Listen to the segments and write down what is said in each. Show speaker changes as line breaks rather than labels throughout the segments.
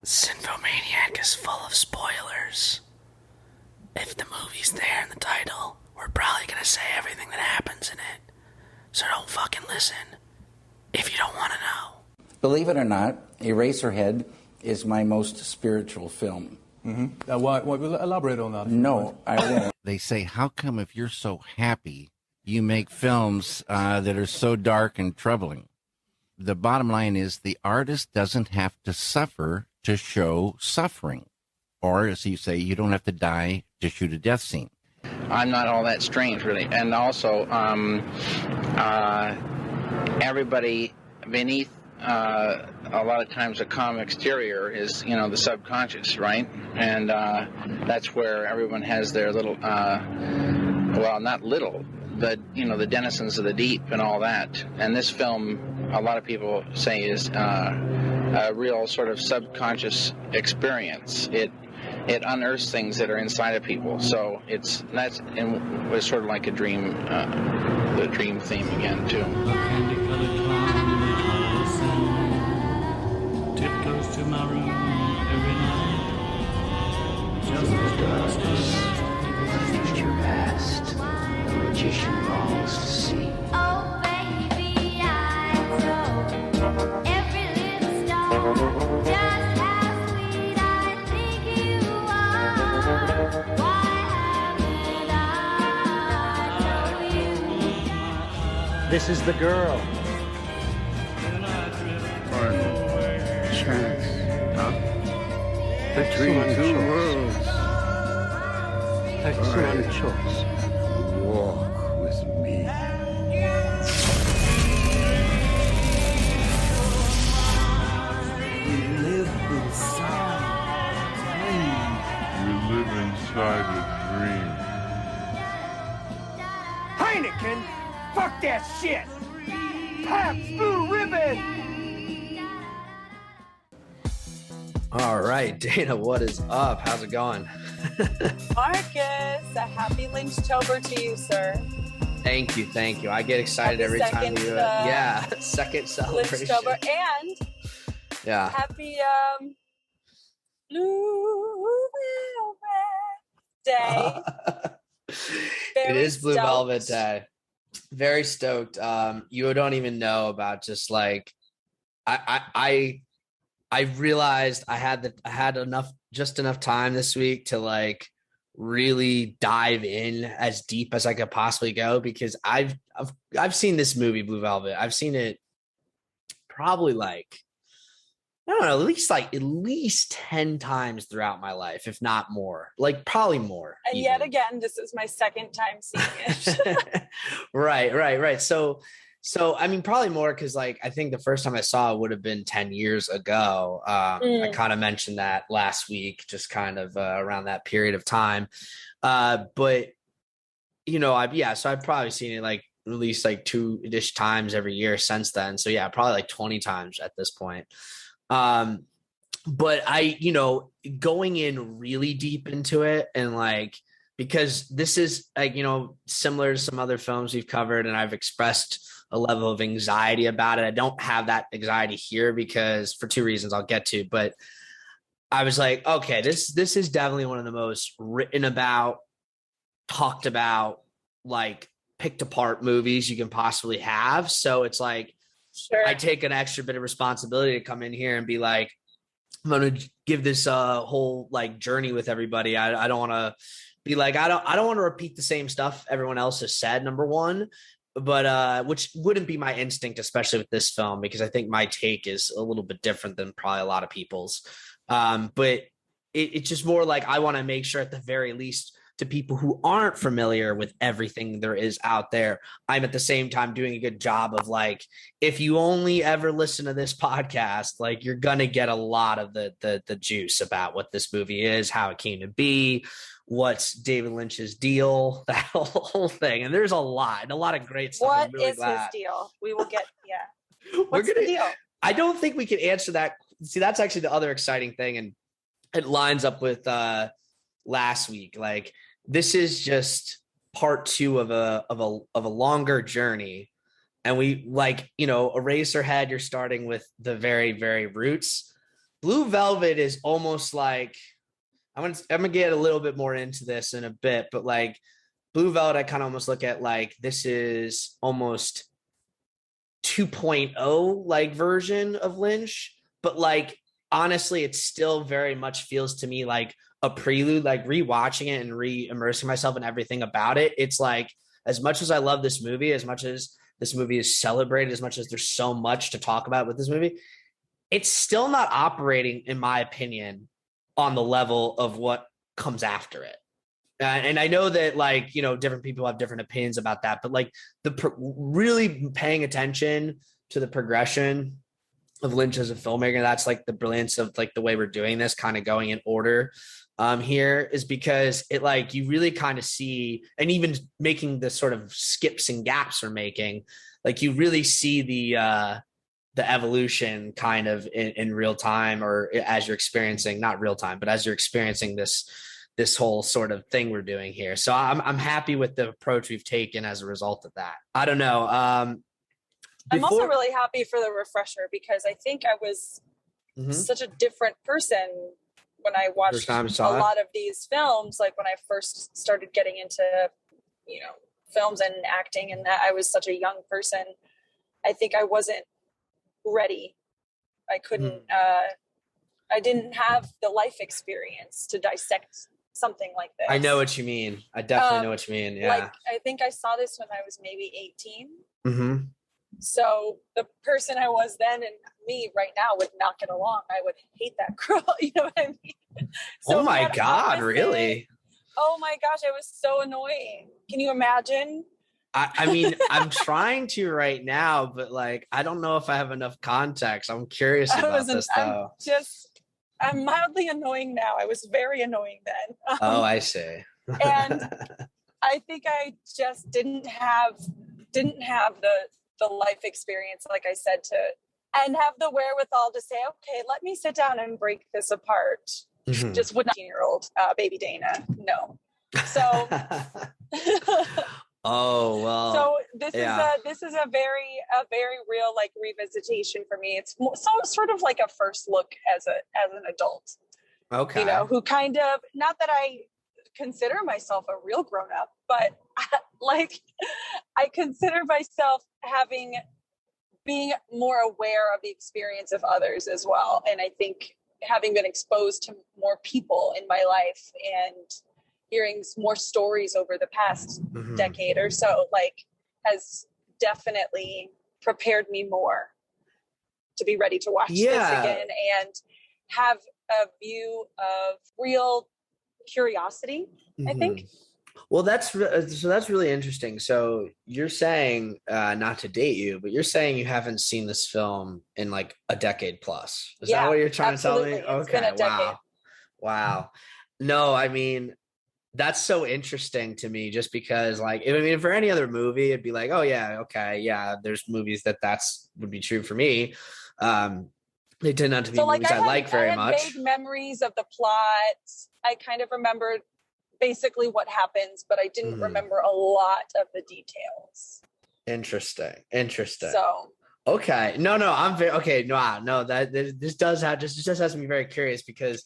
Cinphomaniac is full of spoilers. If the movie's there in the title, we're probably gonna say everything that happens in it. So don't fucking listen if you don't want to know.
Believe it or not, Eraserhead is my most spiritual film.
Mm-hmm. Why elaborate on that?
No, I won't.
They say, how come if you're so happy, you make films that are so dark and troubling? The bottom line is the artist doesn't have to suffer to show suffering. Or, as you say, you don't have to die to shoot a death scene.
I'm not all that strange, really. And also, everybody beneath a lot of times a calm exterior is, the subconscious, right? And that's where everyone has their little, well, not little, but, the denizens of the deep and all that. And this film, a lot of people say, is a real sort of subconscious experience. It unearths things that are inside of people. So it's sort of like a dream, the dream theme again too.
A candy-colored clown sand tiptoes to my room every night. Just as darkness,
future past, the magician longs to see.
Oh, baby, I know every little star, just how sweet I think you are. Why haven't I told you?
This is the girl.
Chance, huh? Between two worlds.
Excellent choice.
Walk with me.
we live inside
We live inside a dream.
Heineken! Fuck that shit! Pabst Blue Ribbon!
All right, Dana, what is up? How's it going?
Marcus, a happy Lynchtober to you, sir.
Thank you. I get excited
Happy
every time
second,
you second celebration.
Lynchtober, and
Yeah.
happy Blue Velvet Day.
It
Very
is Blue
stoked.
Velvet Day. Very stoked. You don't even know about just like I realized I had enough time this week to like really dive in as deep as I could possibly go, because I've seen this movie Blue Velvet. I've seen it probably like, I don't know, at least 10 times throughout my life, if not more, like probably more.
And
even.
yet again, this is my second time seeing it.
Right. So, I mean, probably more because, like, I think the first time I saw it would have been 10 years ago. I kind of mentioned that last week, just kind of around that period of time. But, so I've probably seen it like at least like 2-ish times every year since then. So, yeah, probably like 20 times at this point. But going in really deep into it and like, because this is like, similar to some other films we've covered, and I've expressed a level of anxiety about it. I don't have that anxiety here because for 2 reasons I'll get to, but I was like, okay, this is definitely one of the most written about, talked about, like picked apart movies you can possibly have. So it's like,
Sure.
I take an extra bit of responsibility to come in here and be like, I'm going to give this whole like journey with everybody. I don't want to be like, I don't want to repeat the same stuff everyone else has said, number one, but which wouldn't be my instinct, especially with this film, because I think my take is a little bit different than probably a lot of people's. But it's just more like, I want to make sure at the very least, to people who aren't familiar with everything there is out there, I'm at the same time doing a good job of like, if you only ever listen to this podcast, like you're going to get a lot of the juice about what this movie is, how it came to be, what's David Lynch's deal, that whole thing. And there's a lot of great stuff.
What is his deal? We will get, What's the deal?
I don't think we can answer that. See, that's actually the other exciting thing. And it lines up with last week. Like, this is just part 2 of a longer journey. And we like, Eraserhead, you're starting with the very, very roots. Blue Velvet is almost like, I'm gonna get a little bit more into this in a bit, but like Blue Velvet, I kind of almost look at like this is almost 2.0 like version of Lynch, but like honestly, it still very much feels to me like a prelude. Like rewatching it and re-immersing myself in everything about it, it's like as much as I love this movie, as much as this movie is celebrated, as much as there's so much to talk about with this movie, it's still not operating, in my opinion, on the level of what comes after it. And I know that, like, you know, different people have different opinions about that, but like really paying attention to the progression of Lynch as a filmmaker, that's like the brilliance of like the way we're doing this, kind of going in order here, is because it like you really kind of see, and even making the sort of skips and gaps we're making, like you really see the evolution kind of in real time, or as you're experiencing, not real time, but as you're experiencing this whole sort of thing we're doing here. So I'm happy with the approach we've taken as a result of that. I don't know.
I'm also really happy for the refresher, because I think I was such a different person when I watched a lot of these films. Like when I first started getting into, you know, films and acting, and that I was such a young person. I think I wasn't ready. I couldn't, I didn't have the life experience to dissect something like this.
I know what you mean. I definitely know what you mean. Yeah.
Like, I think I saw this when I was maybe 18. So the person I was then and me right now would not get along. I would hate that girl. You know what I mean? So
oh my God, really?
Oh my gosh, it was so annoying. Can you imagine?
I mean, I'm trying to right now, but like, I don't know if I have enough context. I'm curious about this though.
I'm mildly annoying now. I was very annoying then.
Oh, I see.
And I think I just didn't have the life experience, like I said, and have the wherewithal to say, okay, let me sit down and break this apart. Just with 19-year-old baby Dana. No. So
oh well.
So this is a very real like revisitation for me. It's sort of like a first look as an adult.
Okay.
You know, who kind of, not that I consider myself a real grown up, but like I consider myself being more aware of the experience of others as well. And I think having been exposed to more people in my life and hearing more stories over the past decade or so, like, has definitely prepared me more to be ready to watch this again and have a view of real curiosity, I think.
Well, that's really interesting. So you're saying, not to date you, but you're saying you haven't seen this film in like a decade plus. Is that what you're trying to tell me?
It's
Okay.
been a decade.
Wow. No, I mean, that's so interesting to me, just because like, I mean, for any other movie, it'd be like, oh yeah, okay. Yeah. There's movies that's would be true for me. They tend not to be movies I like very much.
Vague memories of the plot. I kind of remembered basically what happens, but I didn't remember a lot of the details. Interesting.
So okay, no, I'm very okay. No, that this does has me very curious, because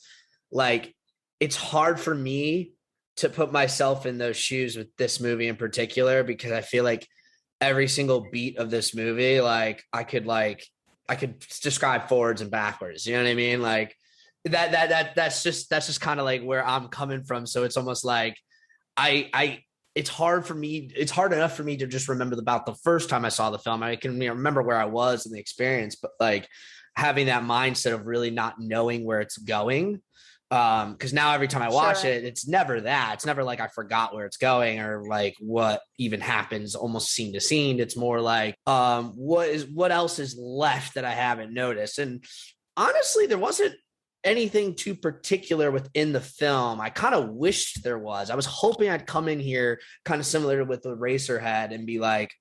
like it's hard for me to put myself in those shoes with this movie in particular, because I feel like every single beat of this movie, like I could describe forwards and backwards. You know what I mean? Like that's just kind of like where I'm coming from. So it's almost like it's hard enough for me to just remember about the first time I saw the film. I can remember where I was in the experience, but like having that mindset of really not knowing where it's going. Because now every time I watch it, it's never that. It's never like I forgot where it's going or like what even happens almost scene to scene. It's more like what else is left that I haven't noticed. And honestly, there wasn't anything too particular within the film. I kind of wished there was. I was hoping I'd come in here kind of similar with Eraserhead and be like,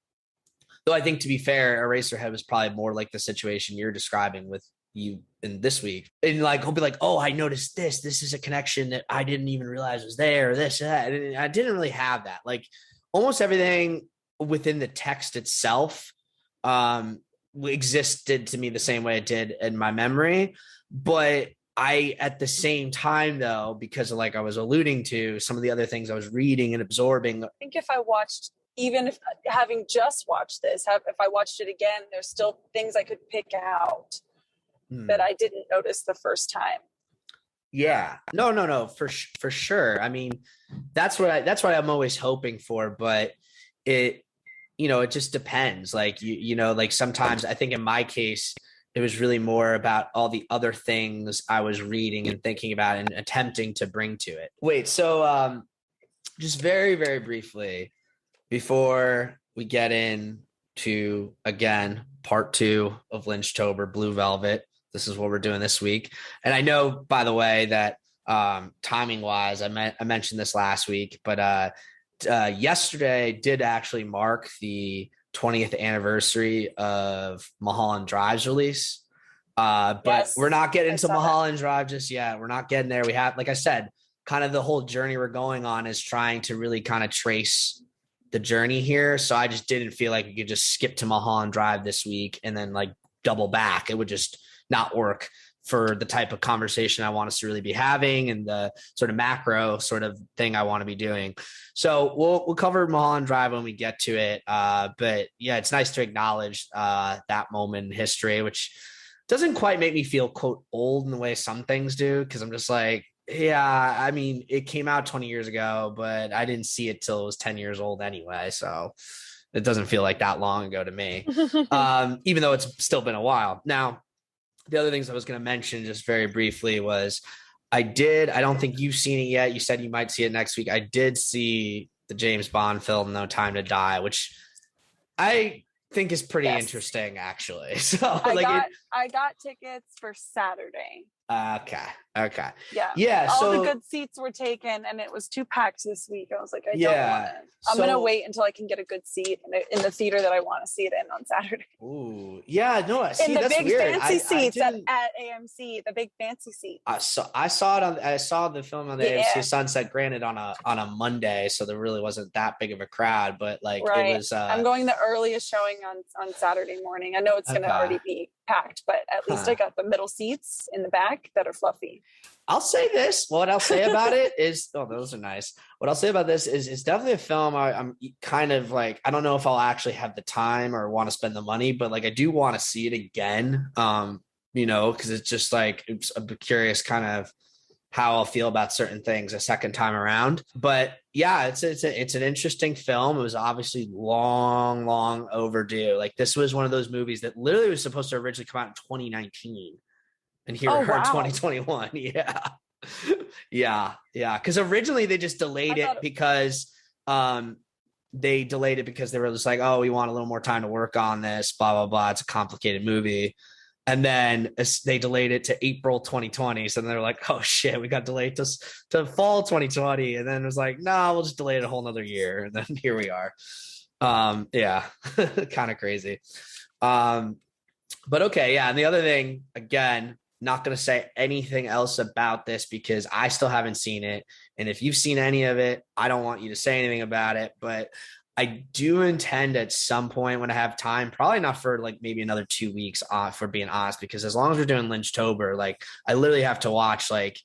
though I think to be fair, Eraserhead was probably more like the situation you're describing with you in this week. And like, I'll be like, oh, I noticed this. This is a connection that I didn't even realize was there, or this, that. And I didn't really have that. Like almost everything within the text itself existed to me the same way it did in my memory. But I, at the same time, though, because of, like I was alluding to, some of the other things I was reading and absorbing.
I think if I watched, even if having just watched this, if I watched it again, there's still things I could pick out that I didn't notice the first time.
Yeah, no, for sure. I mean, that's what I'm always hoping for, but it just depends. Like, like sometimes I think in my case, it was really more about all the other things I was reading and thinking about and attempting to bring to it. Wait, so just very, very briefly, before we get into, again, part 2 of Lynchtober, Blue Velvet, this is what we're doing this week. And I know, by the way, that timing wise, I mentioned this last week, but yesterday did actually mark the 20th anniversary of Mulholland Drive's release. But yes, we're not getting into Mulholland Drive just yet. We're not getting there. We have, like I said, kind of the whole journey we're going on is trying to really kind of trace the journey here. So I just didn't feel like we could just skip to Mulholland Drive this week and then like double back. It would just not work for the type of conversation I want us to really be having and the sort of macro sort of thing I want to be doing. So we'll cover Mulholland Drive when we get to it. But yeah, it's nice to acknowledge that moment in history, which doesn't quite make me feel, quote, old in the way some things do. Cause I'm just like, yeah, I mean, it came out 20 years ago, but I didn't see it till it was 10 years old anyway. So it doesn't feel like that long ago to me, even though it's still been a while. Now, the other things I was going to mention just very briefly was I don't think you've seen it yet. You said you might see it next week. I did see the James Bond film, No Time to Die, which I think is pretty interesting, actually. So
I got tickets for Saturday.
Okay.
Yeah. All the good seats were taken, and it was 2 packed this week. I was like, I don't want it. I'm gonna wait until I can get a good seat in the theater that I want to see it in on Saturday.
Ooh, yeah, no, see,
in the
that's
big
weird.
fancy seats at AMC, the big fancy seats.
I saw the film on the AMC Sunset, granted on a Monday, so there really wasn't that big of a crowd, but like it was.
I'm going the earliest showing on Saturday morning. I know it's gonna already be packed, but at least I got the middle seats in the back that are fluffy.
I'll say this. What I'll say about it is, those are nice. What I'll say about this is it's definitely a film I'm kind of like, I don't know if I'll actually have the time or want to spend the money, but like I do want to see it again. Because it's just like, I'm curious kind of how I'll feel about certain things a second time around. But yeah, it's an interesting film. It was obviously long overdue. Like this was one of those movies that literally was supposed to originally come out in 2019. And here we're in 2021. Yeah. Because originally they just delayed it because they were just like, oh, we want a little more time to work on this, blah, blah, blah. It's a complicated movie. And then they delayed it to April 2020. So then they're like, oh shit, we got delayed to fall 2020. And then it was like, no, we'll just delay it a whole nother year. And then here we are. Yeah, kind of crazy. But okay. Yeah. And the other thing, again, not going to say anything else about this because I still haven't seen it. And if you've seen any of it, I don't want you to say anything about it, but I do intend at some point when I have time, probably not for like maybe another 2 weeks off, for being honest, because as long as we're doing Lynchtober, like I literally have to watch like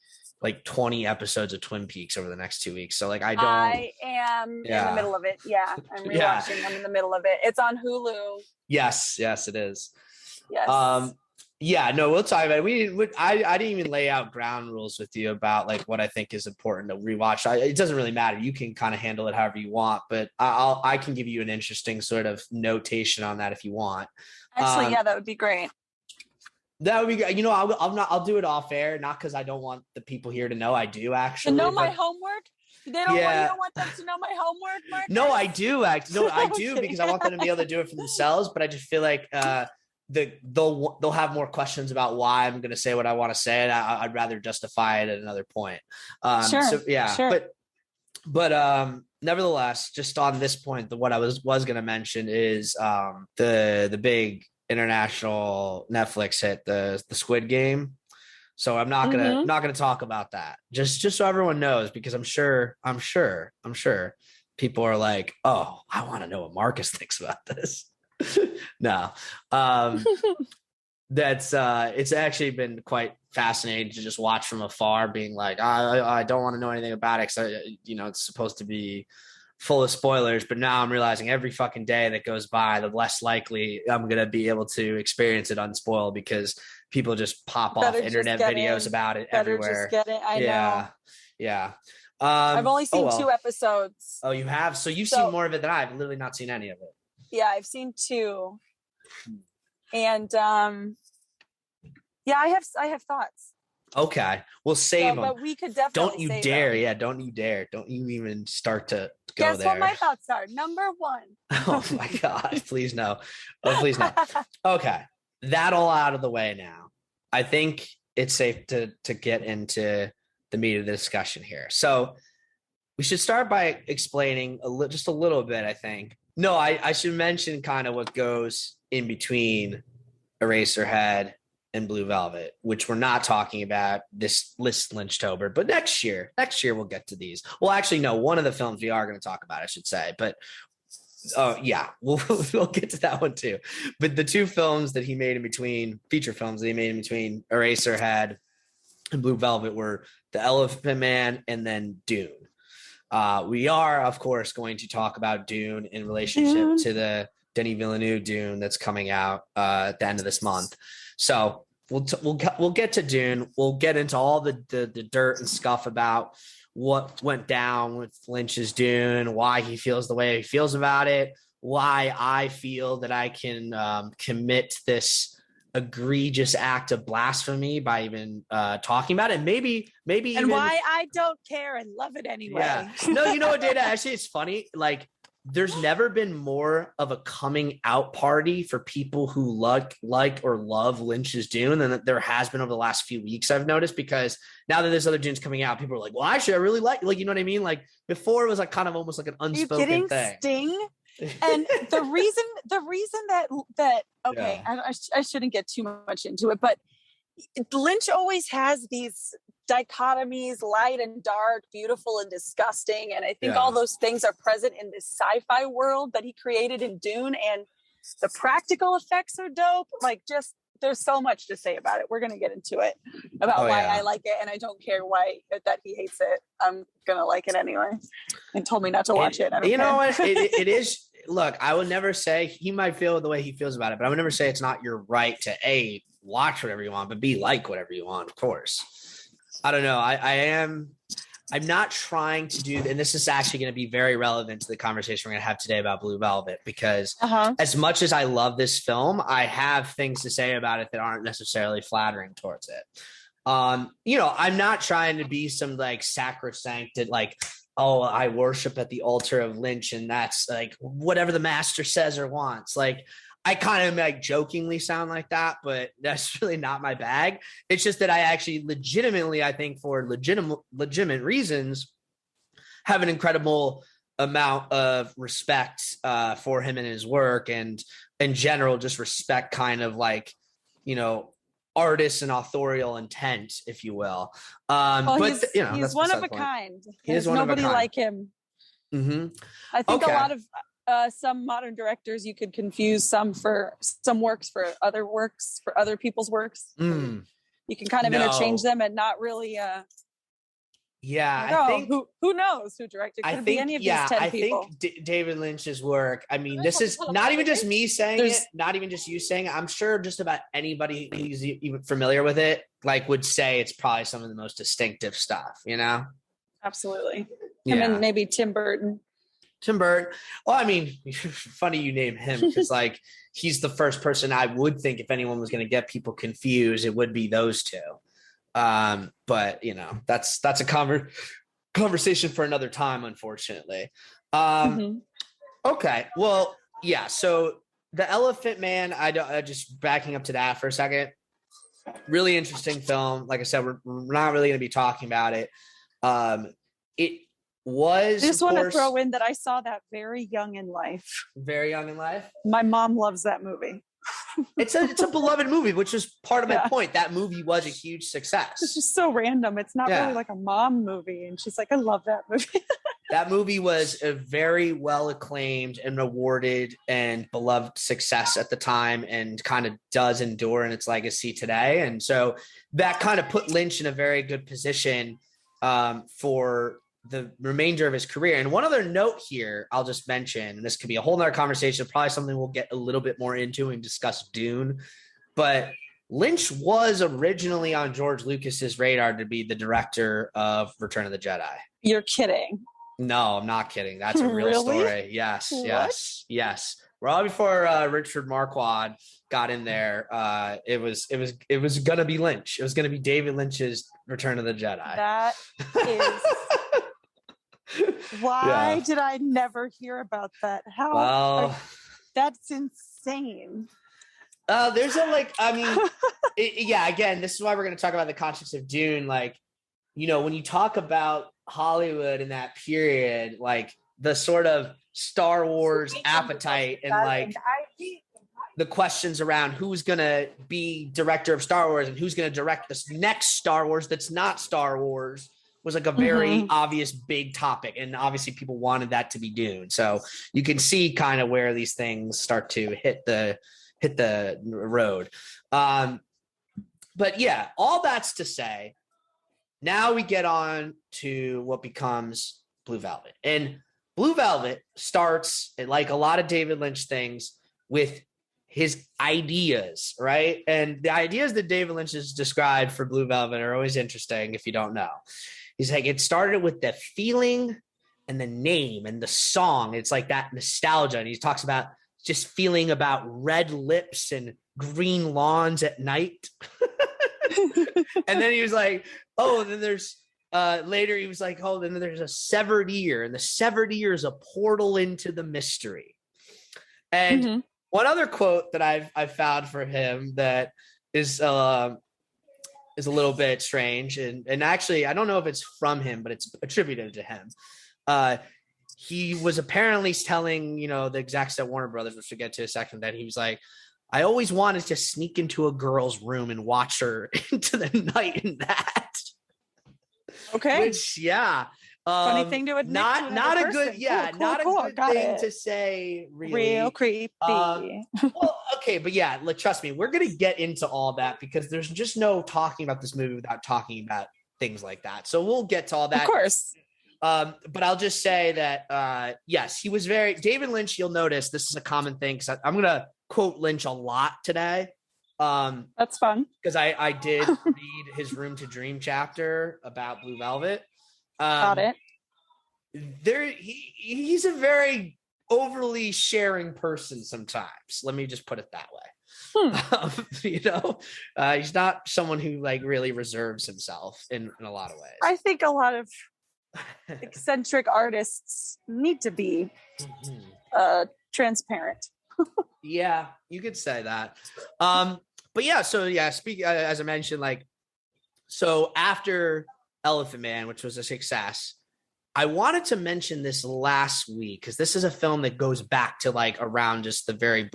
20 episodes of Twin Peaks over the next 2 weeks. So like I am in
the middle of it. Yeah. I'm rewatching. I'm in the middle of it. It's on Hulu.
Yes, it is.
Yes.
Yeah, no, we'll talk about it. I didn't even lay out ground rules with you about like what I think is important to rewatch. It doesn't really matter. You can kind of handle it however you want, but I can give you an interesting sort of notation on that if you want.
Actually, that would be great.
That would be great. I'll do it off air, not because I don't want the people here to know. I do actually.
To know my homework? You don't want them to know my homework, Marcus?
No, I do. I do because I want them to be able to do it for themselves. But I just feel like they'll have more questions about why I'm going to say what I want to say, and I'd rather justify it at another point.
Sure.
So yeah, sure. But nevertheless, just on this point, what I was going to mention is the big international Netflix hit, the Squid Game. So I'm not gonna talk about that. Just so everyone knows, because I'm sure people are like, oh, I want to know what Marcus thinks about this. No, that's it's actually been quite fascinating to just watch from afar, being like, I don't want to know anything about it because, it's supposed to be full of spoilers. But now I'm realizing every fucking day that goes by, the less likely I'm going to be able to experience it unspoiled because people just pop off internet videos about it everywhere.
I know.
Yeah.
I've only seen 2 episodes.
Oh, you have? So you've seen more of it than I've literally not seen any of it.
Yeah, I've seen 2. And I have thoughts.
Okay, we'll save them.
But we could definitely.
Don't you dare! Yeah, don't you dare! Don't you even start to go
Guess
there.
what my thoughts are? Number 1.
Oh my God! Please no! Oh, please no! Okay, that all out of the way now. I think it's safe to get into the meat of the discussion here. So we should start by explaining just a little bit. I think. No, I should mention kind of what goes in between Eraserhead and Blue Velvet, which we're not talking about this Lynchtober, but next year we'll get to these. Well, actually, no, one of the films we are going to talk about, I should say, but we'll get to that one too. But the 2 films that he made in between, feature films that he made in between Eraserhead and Blue Velvet, were The Elephant Man and then Dune. We are, of course, going to talk about Dune in relationship to the Denis Villeneuve Dune that's coming out at the end of this month. So we'll get to Dune. We'll get into all the dirt and scuff about what went down with Lynch's Dune, why he feels the way he feels about it, why I feel that I can commit this egregious act of blasphemy by even talking about it. Maybe
and
even,
why I don't care and love it anyway.
Yeah. No, you know what, Dana? Actually, it's funny. Like, there's never been more of a coming out party for people who like or love Lynch's Dune than there has been over the last few weeks, I've noticed, because now that there's other Dunes coming out, people are like, well, actually, I really like, you know what I mean? Like, before it was like kind of almost like an unspoken thing.
Sting? And the reason that okay, yeah. I shouldn't get too much into it, but Lynch always has these dichotomies, light and dark, beautiful and disgusting, and I think all those things are present in this sci-fi world that he created in Dune, and the practical effects are dope. Like, just there's so much to say about it. We're gonna get into it about why I like it, and I don't care why that he hates it. I'm gonna like it anyway. And told me not to watch it. I don't care.
Know what? It is. Look, I would never say, he might feel the way he feels about it, but I would never say it's not your right to A, watch whatever you want, but B, like whatever you want, of course. I don't know. I'm not trying to do, and this is actually going to be very relevant to the conversation we're going to have today about Blue Velvet, because as much as I love this film, I have things to say about it that aren't necessarily flattering towards it. I'm not trying to be some like sacrosanct, like, oh, I worship at the altar of Lynch, and that's like whatever the master says or wants. Like, I kind of like jokingly sound like that, but that's really not my bag. It's just that I actually legitimately, I think for legitimate reasons, have an incredible amount of respect for him and his work, and in general, just respect kind of like, artists and authorial intent, if you will.
He's one of a kind. There's nobody like him.
Mm-hmm.
I think a lot of some modern directors, you could confuse some works for other people's works. You can kind of interchange them and not really.
I think
who knows who directed? Could be any of these 10 people.
I think David Lynch's work. I mean, this is not even just me saying it, not even just you saying it. I'm sure just about anybody who's even familiar with it, like, would say it's probably some of the most distinctive stuff.
Absolutely.
Yeah.
And then maybe Tim Burton.
Well, I mean, funny you name him, because like, he's the first person I would think, if anyone was going to get people confused, it would be those two. But that's a conversation for another time, unfortunately. Okay. Well, yeah. So The Elephant Man, I just backing up to that for a second. Really interesting film. Like I said, we're not really going to be talking about it. It was.
I just want to throw in that I saw that very young in life.
Very young in life.
My mom loves that movie.
It's a beloved movie, which is part of my point. That movie was a huge success.
It's just so random. It's not really like a mom movie. And she's like, I love that movie.
That movie was a very well acclaimed and awarded and beloved success at the time, and kind of does endure in its legacy today. And so that kind of put Lynch in a very good position for the remainder of his career. And one other note here, I'll just mention, and this could be a whole nother conversation, probably something we'll get a little bit more into and discuss Dune, but Lynch was originally on George Lucas's radar to be the director of Return of the Jedi.
You're kidding.
No, I'm not kidding. That's a real story. Yes, yes. Well, before Richard Marquand got in there, it was gonna be Lynch. It was gonna be David Lynch's Return of the Jedi.
That is why did I never hear about that? How? That's insane.
There's again, this is why we're going to talk about the context of Dune. Like, when you talk about Hollywood in that period, like the sort of Star Wars appetite and like the questions around who's going to be director of Star Wars and who's going to direct this next Star Wars that's not Star Wars was like a very obvious big topic. And obviously people wanted that to be Dune. So you can see kind of where these things start to hit the road. But yeah, all that's to say, now we get on to what becomes Blue Velvet. And Blue Velvet starts, like a lot of David Lynch things, with his ideas, right? And the ideas that David Lynch has described for Blue Velvet are always interesting if you don't know. He's like, it started with the feeling and the name and the song. It's like that nostalgia. And he talks about just feeling about red lips and green lawns at night. And then he was like, oh, and then there's later he was like, oh, then there's a severed ear, and the severed ear is a portal into the mystery. And one other quote that I've found for him that is a little bit strange, and actually I don't know if it's from him, but it's attributed to him. He was apparently telling, the execs at Warner Brothers, which we'll get to in a second, that he was like, I always wanted to sneak into a girl's room and watch her into the night in that.
Okay.
Which,
funny thing to admit.
Not a good thing to say. Really,
real creepy.
Well, okay, but yeah, trust me, we're gonna get into all that because there's just no talking about this movie without talking about things like that. So we'll get to all that,
of course.
But I'll just say that yes, he was very David Lynch. You'll notice this is a common thing because I'm gonna quote Lynch a lot today.
That's fun
because I did read his Room to Dream chapter about Blue Velvet.
Got it.
He's a very overly sharing person sometimes. Let me just put it that way. He's not someone who like really reserves himself in a lot of ways.
I think a lot of eccentric artists need to be transparent.
Yeah, you could say that. But yeah, so yeah, as I mentioned, like, so after Elephant Man, which was a success, I wanted to mention this last week because this is a film that goes back to like around just the period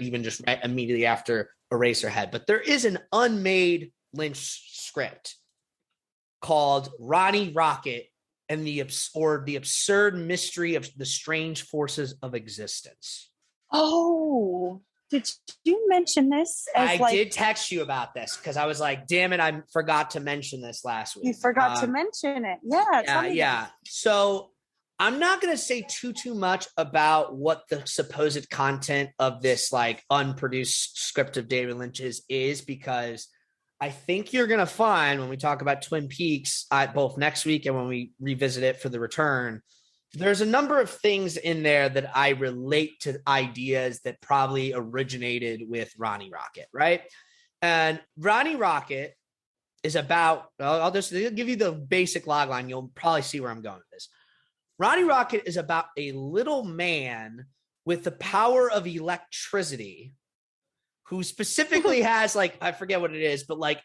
even just right immediately after Eraserhead. But there is an unmade Lynch script called Ronnie Rocket and the absurd mystery of the strange forces of existence.
Oh, did you mention this?
I did text you about this because I was like, damn it, I forgot to mention this last week.
You forgot to mention it. Yeah.
So I'm not going to say too much about what the supposed content of this like unproduced script of David Lynch's is, because I think you're going to find when we talk about Twin Peaks both next week and when we revisit it for the return, there's a number of things in there that I relate to ideas that probably originated with Ronnie Rocket, right? And Ronnie Rocket is about, I'll just give you the basic logline. You'll probably see where I'm going with this. Ronnie Rocket is about a little man with the power of electricity who specifically has like, I forget what it is, but like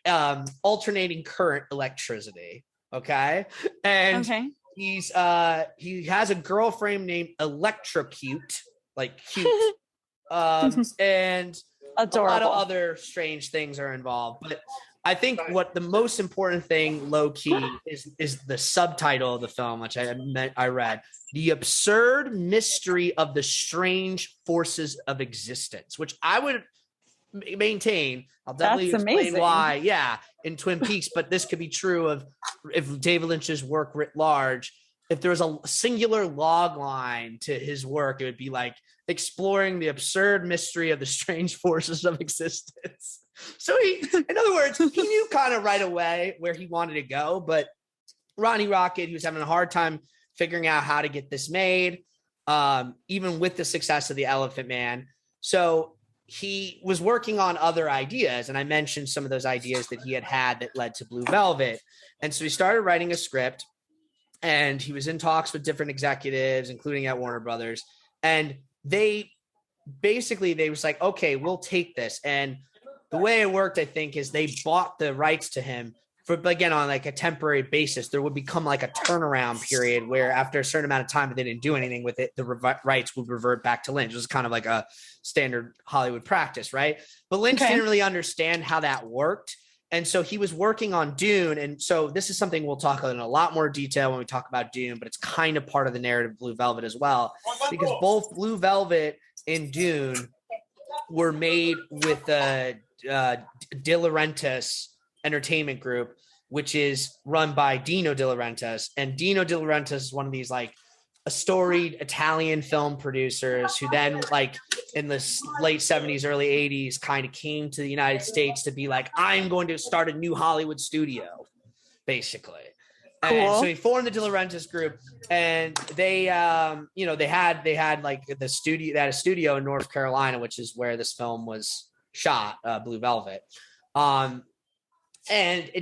alternating current electricity. Okay. And he has a girlfriend named Electrocute, like cute. And
Adorable.
a lot of other strange things are involved. But I think what the most important thing, low key, is the subtitle of the film, which I read: "The Absurd Mystery of the Strange Forces of Existence," which I would maintain. I'll definitely explain why. Yeah, in Twin Peaks, but this could be true of if David Lynch's work writ large. If there was a singular log line to his work, it would be like exploring the absurd mystery of the strange forces of existence. So in other words, he knew kind of right away where he wanted to go, but Ronnie Rocket, he was having a hard time figuring out how to get this made, even with the success of The Elephant Man. So he was working on other ideas, and I mentioned some of those ideas that he had that led to Blue Velvet. And so he started writing a script, and he was in talks with different executives, including at Warner Brothers. And they was like, okay, we'll take this. And the way it worked, I think, is they bought the rights to him for, again, on like a temporary basis. There would become like a turnaround period where after a certain amount of time, if they didn't do anything with it, the rights would revert back to Lynch. It was kind of like a standard Hollywood practice, right? But Lynch didn't really understand how that worked. And so he was working on Dune. And so this is something we'll talk in a lot more detail when we talk about Dune, but it's kind of part of the narrative of Blue Velvet as well, because both Blue Velvet and Dune were made with the De Laurentiis Entertainment Group, which is run by Dino De Laurentiis. And Dino De Laurentiis is one of these like a storied Italian film producers who then like in the late 70s, early 80s kind of came to the United States to be like, I'm going to start a new Hollywood studio, basically. Cool. And so he formed the De Laurentiis Group, and they, they had like the studio, they had a studio in North Carolina, which is where this film was shot, Blue Velvet. And I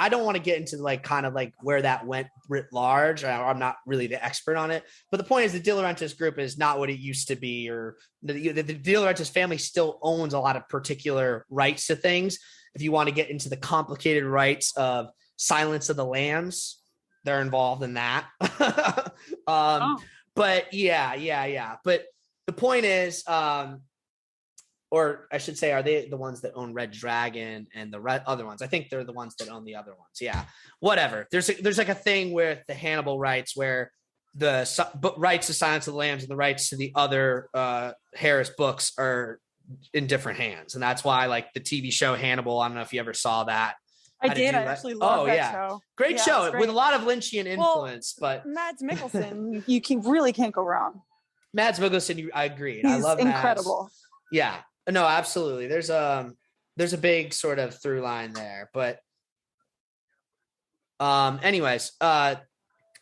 don't want to get into like kind of like where that went writ large. I'm not really the expert on it, but the point is the De Laurentiis Group is not what it used to be, or the De Laurentiis family still owns a lot of particular rights to things. If you want to get into the complicated rights of Silence of the Lambs, they're involved in that. But yeah. But the point is, or I should say, are they the ones that own Red Dragon and the other ones? I think they're the ones that own the other ones. Yeah, whatever. There's like a thing with the Hannibal rights where the rights to Silence of the Lambs and the rights to the other Harris books are in different hands. And that's why like the TV show Hannibal, I don't know if you ever saw that.
I did. I actually love that show.
Great show with a lot of Lynchian influence. But
Mads Mikkelsen, you really can't go wrong.
Mads Mikkelsen, I agree.
He's
I love
incredible.
Mads. Yeah. No, absolutely. There's a big sort of through line there, but anyways,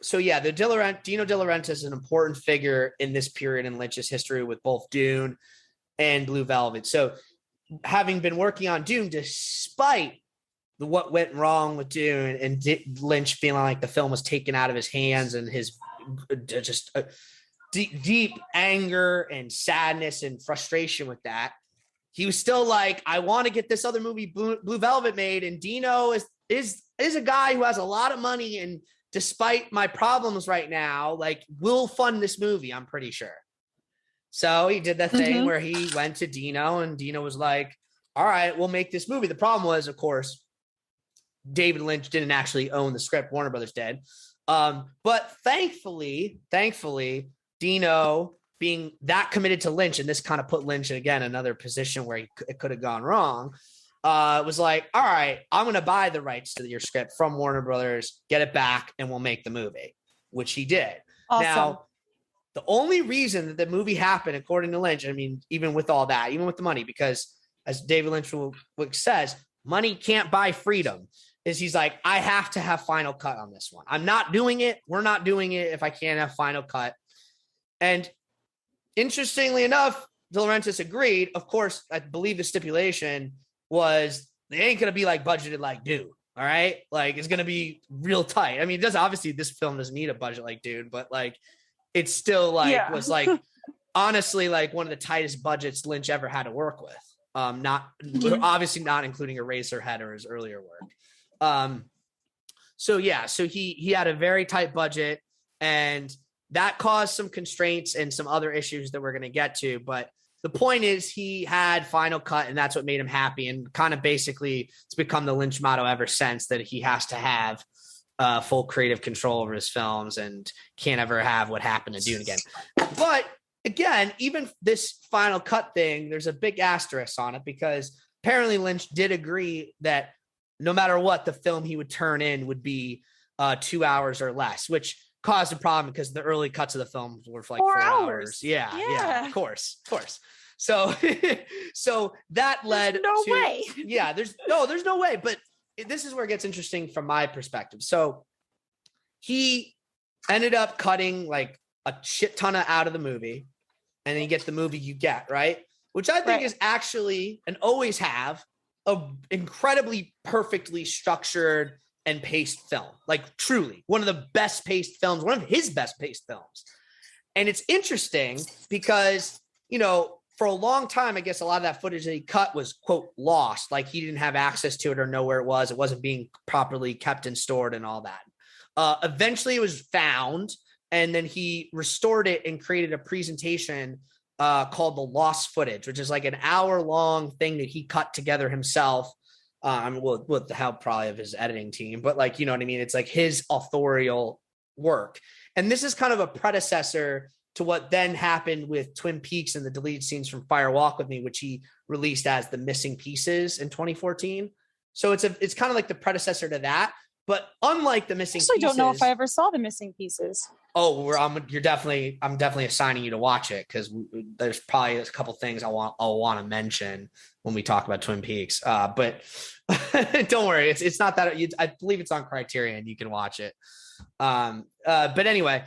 so yeah, Dino De Laurentiis is an important figure in this period in Lynch's history with both Dune and Blue Velvet. So having been working on Dune, despite what went wrong with Dune and Lynch feeling like the film was taken out of his hands and his just deep anger and sadness and frustration with that, he was still like, I want to get this other movie, Blue Velvet, made. And Dino is a guy who has a lot of money, and despite my problems right now, like, will fund this movie, I'm pretty sure. So he did that thing where he went to Dino, and Dino was like, all right, we'll make this movie. The problem was, of course, David Lynch didn't actually own the script. Warner Brothers did. But thankfully, Dino being that committed to Lynch, and this kind of put Lynch in, again, another position where it could have gone wrong, was like, all right, I'm going to buy the rights to your script from Warner Brothers, get it back, and we'll make the movie, which he did.
Awesome.
Now, the only reason that the movie happened, according to Lynch, I mean, even with all that, even with the money, because as David Lynch says, money can't buy freedom, is he's like, I have to have final cut on this one. I'm not doing it. We're not doing it if I can't have final cut. And interestingly enough, De Laurentiis agreed. Of course, I believe the stipulation was they ain't going to be like budgeted like Dune. All right. Like, it's going to be real tight. I mean, it does, obviously this film doesn't need a budget like Dune, but like, it's still like, was like, honestly, like one of the tightest budgets Lynch ever had to work with. Obviously not including Eraserhead or his earlier work. So he had a very tight budget, and that caused some constraints and some other issues that we're going to get to. But the point is he had final cut, and that's what made him happy. And kind of basically it's become the Lynch motto ever since, that he has to have full creative control over his films and can't ever have what happened to Dune again. But again, even this final cut thing, there's a big asterisk on it, because apparently Lynch did agree that no matter what, the film he would turn in would be 2 hours or less, which caused a problem because the early cuts of the film were for like 4 hours. Yeah, of course. So, so that led
There's no
to,
way.
Yeah, there's no way. But this is where it gets interesting from my perspective. So he ended up cutting like a shit ton out of the movie, and then you get the movie you get, right? Which I think is actually, and always have, a incredibly perfectly structured and paced film. Like truly one of the best paced films, one of his best paced films. And it's interesting because, you know, for a long time, I guess a lot of that footage that he cut was, quote, lost. Like he didn't have access to it or know where it was. It wasn't being properly kept and stored and all that. Eventually it was found, and then he restored it and created a presentation called the Lost Footage, which is like an hour-long thing that he cut together himself. With the help probably of his editing team, but like, you know what I mean? It's like his authorial work. And this is kind of a predecessor to what then happened with Twin Peaks and the deleted scenes from Fire Walk with Me, which he released as The Missing Pieces in 2014. So it's kind of like the predecessor to that. But unlike The Missing Pieces,
I don't know if I ever saw The Missing Pieces.
Oh, I'm definitely assigning you to watch it, because there's probably a couple things I'll want to mention when we talk about Twin Peaks. But don't worry, it's not that. I believe it's on Criterion. You can watch it. But anyway,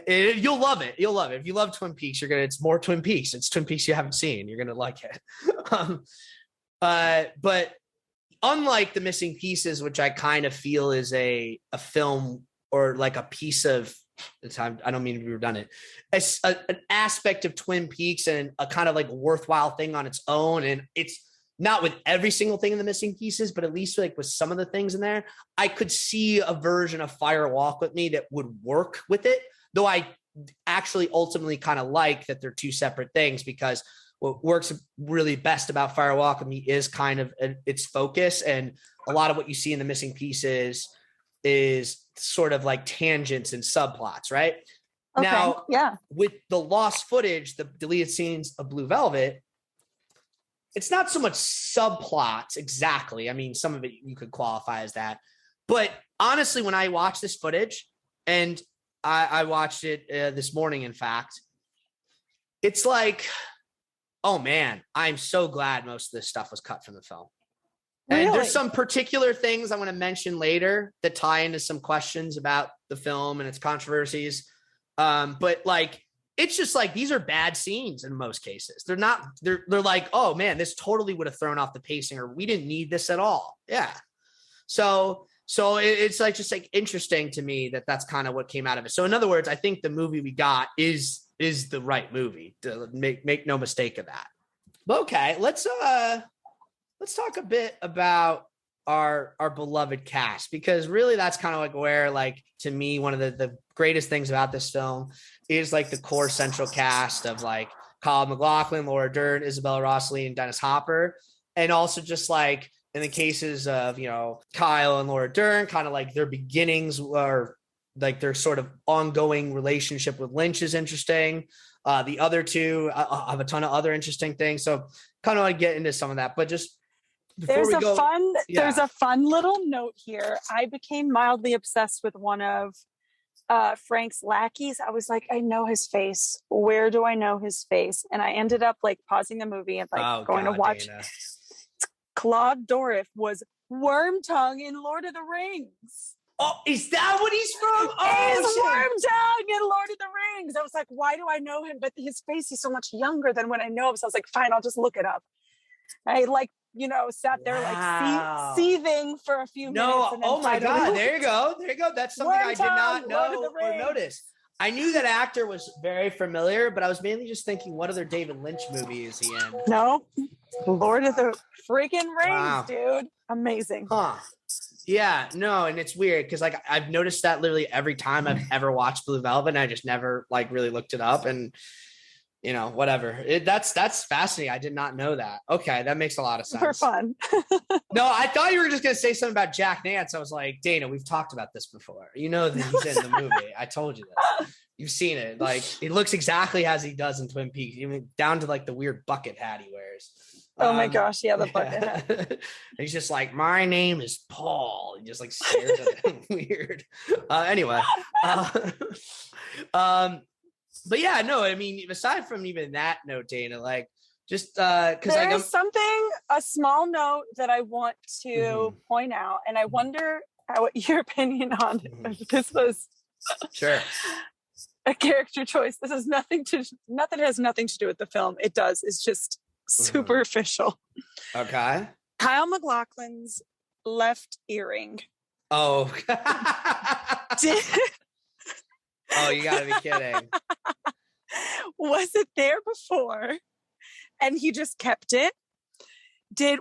you'll love it. You'll love it if you love Twin Peaks. It's more Twin Peaks. It's Twin Peaks you haven't seen. You're gonna like it. But unlike The Missing Pieces, which I kind of feel is a film or like a piece of, I don't mean to be redundant, an aspect of Twin Peaks and a kind of like worthwhile thing on its own. And it's not with every single thing in The Missing Pieces, but at least like with some of the things in there, I could see a version of Fire Walk with Me that would work with it. Though I actually ultimately kind of like that they're two separate things, because what works really best about Fire Walk with Me is kind of its focus. And a lot of what you see in The Missing Pieces is sort of like tangents and subplots, right? Okay, now, with the Lost Footage, the deleted scenes of Blue Velvet, it's not so much subplots exactly. I mean, some of it you could qualify as that. But honestly, when I watch this footage, and I watched it this morning, in fact, it's like, oh man, I'm so glad most of this stuff was cut from the film. Really? And there's some particular things I'm going to mention later that tie into some questions about the film and its controversies. But like, it's just like, these are bad scenes in most cases. They're like, oh man, this totally would have thrown off the pacing, or we didn't need this at all. Yeah. So it's like, just like interesting to me that that's kind of what came out of it. So in other words, I think the movie we got is the right movie, to make no mistake of that. Okay. Let's talk a bit about our beloved cast, because really that's kind of like where, like, to me, one of the greatest things about this film is like the core central cast of like Kyle MacLachlan, Laura Dern, Isabella Rossellini, and Dennis Hopper. And also just like in the cases of, you know, Kyle and Laura Dern, kind of like their beginnings or like their sort of ongoing relationship with Lynch is interesting. The other two have a ton of other interesting things. So kind of want to get into some of that, but just
there's a fun little note here. I became mildly obsessed with one of Frank's lackeys. I was like, I know his face. Where do I know his face? And I ended up like pausing the movie and like going to watch. Dana. Claude Dorif was Wormtongue in Lord of the Rings.
Oh, is that what he's from? Oh,
he's Wormtongue in Lord of the Rings. I was like, why do I know him? But his face is so much younger than when I know him. So I was like, fine, I'll just look it up. I like, you know, sat there like seething for a few minutes.
No, oh my God, there you go. That's something I did not know or notice. I knew that actor was very familiar, but I was mainly just thinking, what other David Lynch movie is he in?
No, Lord of the freaking Rings, dude. Amazing.
Huh. Yeah, no, and it's weird because like I've noticed that literally every time I've ever watched Blue Velvet, and I just never like really looked it up, and you know, whatever. That's fascinating. I did not know that. Okay, that makes a lot of sense.
For fun.
No, I thought you were just gonna say something about Jack Nance. I was like, Dana, we've talked about this before. You know that he's in the movie. I told you this. You've seen it. Like it looks exactly as he does in Twin Peaks, even down to like the weird bucket hat he wears.
Oh my gosh, yeah, the bucket hat.
He's just like, my name is Paul. He just like stares at him weird. Anyway. But yeah, no, I mean, aside from even that note, Dana, like just because
there's something, a small note that I want to point out, and I wonder what your opinion on if this was
sure
a character choice. This has nothing has nothing to do with the film. It does. It's just superficial.
Okay.
Kyle MacLachlan's left earring.
Oh. Oh, you gotta be kidding.
Was it there before and he just kept it?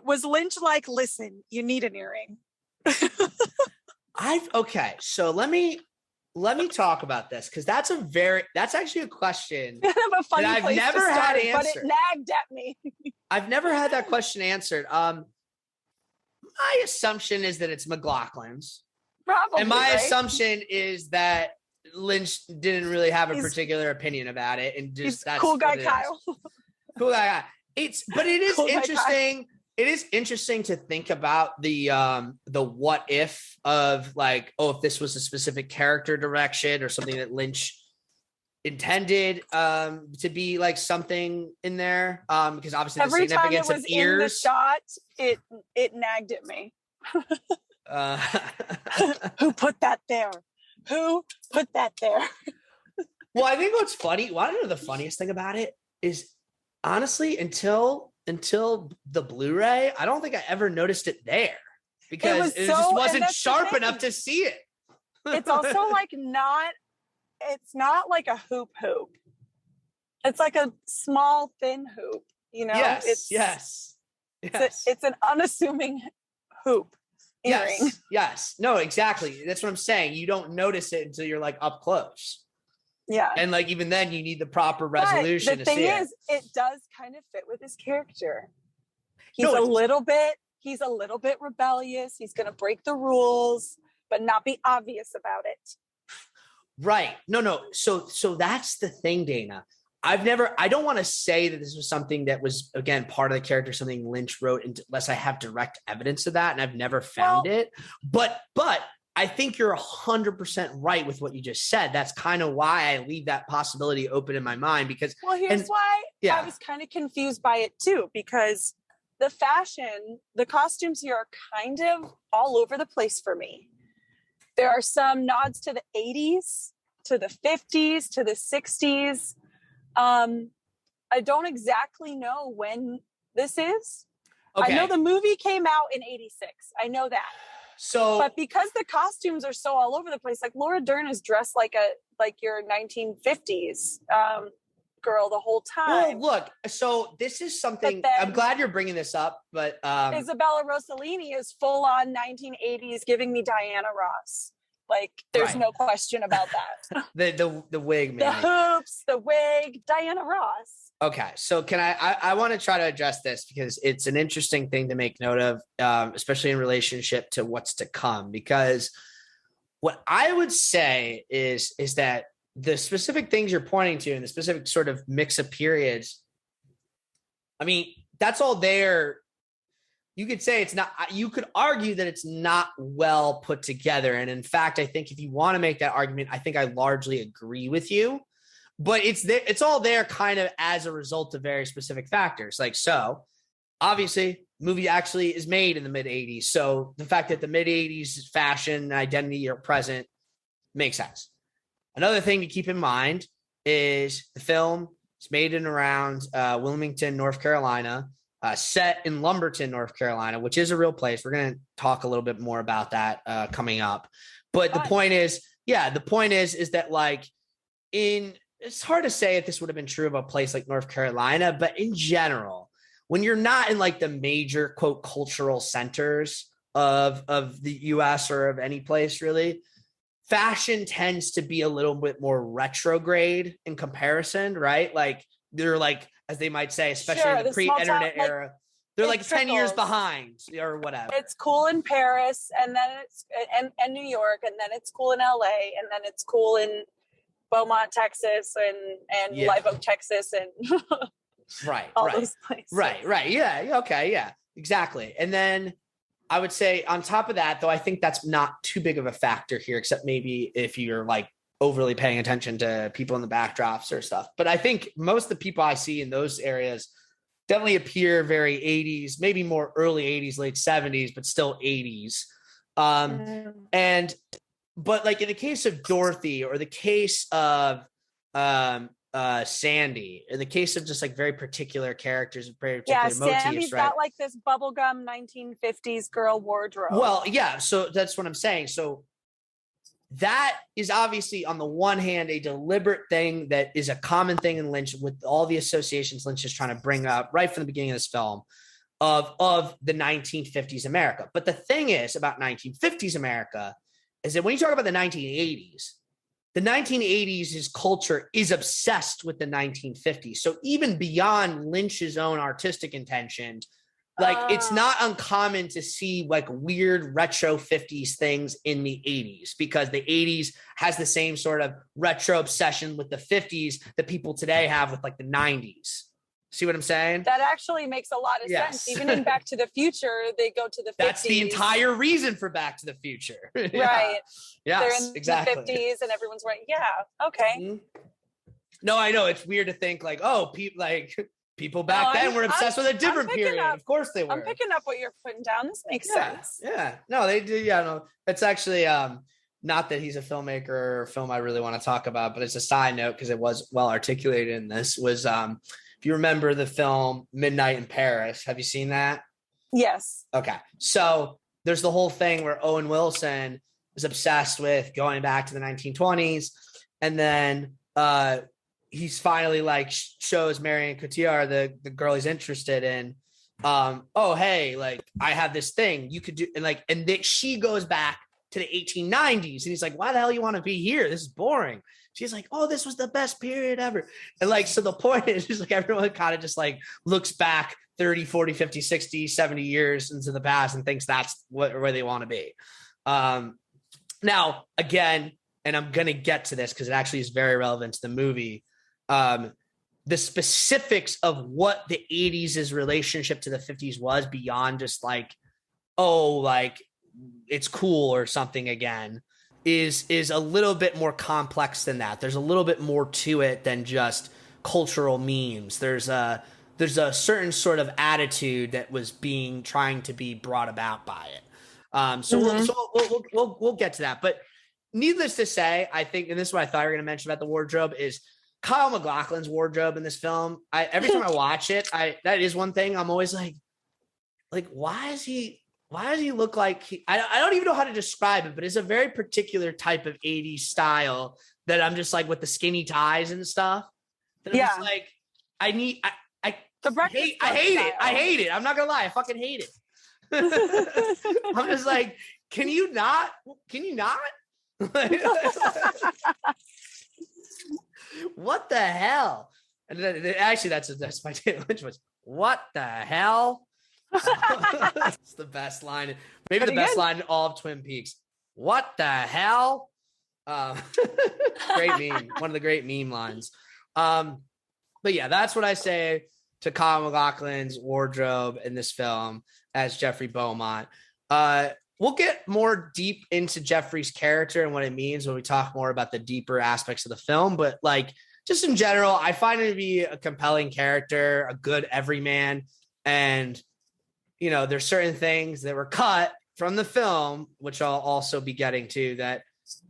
Was Lynch like, listen, you need an earring?
Okay, so let me talk about this because that's actually a question that I've never had answered.
But it nagged at me.
I've never had that question answered. My assumption is that it's MacLachlan's.
Probably.
And my
right?
assumption is that Lynch didn't really have a particular opinion about it, and just that's
cool guy Kyle.
Cool guy. But it is cool interesting. It is interesting to think about the what if of like, oh, if this was a specific character direction or something that Lynch intended to be like something in there. Because obviously
every
the significance
time it was
of ears.
in the shot, it nagged at me. Who put that there? Who put that there?
Well, I think what's funny, well, I don't know, the funniest thing about it is honestly, until the Blu-ray, I don't think I ever noticed it there because it just wasn't sharp enough to see it.
It's also like it's not like a hoop. It's like a small, thin hoop, you know?
Yes.
It's an unassuming hoop. Earring.
Yes. No, exactly. That's what I'm saying. You don't notice it until you're like up close.
Yeah.
And like even then you need the proper resolution.
But the thing is, it does kind of fit with his character. He's a little bit rebellious. He's going to break the rules, but not be obvious about it.
Right. No. So that's the thing, Dana. I don't want to say that this was something that was, again, part of the character, something Lynch wrote, unless I have direct evidence of that, and I've never found it. But I think you're 100% right with what you just said. That's kind of why I leave that possibility open in my mind because.
Well, here's why I was kind of confused by it too, because the costumes here are kind of all over the place for me. There are some nods to the 80s, to the 50s, to the 60s. I don't exactly know when this is. Okay. I know the movie came out in 86. I know that. But because the costumes are so all over the place, like Laura Dern is dressed like your 1950s girl the whole time.
Well, look, so this is something I'm glad you're bringing this up, but
Isabella Rossellini is full on 1980s, giving me Diana Ross. Like, there's no question about that.
the wig, man.
The hoops, the wig, Diana Ross.
Okay, so can I want to try to address this because it's an interesting thing to make note of, especially in relationship to what's to come. Because what I would say is that the specific things you're pointing to and the specific sort of mix of periods, I mean, that's all there. You could say it's not, you could argue that it's not well put together. And in fact, I think if you want to make that argument, I think I largely agree with you, but it's there, it's all there kind of as a result of very specific factors. Like, so obviously movie actually is made in the mid 80s. So the fact that the mid 80s fashion and identity are present makes sense. Another thing to keep in mind is the film is made in around Wilmington, North Carolina, set in Lumberton, North Carolina, which is a real place. We're going to talk a little bit more about that coming up. But the point is that like it's hard to say if this would have been true of a place like North Carolina, but in general, when you're not in like the major quote cultural centers of the US or of any place really, fashion tends to be a little bit more retrograde in comparison, right? Like they're like, as they might say, especially in the pre-internet era, they're like 10 years behind or whatever.
It's cool in Paris, and then it's and New York, and then it's cool in LA, and then it's cool in Beaumont, Texas, and Live Oak, Texas, and all those places.
Right. Yeah. Okay. Yeah, exactly. And then I would say on top of that, though, I think that's not too big of a factor here, except maybe if you're like overly paying attention to people in the backdrops or stuff. But I think most of the people I see in those areas definitely appear very 80s, maybe more early 80s, late 70s, but still 80s. But like in the case of Dorothy or the case of Sandy, in the case of just like very particular characters, very particular motifs,
Sandy's got like this bubblegum 1950s girl wardrobe.
Well, yeah, so that's what I'm saying. So that is obviously on the one hand a deliberate thing that is a common thing in Lynch with all the associations Lynch is trying to bring up right from the beginning of this film of the 1950s America. But the thing is about 1950s America is that when you talk about the 1980s, his culture is obsessed with the 1950s. So even beyond Lynch's own artistic intention, like it's not uncommon to see like weird retro 50s things in the 80s, because the 80s has the same sort of retro obsession with the 50s that people today have with like the 90s. See what I'm saying?
That actually makes a lot of sense. Even in Back to the Future, they go to the 50s.
That's the entire reason for Back to the Future.
Right.
Yes,
they're in
exactly.
the 50s and everyone's wearing, okay.
Mm-hmm. No, I know. It's weird to think like, oh, people back then were obsessed with a different period. Of course they were.
I'm picking up what you're putting down. This makes sense.
Yeah. No, they do. Yeah, no. It's actually not that he's a filmmaker or a film I really want to talk about, but it's a side note because it was well articulated in this. Was if you remember the film Midnight in Paris, have you seen that?
Yes.
Okay. So there's the whole thing where Owen Wilson is obsessed with going back to the 1920s, and then he's finally like shows Marion Cotillard, the girl he's interested in, oh, hey, like I have this thing you could do. And then she goes back to the 1890s and he's like, why the hell you want to be here? This is boring. She's like, oh, this was the best period ever. And like, so the point is just like everyone kind of just like looks back 30, 40, 50, 60, 70 years into the past and thinks that's where they want to be. Now, again, and I'm going to get to this because it actually is very relevant to the movie. The specifics of what the 80s' relationship to the 50s was beyond just like, oh, like it's cool or something again is a little bit more complex than that. There's a little bit more to it than just cultural memes. There's a certain sort of attitude that was trying to be brought about by it. So we'll get to that. But needless to say, I think, and this is what I thought you were going to mention about the wardrobe, is Kyle MacLachlan's wardrobe in this film. Every time I watch it, that is one thing I'm always like, why does he look like I don't even know how to describe it, but it's a very particular type of 80s style that I'm just like with the skinny ties and stuff. That I'm just like, I hate it. I hate it. I'm not gonna lie. I fucking hate it. I'm just like, can you not? What the hell? And then, actually, that's my David Lynch was. What the hell? It's the best line. Maybe the best line in all of Twin Peaks. What the hell? Great meme. One of the great meme lines. But yeah, that's what I say to Kyle MacLachlan's wardrobe in this film as Jeffrey Beaumont. We'll get more deep into Jeffrey's character and what it means when we talk more about the deeper aspects of the film. But like, just in general, I find him to be a compelling character, a good everyman. And, you know, there's certain things that were cut from the film, which I'll also be getting to, that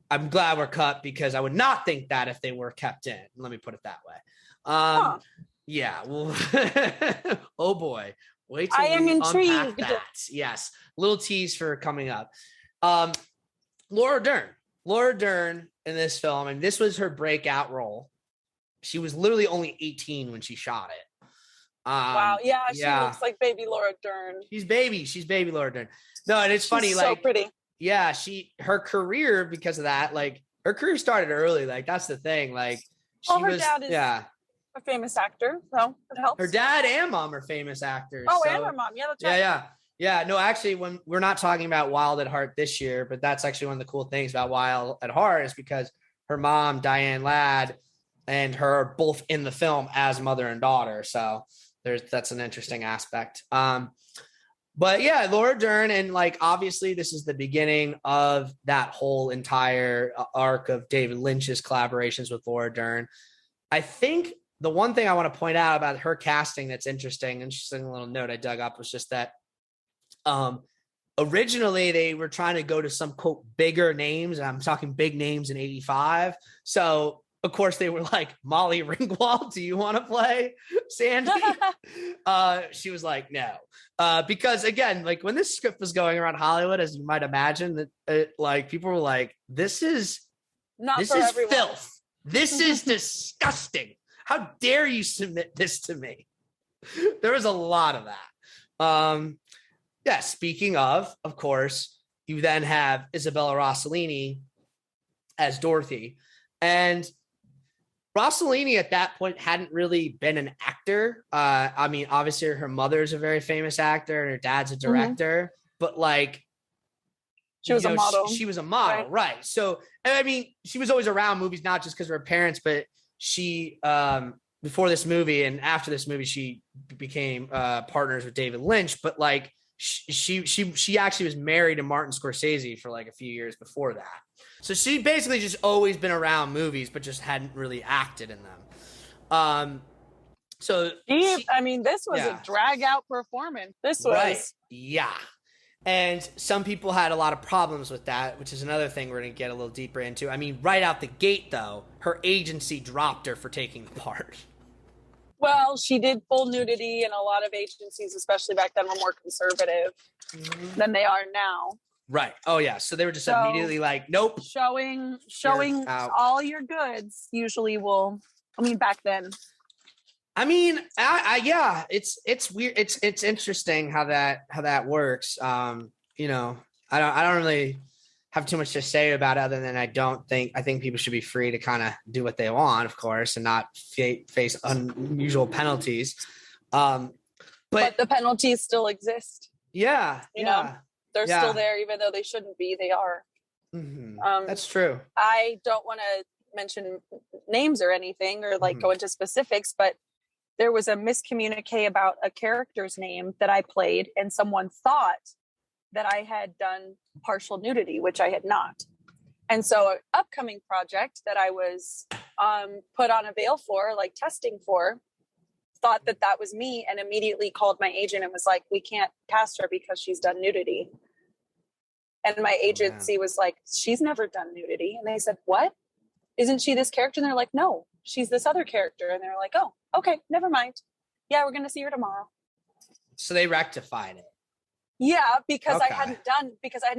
I'm glad were cut because I would not think that if they were kept in. Let me put it that way. Yeah. Well, oh boy. Wait till I am intrigued. That. Yes. Little tease for coming up. Laura Dern in this film, and this was her breakout role. She was literally only 18 when she shot it.
Wow. Yeah, she looks like baby Laura Dern.
She's baby Laura Dern. No, and it's funny,
She's
like,
so pretty.
yeah, her career, because of that, like, her career started early. Like, that's the thing. Like,
Her dad is a famous actor, so it helps.
Her dad and mom are famous actors.
Oh,
so,
and her mom. Yeah, that's right.
Yeah. No, actually, when we're not talking about Wild at Heart this year, but that's actually one of the cool things about Wild at Heart is because her mom, Diane Ladd, and her are both in the film as mother and daughter. So that's an interesting aspect. But yeah, Laura Dern, and like, obviously this is the beginning of that whole entire arc of David Lynch's collaborations with Laura Dern. I think the one thing I want to point out about her casting that's interesting little note I dug up was just that originally they were trying to go to some quote bigger names, and I'm talking big names in 85. So of course they were like, Molly Ringwald, do you want to play Sandy? She was like, no. Because again, like when this script was going around Hollywood, as you might imagine, that like people were like, this is filth. This is disgusting. How dare you submit this to me? There was a lot of that. Yeah, speaking of course, you then have Isabella Rossellini as Dorothy. And Rossellini at that point hadn't really been an actor. I mean, obviously her mother's a very famous actor and her dad's a director, but like
she was a model.
She was a model, right? So, and I mean, she was always around movies, not just because of her parents, but she before this movie and after this movie, she became partners with David Lynch. But like she actually was married to Martin Scorsese for like a few years before that. So she basically just always been around movies, but just hadn't really acted in them. So
I mean, this was a drag out performance. This was
right. Yeah. And some people had a lot of problems with that, which is another thing we're going to get a little deeper into. I mean, right out the gate, though, her agency dropped her for taking the part.
Well, she did full nudity, and a lot of agencies, especially back then, were more conservative than they are now.
Right. Oh, yeah. So they were just immediately like, nope.
Showing all your goods usually will, I mean, back then.
I mean, yeah, it's weird. It's interesting how that works. You know, I don't really have too much to say about it other than I think people should be free to kind of do what they want, of course, and not face unusual penalties. But
the penalties still exist.
Yeah.
You know, they're still there, even though they shouldn't be, they are.
Mm-hmm. That's true.
I don't want to mention names or anything or like go into specifics, but there was a miscommunique about a character's name that I played, and someone thought that I had done partial nudity, which I had not. And so an upcoming project that I was put on a veil for, like testing for, thought that was me and immediately called my agent and was like, we can't cast her because she's done nudity. And my agency was like, she's never done nudity. And they said, what? Isn't she this character? And they're like, no, she's this other character. And they're like, oh, okay, never mind. Yeah, we're going to see her tomorrow.
So they rectified it.
Yeah, because I hadn't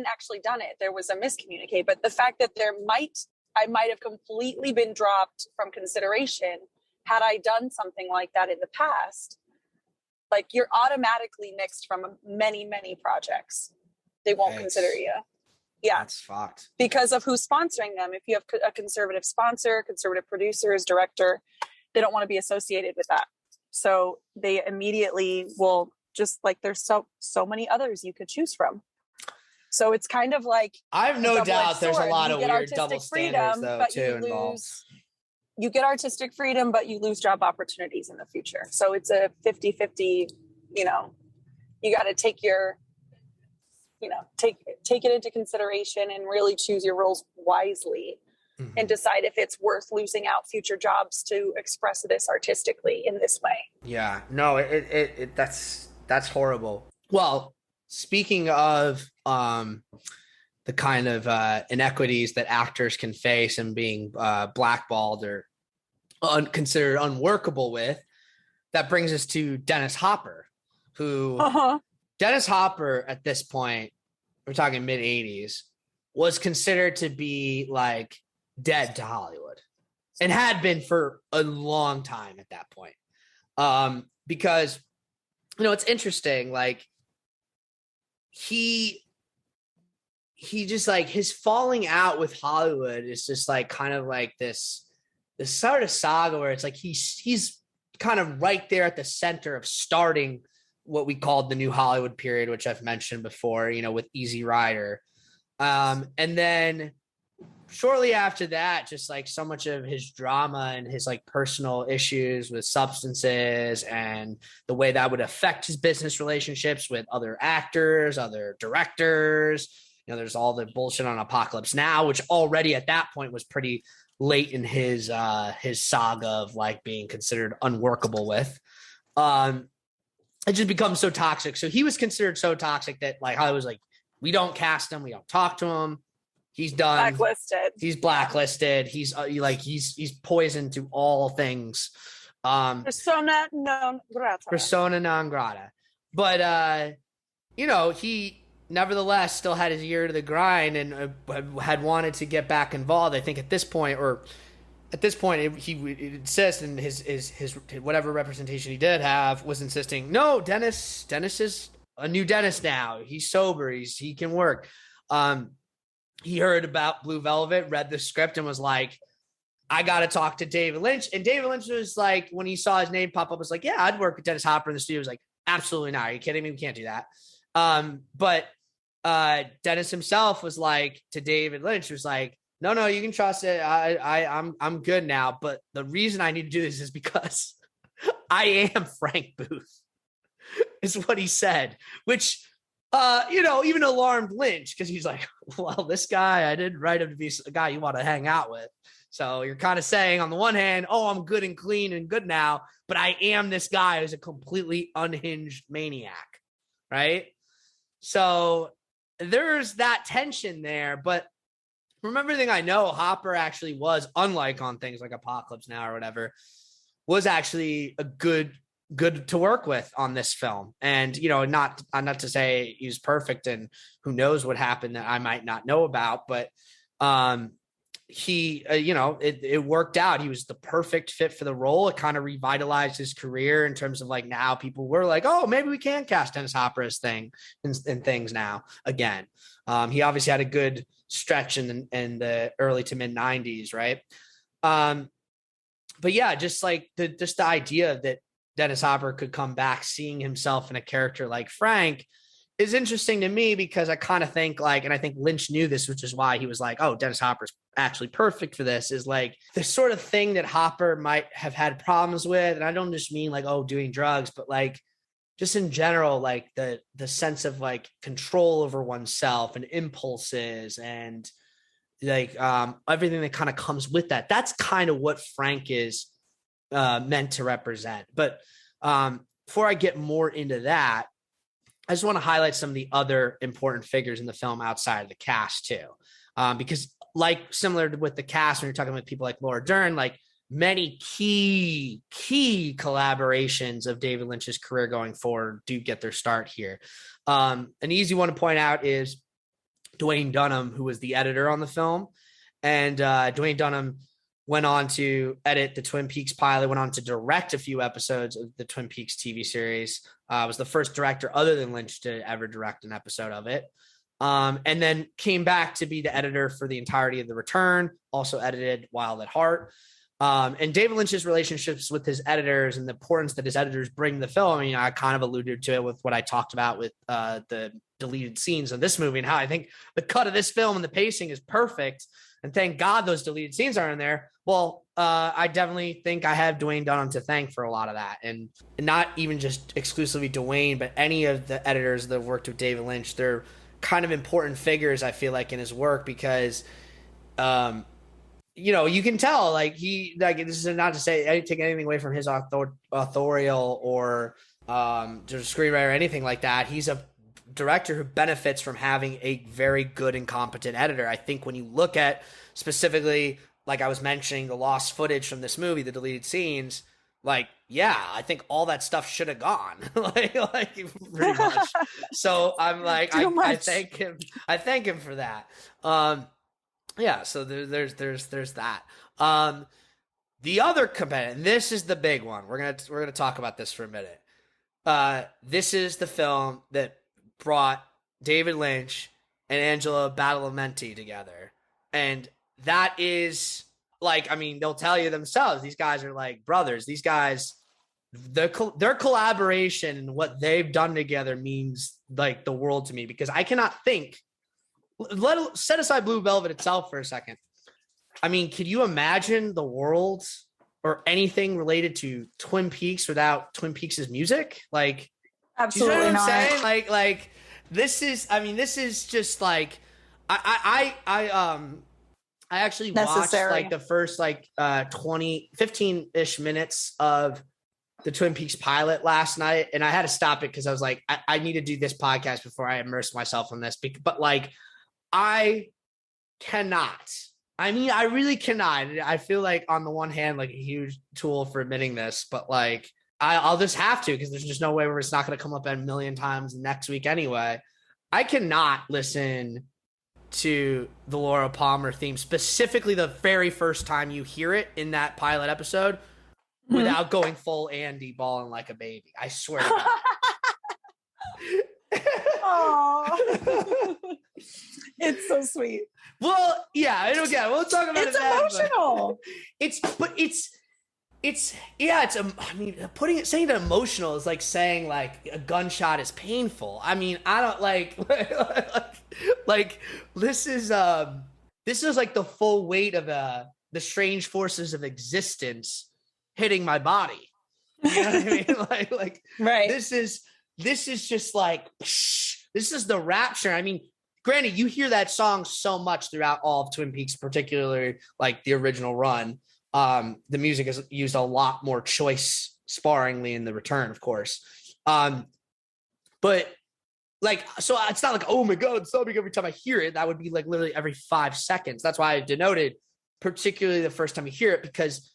actually done it. There was a miscommunicate, but the fact that I might have completely been dropped from consideration had I done something like that in the past. Like, you're automatically nixed from many, many projects. They won't consider you. Yeah.
That's fucked.
Because of who's sponsoring them. If you have a conservative sponsor, conservative producers, director, they don't want to be associated with that. So they immediately will just like, there's so many others you could choose from. So it's kind of like,
I have no doubt there's a lot of weird double standards though too involved.
You get artistic freedom, but you lose job opportunities in the future. So it's a 50-50, you know, you got to take it into consideration and really choose your roles wisely and decide if it's worth losing out future jobs to express this artistically in this way.
Yeah, no, that's horrible. Well, speaking of the kind of inequities that actors can face and being blackballed or considered unworkable with, that brings us to Dennis Hopper, who Dennis Hopper at this point, we're talking mid 80s, was considered to be like dead to Hollywood and had been for a long time at that point. Because, it's interesting. Like he just like his falling out with Hollywood is just like kind of like this sort of saga where it's like he's kind of right there at the center of starting what we called the new Hollywood period, which I've mentioned before, with Easy Rider. And then shortly after that, just like so much of his drama and his like personal issues with substances and the way that would affect his business relationships with other actors, other directors. There's all the bullshit on Apocalypse Now, which already at that point was pretty late in his saga of like being considered unworkable with. It just becomes so toxic. So he was considered so toxic that like Hollywood was like, we don't cast him, we don't talk to him. He's done.
Blacklisted.
He's blacklisted. He's he's poison to all things.
Persona non grata.
Persona non grata. But he nevertheless still had his ear to the grind and had wanted to get back involved. I think at this point, he would insist, and his whatever representation he did have was insisting, no, Dennis is a new Dennis now. He's sober. He can work. He heard about Blue Velvet, read the script, and was like, I got to talk to David Lynch. And David Lynch was like, when he saw his name pop up, was like, yeah, I'd work with Dennis Hopper in the studio. He was like, absolutely not. Are you kidding me? We can't do that. But Dennis himself was like to David Lynch, was like, no, you can trust it. I'm good now. But the reason I need to do this is because I am Frank Booth, is what he said, which, even alarmed Lynch, because he's like, well, this guy, I didn't write him to be a guy you want to hang out with. So you're kind of saying on the one hand, oh, I'm good and clean and good now, but I am this guy who's a completely unhinged maniac, right? So there's that tension there. But from everything I know, Hopper actually was, unlike on things like Apocalypse Now or whatever, was actually a good to work with on this film. And, not to say he was perfect and who knows what happened that I might not know about, but he, it worked out. He was the perfect fit for the role. It kind of revitalized his career in terms of like, now people were like, oh, maybe we can cast Dennis Hopper as thing and things now again. He obviously had a good stretch in the early to mid 90s. Right. But yeah, just like the idea that Dennis Hopper could come back seeing himself in a character like Frank is interesting to me, because I kind of think like, and I think Lynch knew this, which is why he was like, oh, Dennis Hopper's actually perfect for this, is like the sort of thing that Hopper might have had problems with. And I don't just mean like, oh, doing drugs, but like just in general, like the sense of like control over oneself and impulses and like everything that kind of comes with that. That's kind of what Frank is meant to represent. But before I get more into that, I just want to highlight some of the other important figures in the film outside of the cast too. Because like similar with the cast, when you're talking with people like Laura Dern, like many key collaborations of David Lynch's career going forward do get their start here. An easy one to point out is Dwayne Dunham, who was the editor on the film. And Dwayne Dunham went on to edit the Twin Peaks pilot, went on to direct a few episodes of the Twin Peaks TV series. Was the first director other than Lynch to ever direct an episode of it. And then came back to be the editor for the entirety of The Return, also edited Wild at Heart. And David Lynch's relationships with his editors and the importance that his editors bring to the film. I mean, I kind of alluded to it with what I talked about with the deleted scenes of this movie and how I think the cut of this film and the pacing is perfect. And thank God those deleted scenes are in there. Well, I definitely think I have Dwayne Dunham to thank for a lot of that. And not even just exclusively Dwayne, but any of the editors that have worked with David Lynch. They're kind of important figures, I feel like, in his work because, you can tell, like, this is not to say I take anything away from his authorial or just screenwriter or anything like that. He's a director who benefits from having a very good and competent editor. I think when you look at specifically, like I was mentioning, the lost footage from this movie, the deleted scenes, like, yeah, I think all that stuff should have gone, like pretty much. So I'm like, I thank him. I thank him for that. Yeah. So there's that. The other competitor, this is the big one. We're gonna talk about this for a minute. This is the film that brought David Lynch and Angelo Badalamenti together, and that is like, I mean, they'll tell you themselves. These guys are like brothers. These guys, their collaboration and what they've done together means like the world to me, because I cannot think. Set aside Blue Velvet itself for a second. I mean, could you imagine the world or anything related to Twin Peaks without Twin Peaks' music? Like,
Absolutely
you know what
not.
I'm saying? Like this is, I mean, this is just like, I actually
Necessary.
watched like the first like 15-ish minutes of the Twin Peaks pilot last night, and I had to stop it because I was like, I need to do this podcast before I immerse myself in this. But like, I cannot. I mean, I really cannot. I feel like on the one hand, like a huge tool for admitting this, but like I'll just have to, because there's just no way where it's not going to come up a million times next week anyway. I cannot listen to the Laura Palmer theme, specifically the very first time you hear it in that pilot episode, without going full Andy bawling like a baby. I swear to God.
Aww. It's so sweet.
Well, yeah, again, we'll talk about
It's
it.
emotional.
I mean, saying it emotional is like saying like a gunshot is painful. I mean, I don't like this is like the full weight of the strange forces of existence hitting my body. You know what I mean? Like
right.
This is just like, this is the rapture. I mean, granted, you hear that song so much throughout all of Twin Peaks, particularly like the original run. The music is used a lot more choice sparingly in the return, of course. But like, so it's not like, oh my God, it's sobbing every time I hear it. That would be like literally every 5 seconds. That's why I denoted particularly the first time you hear it, because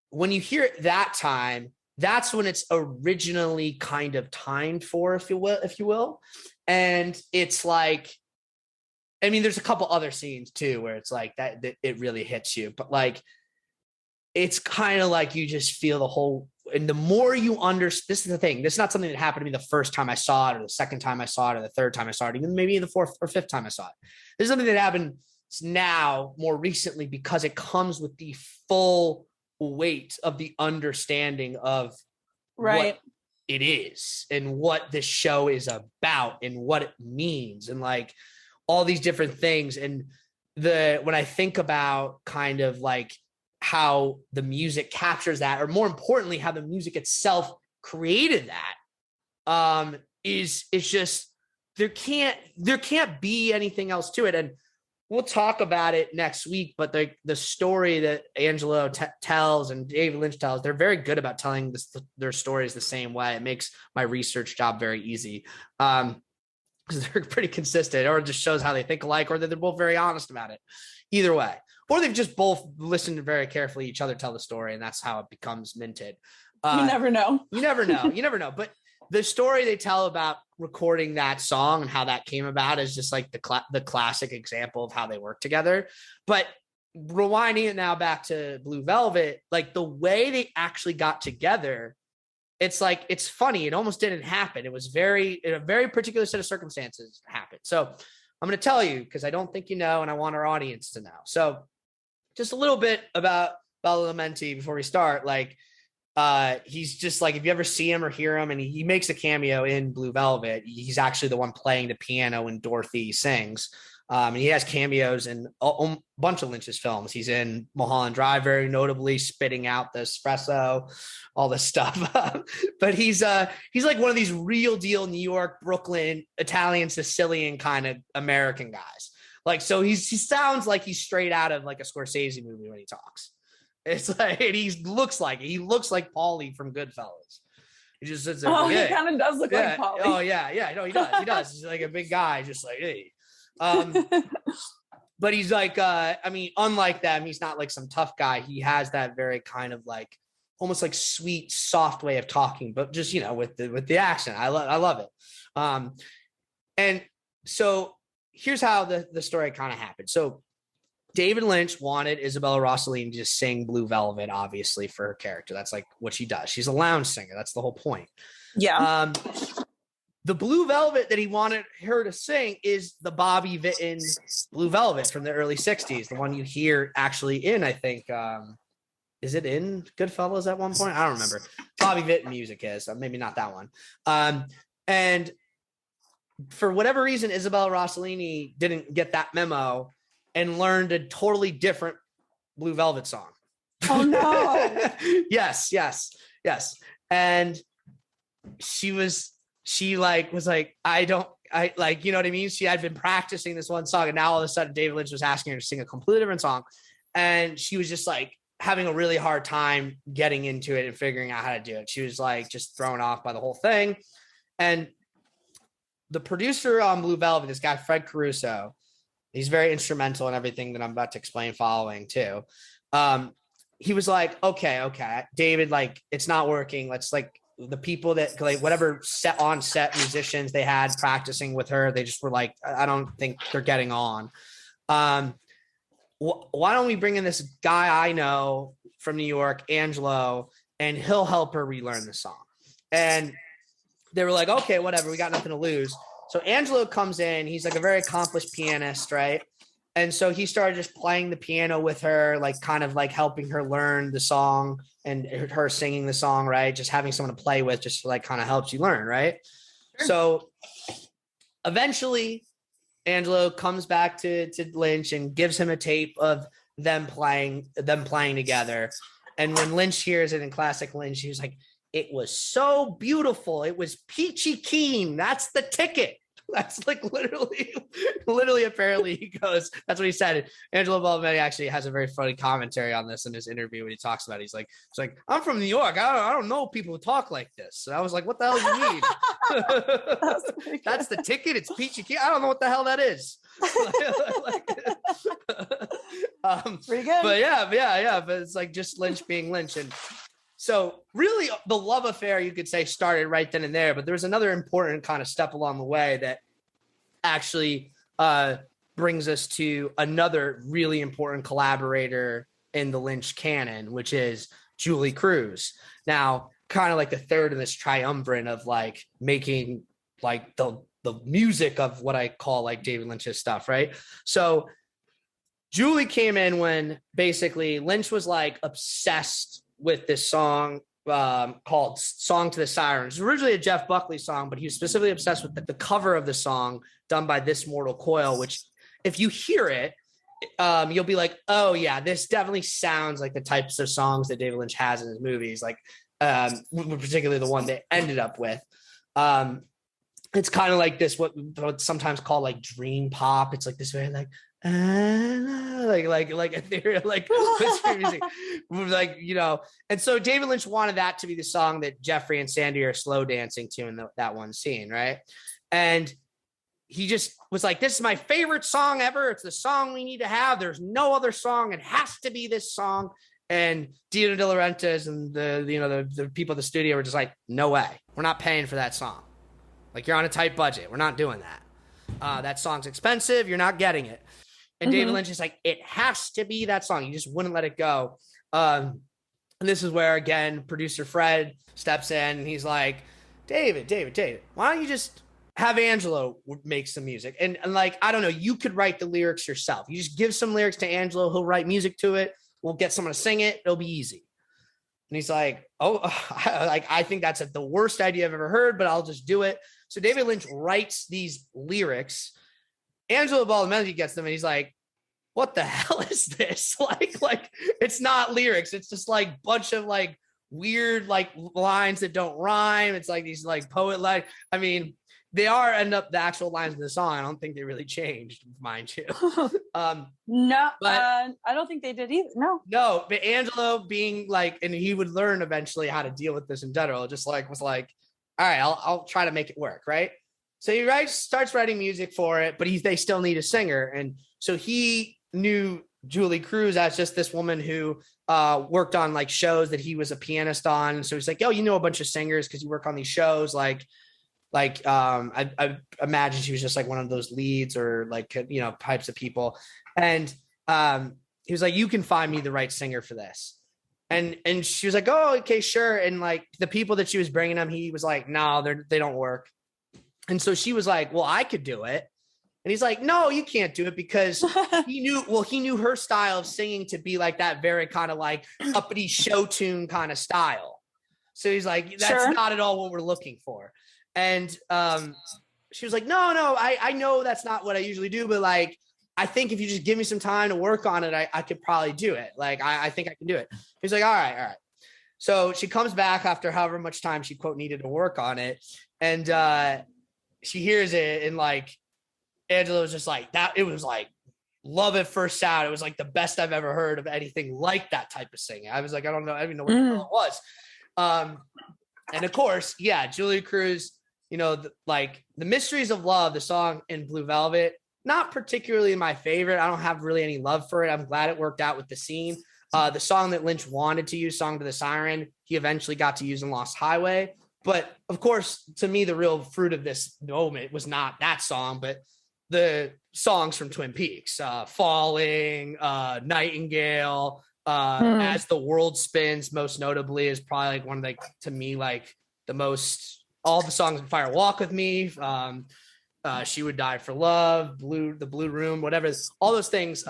when you hear it that time, that's when it's originally kind of timed for, if you will. And it's like, I mean, there's a couple other scenes too where it's like that it really hits you, but like, it's kind of like you just feel the whole, and the more you understand, this is the thing, this is not something that happened to me the first time I saw it, or the second time I saw it, or the third time I saw it, even maybe the 4th or 5th time I saw it. This is something that happened now more recently, because it comes with the full weight of the understanding of what it is and what this show is about and what it means, and like all these different things. And when I think about kind of like how the music captures that, or more importantly, how the music itself created that, it's just, there can't be anything else to it. And we'll talk about it next week, but the story that Angelo tells and David Lynch tells, they're very good about telling their stories the same way. It makes my research job very easy, because they're pretty consistent, or it just shows how they think alike, or that they're both very honest about it. Either way, or they've just both listened very carefully each other tell the story, and that's how it becomes minted.
You never know.
You never know. But the story they tell about recording that song and how that came about is just like the classic example of how they work together. But rewinding it now back to Blue Velvet, like the way they actually got together, it's like, it's funny. It almost didn't happen. It was in a very particular set of circumstances happened. So I'm going to tell you, because I don't think you know, and I want our audience to know. So just a little bit about Badalamenti before we start. Like, he's just like, if you ever see him or hear him, and he makes a cameo in Blue Velvet, he's actually the one playing the piano when Dorothy sings. And he has cameos in a bunch of Lynch's films. He's in Mulholland Drive, very notably, spitting out the espresso, all this stuff. But he's like one of these real deal New York, Brooklyn, Italian, Sicilian kind of American guys. Like, so he sounds like he's straight out of like a Scorsese movie when he talks. It's like, he looks like Paulie from Goodfellas. He just sits there.
He kind of does look like Paulie.
Oh yeah. No, he does. He's like a big guy, just like, hey. But he's like, I mean, unlike them, he's not like some tough guy. He has that very kind of like, almost like sweet, soft way of talking, but just, you know, with the accent. I love it. And so here's how the story kind of happened. So David Lynch wanted Isabella Rossellini to just sing Blue Velvet, obviously, for her character. That's like what she does. She's a lounge singer. That's the whole point.
Yeah.
The Blue Velvet that he wanted her to sing is the Bobby Vinton Blue Velvet from the early 60s, the one you hear actually in, I think, is it in Goodfellas at one point? I don't remember. Bobby Vinton music is, maybe not that one. And for whatever reason, Isabella Rossellini didn't get that memo and learned a totally different Blue Velvet song.
Oh, no.
Yes. And she was like, you know what I mean? She had been practicing this one song, and now all of a sudden David Lynch was asking her to sing a completely different song. And she was just like having a really hard time getting into it and figuring out how to do it. She was like just thrown off by the whole thing. And the producer on Blue Velvet, this guy, Fred Caruso, he's very instrumental in everything that I'm about to explain following too. He was like, okay, David, like, it's not working. Let's like, the people that like whatever set musicians they had practicing with her, they just were like, I don't think they're getting on. Why don't we bring in this guy I know from New York, Angelo, and he'll help her relearn the song. And they were like, okay, whatever, we got nothing to lose. So Angelo comes in, he's like a very accomplished pianist, right? And so he started just playing the piano with her, like kind of like helping her learn the song and her singing the song, right? Just having someone to play with just like kind of helps you learn, right? Sure. So eventually Angelo comes back to Lynch and gives him a tape of them playing together. And when Lynch hears it in classic Lynch, he was like, it was so beautiful. It was peachy keen. That's the ticket. That's like literally, apparently he goes, that's what he said. Angelo Badalamenti actually has a very funny commentary on this in his interview when he talks about it. He's like, I'm from New York. I don't know people who talk like this. And I was like, what the hell do you mean? That's the ticket. It's peachy keen. I don't know what the hell that is.
Pretty good.
But yeah. But it's like just Lynch being Lynch. And so really the love affair, you could say, started right then and there, but there was another important kind of step along the way that actually brings us to another really important collaborator in the Lynch canon, which is Julee Cruise. Now, kind of like the third in this triumvirate of like making like the music of what I call like David Lynch's stuff, right? So Julee came in when basically Lynch was like obsessed with this song called Song to the Sirens. It was originally a Jeff Buckley song, but he was specifically obsessed with the cover of the song done by This Mortal Coil, which if you hear it, you'll be like, oh yeah, this definitely sounds like the types of songs that David Lynch has in his movies, like particularly the one they ended up with. It's kind of like this, what's sometimes called like dream pop. It's like this very like ethereal, like whisper music, like, you know. And so David Lynch wanted that to be the song that Jeffery and Sandy are slow dancing to in that one scene, right? And he just was like, this is my favorite song ever. It's the song we need to have. There's no other song. It has to be this song. And Dino De Laurentiis and the people at the studio were just like, no way, we're not paying for that song. Like, you're on a tight budget. We're not doing that. That song's expensive. You're not getting it. And David Lynch is like, it has to be that song. You just wouldn't let it go. And this is where, again, producer Fred steps in and he's like, David, why don't you just have Angelo make some music? And like, I don't know, you could write the lyrics yourself. You just give some lyrics to Angelo. He'll write music to it. We'll get someone to sing it. It'll be easy. And he's like, I think that's the worst idea I've ever heard, but I'll just do it. So David Lynch writes these lyrics. Angelo Badalamenti gets them and he's like, what the hell is this? Like it's not lyrics. It's just like bunch of like weird like lines that don't rhyme. It's like these like poet like, I mean, they end up the actual lines of the song. I don't think they really changed, mind you.
No, I don't think they did either. No,
but Angelo being like, and he would learn eventually how to deal with this in general. Just like was like, all right, I'll try to make it work, right? So he starts writing music for it, but they still need a singer, and so he knew Julee Cruise as just this woman who worked on like shows that he was a pianist on. So he's like, yo, you know a bunch of singers because you work on these shows, like I imagine she was just like one of those leads or like, you know, types of people. And he was like, you can find me the right singer for this. And she was like, oh, okay, sure. And like the people that she was bringing him, he was like, no, they don't work. And so she was like, well, I could do it. And he's like, no, you can't do it, because he knew her style of singing to be like that very kind of like uppity show tune kind of style. So he's like, that's not at all what we're looking for. And she was like, no, I know that's not what I usually do, but like, I think if you just give me some time to work on it, I could probably do it. Like, I think I can do it. He's like, all right. So she comes back after however much time she quote needed to work on it. And she hears it, and like, Angelo was just like that. It was like love at first sound. It was like the best I've ever heard of anything like that type of singing. I was like, I don't even know what the hell it was. And of course, yeah, Julee Cruise, you know, like The Mysteries of Love, the song in Blue Velvet, not particularly my favorite. I don't have really any love for it. I'm glad it worked out with the scene. The song that Lynch wanted to use, Song to the Siren, he eventually got to use in Lost Highway. But of course, to me, the real fruit of this moment was not that song, but the songs from Twin Peaks, Falling, Nightingale, As the World Spins, most notably, is probably like one of the, to me, like the most, all the songs in Fire Walk With Me, She Would Die for Love, The Blue Room, whatever, all those things,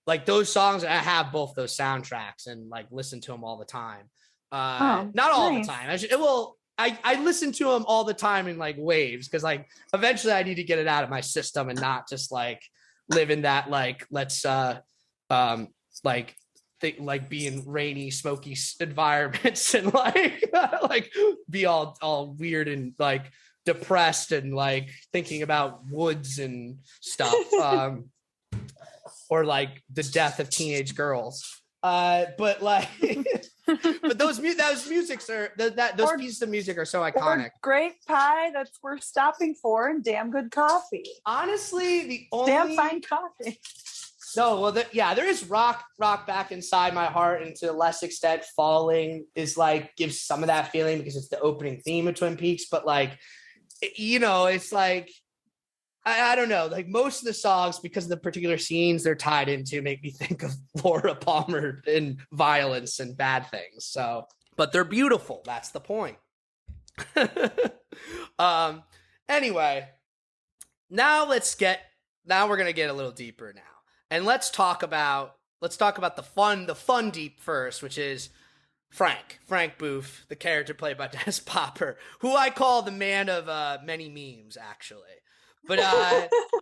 like those songs, I have both those soundtracks and like listen to them all the time. Not all the time. I listen to them all the time in like waves, because like eventually I need to get it out of my system and not just like live in that like let's like think like be in rainy, smoky environments and like like be all weird and like depressed and like thinking about woods and stuff, or like the death of teenage girls. But like. But those musics are those pieces of music are so iconic.
Great pie, that's worth stopping for, and damn good coffee.
Honestly, the only
damn fine coffee.
No, well, there is rock back inside my heart, and to a less extent, Falling is like gives some of that feeling because it's the opening theme of Twin Peaks. But like, you know, it's like. I don't know, like most of the songs, because of the particular scenes they're tied into, make me think of Laura Palmer and violence and bad things. So, but they're beautiful. That's the point. Anyway, now we're going to get a little deeper now. And let's talk about the fun deep first, which is Frank Booth, the character played by Dennis Popper, who I call the man of many memes, actually. But,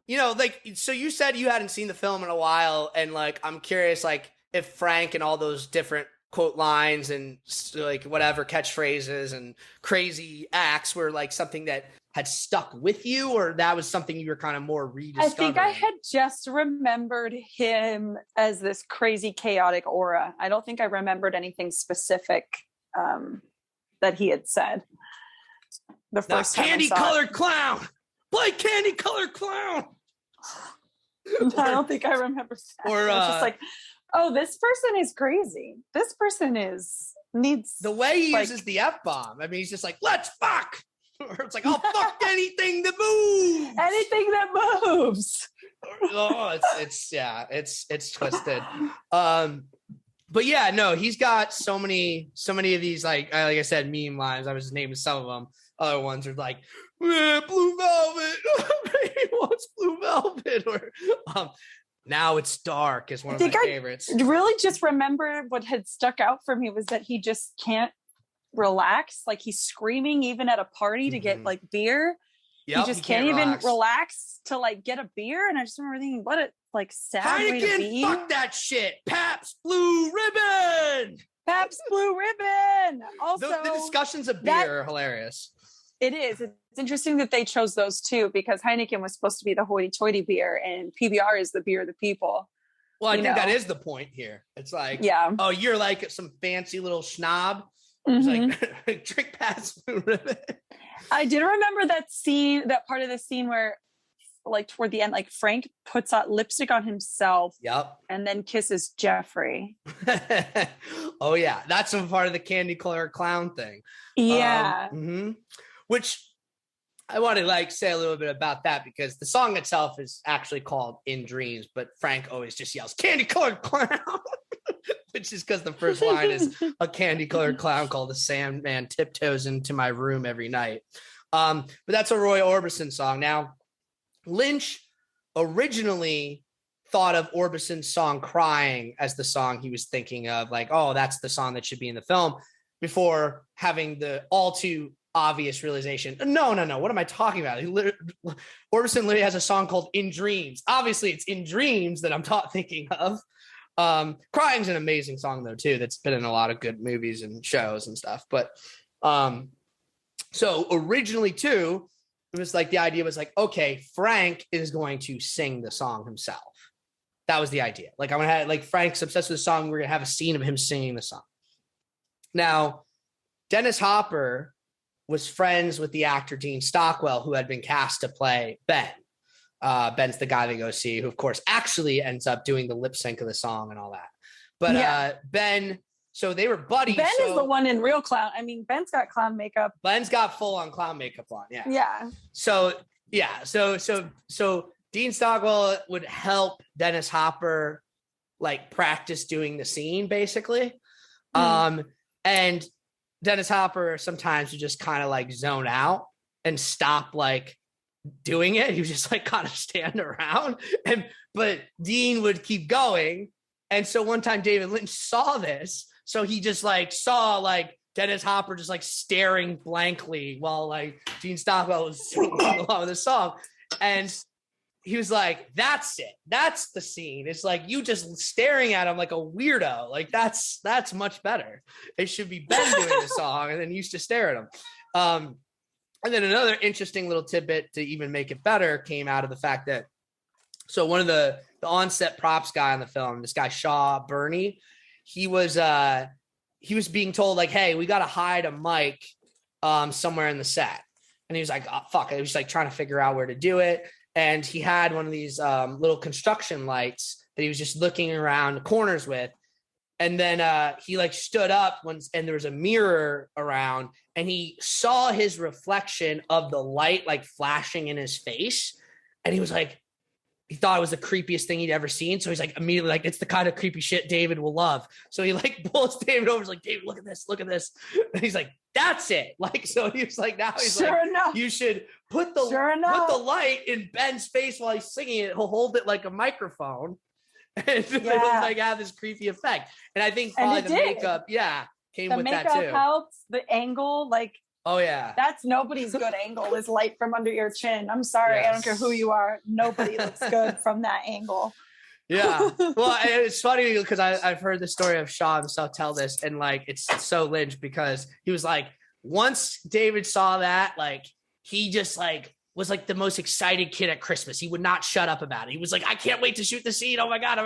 you know, like, so you said you hadn't seen the film in a while, and like, I'm curious, like, if Frank and all those different quote lines and like whatever catchphrases and crazy acts were like something that had stuck with you, or that was something you were kind of more rediscovering?
I think I had just remembered him as this crazy, chaotic aura. I don't think I remembered anything specific that he had said. The first time
candy-colored clown! Play candy-colored clown!
I don't think I remember that.
Or
it's just like, oh, this person is crazy. This person needs
the way he uses the F-bomb. I mean, he's just like, let's fuck! Or it's like, I'll fuck anything that moves!
Anything that moves!
Oh, it's twisted. But yeah, no, he's got so many of these, like I said, meme lines. I was just naming some of them. Other ones are like, Blue Velvet. He wants Blue Velvet. Or Now It's Dark is one of my favorites.
Really just remember what had stuck out for me was that he just can't relax. Like he's screaming even at a party to get like beer.
Yep,
he can't even relax to like get a beer. And I just remember thinking, what a like sad way to be.
Fuck that shit. Pabst Blue Ribbon.
Pabst Blue Ribbon. Also,
the discussions of beer are hilarious.
It is. It's interesting that they chose those two, because Heineken was supposed to be the hoity-toity beer and PBR is the beer of the people.
Well, I think that is the point here. It's like, oh, you're like some fancy little schnob.
Mm-hmm.
It's like, drink Pabst Blue Ribbon.
I did remember that scene, that part of the scene where like toward the end, like Frank puts on lipstick on himself and then kisses Jeffery.
Oh yeah. That's some part of the candy colored clown thing.
Yeah.
Which I want to like say a little bit about that because the song itself is actually called In Dreams, but Frank always just yells candy colored clown, which is because the first line is a candy colored clown called the Sandman tiptoes into my room every night. But that's a Roy Orbison song. Now, Lynch originally thought of Orbison's song Crying as the song he was thinking of, like, oh, that's the song that should be in the film, before having the all too obvious realization, no, what am I talking about? Orbison literally has a song called In Dreams. Obviously, it's In Dreams that I'm thinking of. Crying's an amazing song, though, too, that's been in a lot of good movies and shows and stuff. But so originally, too, it was like the idea was like, okay, Frank is going to sing the song himself. That was the idea. Like, I'm going to have, like, Frank's obsessed with the song. We're going to have a scene of him singing the song. Now, Dennis Hopper was friends with the actor Dean Stockwell, who had been cast to play Ben. Ben's the guy they go see, who, of course, actually ends up doing the lip sync of the song and all that. But Ben, so they were buddies.
Ben is the one in real clown. I mean, Ben's got clown makeup.
Ben's got full on clown makeup on. Yeah.
Yeah.
So Dean Stockwell would help Dennis Hopper like practice doing the scene, basically. And Dennis Hopper sometimes would just kind of like zone out and stop like doing it. He was just like kind of stand around, but Dean would keep going. And so one time David Lynch saw this. So he just like saw like Dennis Hopper just like staring blankly while like Dean Stockwell was singing along with the song. And he was like, that's it. That's the scene. It's like you just staring at him like a weirdo. Like that's much better. It should be Ben doing the song and then you should stare at him. And then another interesting little tidbit to even make it better came out of the fact that, so one of the on-set props guy on the film, this guy Shaw Burney, he was being told like, hey, we got to hide a mic somewhere in the set. And he was like, oh, fuck. I was like trying to figure out where to do it. And he had one of these little construction lights that he was just looking around the corners with. And then he like stood up once and there was a mirror around and he saw his reflection of the light like flashing in his face. And he was like, he thought it was the creepiest thing he'd ever seen. So he's like immediately like, it's the kind of creepy shit David will love. So he like pulls David over. He's like, David, look at this. Look at this. And he's like, that's it. Like, so he was like, now he's
Sure
like,
enough.
you should put the light in Ben's face while he's singing it. He'll hold it like a microphone. And it'll like have this creepy effect. And I think probably the makeup, came with that too.
The makeup helps, the angle, like,
oh yeah,
that's nobody's good angle is light from under your chin. I'm sorry,
Yes.
I don't care who you are. Nobody looks good from that angle.
Yeah. Well, it's funny because I've heard the story of Shaw himself tell this, and like it's so Lynch because he was like, once David saw that, like he just like was like the most excited kid at Christmas. He would not shut up about it. He was like, I can't wait to shoot the scene. Oh my God.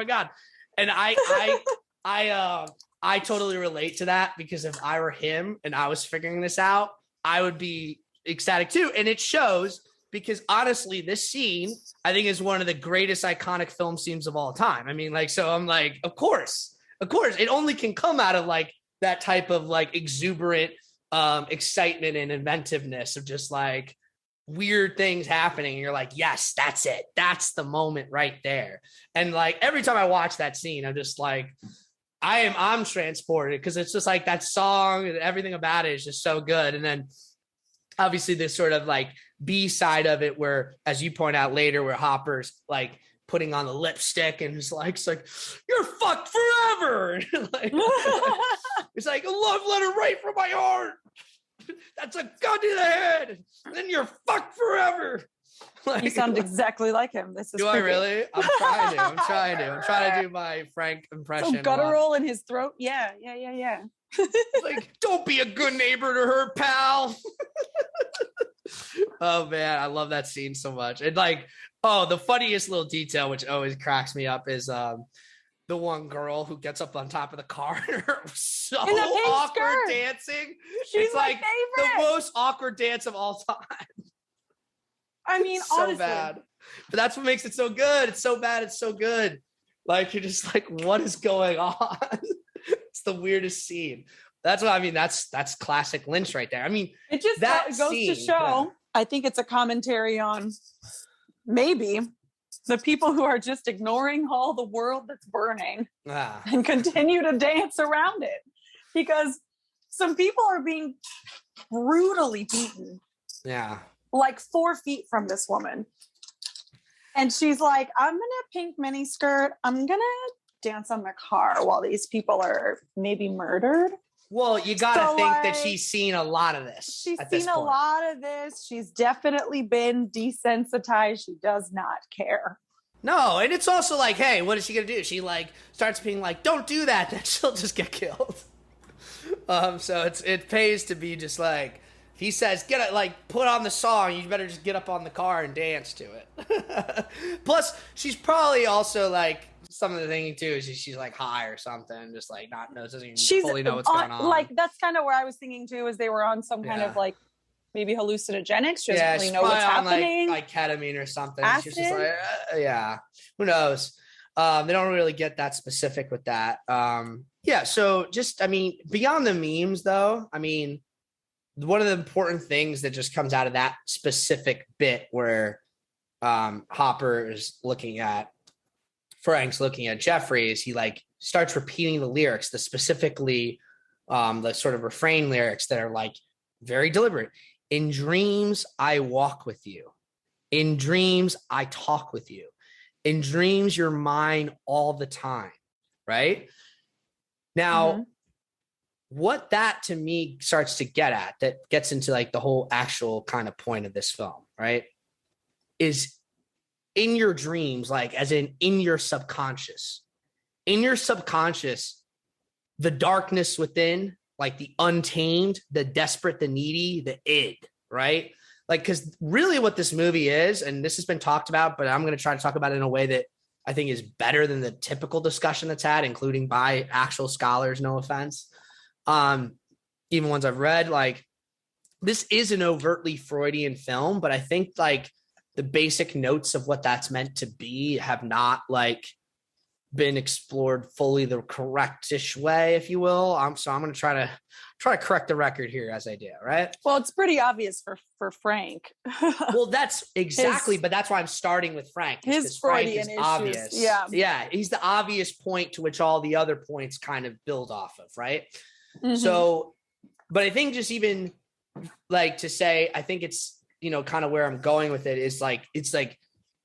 And I totally relate to that because if I were him and I was figuring this out, I would be ecstatic too. And it shows because honestly, this scene I think is one of the greatest iconic film scenes of all time. I mean, like, so I'm like, of course, it only can come out of like that type of like exuberant excitement and inventiveness of just like weird things happening. And you're like, yes, that's it. That's the moment right there. And like every time I watch that scene, I'm just like, I'm transported because it's just like that song and everything about it is just so good. And then obviously this sort of like B side of it where, as you point out later, where Hopper's like putting on the lipstick and it's like you're fucked forever. Like, it's like a love letter right from my heart. That's a gun to the head. And then you're fucked forever. Like,
You sound exactly like him. This is
do
creepy.
I really? I'm trying to do my Frank impression.
So guttural in his throat. Yeah.
Like, don't be a good neighbor to her, pal. Oh man, I love that scene so much. And like, the funniest little detail, which always cracks me up, is the one girl who gets up on top of the car and her so
In the pink
awkward
skirt.
dancing.
She's
It's
my
like the
favorite.
most awkward dance of all time.
I mean,
It's so
honestly.
bad. But that's what makes it so good. It's so bad, it's so good. Like, you're just like, what is going on? It's the weirdest scene. That's what I mean. That's classic Lynch right there. I mean,
It just
that
goes to
scene,
show I think it's a commentary on maybe the people who are just ignoring all the world that's burning and continue to dance around it, because some people are being brutally beaten.
Yeah.
Like 4 feet from this woman. And she's like, I'm gonna pink mini skirt. I'm gonna dance on the car while these people are maybe murdered.
Well, you gotta think that she's seen a lot of this.
She's seen a lot of this. She's definitely been desensitized. She does not care.
No, and it's also like, hey, what is she gonna do? She like starts being like, don't do that, then she'll just get killed. So it pays to be just like, he says, get it, like, put on the song, you better just get up on the car and dance to it. Plus, she's probably also like, some of the thinking too is she's like high or something, just like doesn't even fully know what's going on.
Like, that's kind of where I was thinking too, is they were on some kind of like maybe hallucinogenics. She doesn't really know what's happening.
Like ketamine or something. She's just like, who knows? They don't really get that specific with that. So just, I mean, beyond the memes though, I mean, one of the important things that just comes out of that specific bit where Hopper is looking at Frank's looking at Jeffery is he like starts repeating the lyrics, the specifically the sort of refrain lyrics that are like very deliberate. In dreams, I walk with you. In dreams, I talk with you. In dreams, you're mine all the time. Right? Now, what that to me starts to get at, that gets into like the whole actual kind of point of this film, right? Is in your dreams, like as in your subconscious. In your subconscious, the darkness within, like the untamed, the desperate, the needy, the id, right? Like, because really what this movie is, and this has been talked about, but I'm going to try to talk about it in a way that I think is better than the typical discussion that's had, including by actual scholars, no offense. Even ones I've read, like this is an overtly Freudian film, but I think like the basic notes of what that's meant to be have not like been explored fully the correctish way, if you will. So I'm going to try to correct the record here as I do. Right.
Well, it's pretty obvious for Frank.
Well, that's exactly, but that's why I'm starting with Frank.
His Freudian issues.
Obvious. Yeah. Yeah. He's the obvious point to which all the other points kind of build off of. Right. Mm-hmm. So, but I think just even like to say, I think it's, you know, kind of where I'm going with it is like, it's like,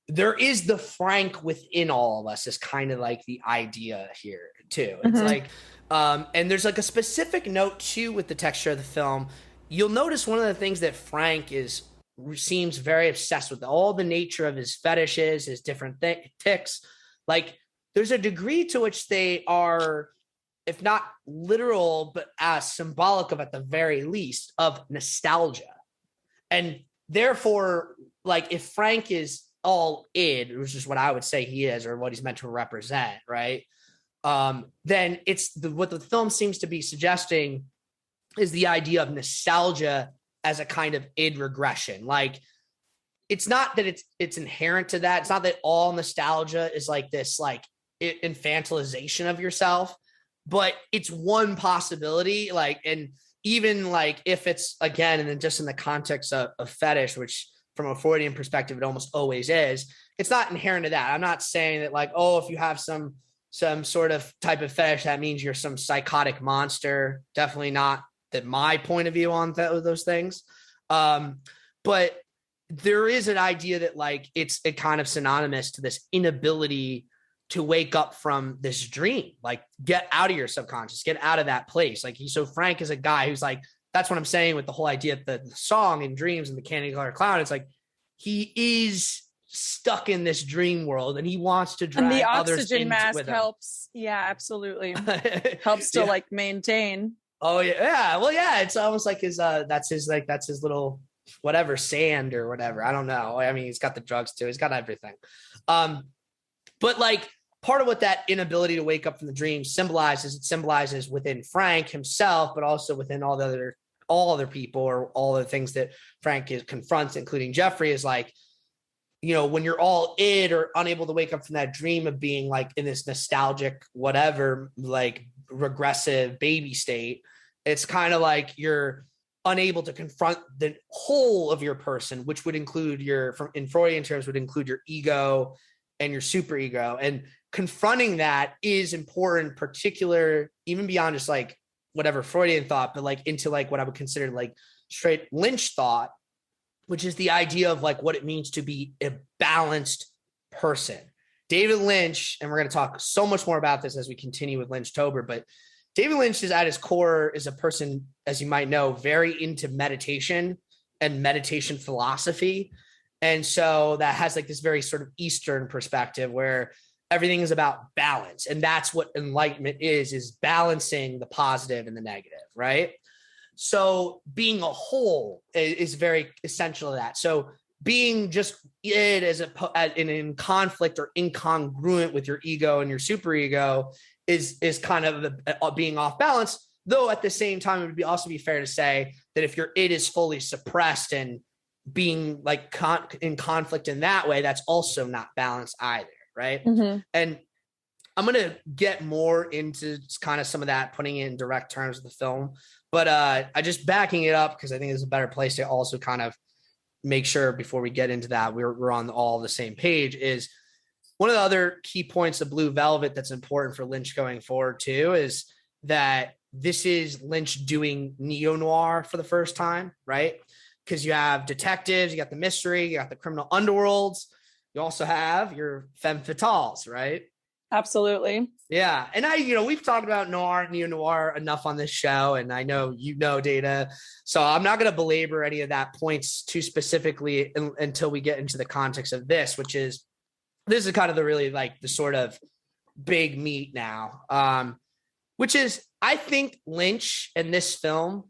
there is the Frank within all of us is kind of like the idea here too. It's like, and there's like a specific note too with the texture of the film. You'll notice one of the things that Frank seems very obsessed with, all the nature of his fetishes, his different tics. Like there's a degree to which they are, if not literal, but as symbolic of at the very least of nostalgia. And therefore, like if Frank is all id, which is what I would say he is, or what he's meant to represent, right? Then it's what the film seems to be suggesting is the idea of nostalgia as a kind of id regression. Like it's not that it's inherent to that. It's not that all nostalgia is like this, like infantilization of yourself, but it's one possibility. Like, and even like if it's again, and then just in the context of fetish, which from a Freudian perspective, it almost always is, it's not inherent to that. I'm not saying that like, oh, if you have some sort of type of fetish, that means you're some psychotic monster. Definitely not that my point of view on those things. But there is an idea that like, it's a kind of synonymous to this inability to wake up from this dream, like get out of your subconscious, get out of that place. Like so Frank is a guy who's like, that's what I'm saying with the whole idea of the song and dreams and the candy colored clown. It's like, he is stuck in this dream world and he wants to drag
and the
others
oxygen mask
with him.
Helps. Yeah, absolutely. Helps to like maintain.
Oh yeah. Yeah. Well, yeah. It's almost like that's his little whatever sand or whatever. I don't know. I mean, he's got the drugs too. He's got everything. But like part of what that inability to wake up from the dream symbolizes within Frank himself, but also within all other people or all the things that Frank confronts, including Jeffery, is like, you know, when you're all id or unable to wake up from that dream of being like in this nostalgic, whatever, like regressive baby state, it's kind of like you're unable to confront the whole of your person, which would include in Freudian terms, would include your ego and your superego. And confronting that is important, particular, even beyond just like whatever Freudian thought, but like into like what I would consider like straight Lynch thought, which is the idea of like what it means to be a balanced person. David Lynch, and we're going to talk so much more about this as we continue with Lynchtober, but David Lynch is at his core is a person, as you might know, very into meditation and meditation philosophy. And so that has like this very sort of Eastern perspective where everything is about balance. And that's what enlightenment is balancing the positive and the negative, right? So being a whole is very essential to that. So being just it in conflict or incongruent with your ego and your superego is kind of being off balance. Though at the same time, it would also be fair to say that if your it is fully suppressed and being like in conflict in that way, that's also not balanced either, right? Mm-hmm. And I'm going to get more into kind of some of that, putting it in direct terms of the film. But I just backing it up because I think it's a better place to also kind of make sure before we get into that, we're on all the same page. Is one of the other key points of Blue Velvet that's important for Lynch going forward too, is that this is Lynch doing neo-noir for the first time, right? Because you have detectives, you got the mystery, you got the criminal underworlds. You also have your femme fatales, right?
Absolutely.
Yeah. And we've talked about noir, neo-noir enough on this show. And I know, Data. So I'm not going to belabor any of that points too specifically until we get into the context of this, which is, this is kind of the really like the sort of big meat now, which is, I think Lynch and this film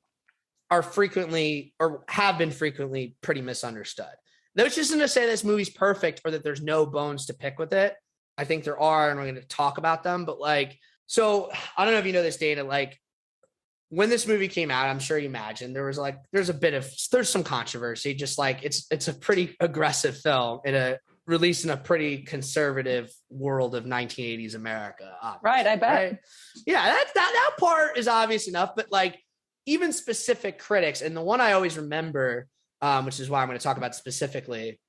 are frequently or have been frequently pretty misunderstood. Which isn't to say this movie's perfect or that there's no bones to pick with it. I think there are, and we're going to talk about them. But like, so I don't know if you know this, Data, like when this movie came out, I'm sure you imagine there's some controversy, just like it's a pretty aggressive film released in a pretty conservative world of 1980s America.
Right. I bet.
Right? Yeah. That part is obvious enough, but like even specific critics, and the one I always remember, which is why I'm going to talk about specifically,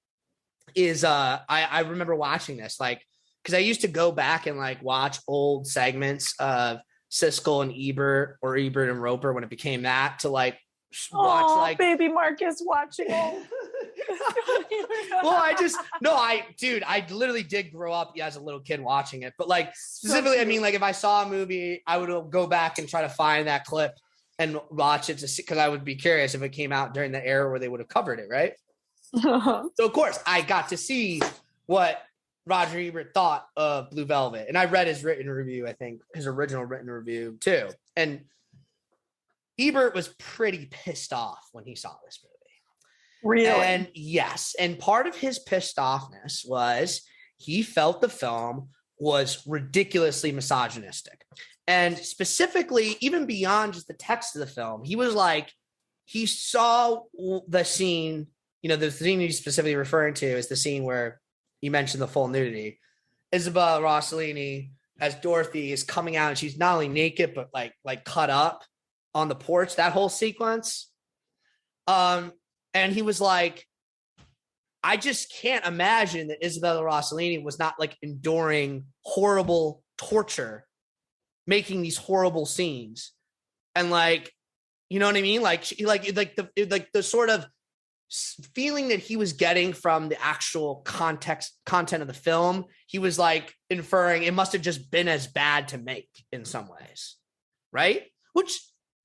is I remember watching this, like, because I used to go back and like watch old segments of Siskel and Ebert or Ebert and Roper when it became that, to like watch like
baby Marcus watching it.
Well, I literally did grow up as a little kid watching it, but like specifically, I mean, like if I saw a movie, I would go back and try to find that clip and watch it to see, because I would be curious if it came out during the era where they would have covered it, right? So of course I got to see what Roger Ebert thought of Blue Velvet, and I read his written review, I think his original written review too. And Ebert was pretty pissed off when he saw this movie.
Really?
And yes, and part of his pissed offness was he felt the film was ridiculously misogynistic. And specifically, even beyond just the text of the film, he was like, he saw the scene, the scene he's specifically referring to is the scene where you mentioned the full nudity. Isabella Rossellini as Dorothy is coming out, and she's not only naked, but like cut up on the porch, that whole sequence. And he was like, I just can't imagine that Isabella Rossellini was not like enduring horrible torture, making these horrible scenes. And like, you know what I mean? Like the sort of feeling that he was getting from the actual content of the film, he was like inferring it must have just been as bad to make in some ways. Right. Which,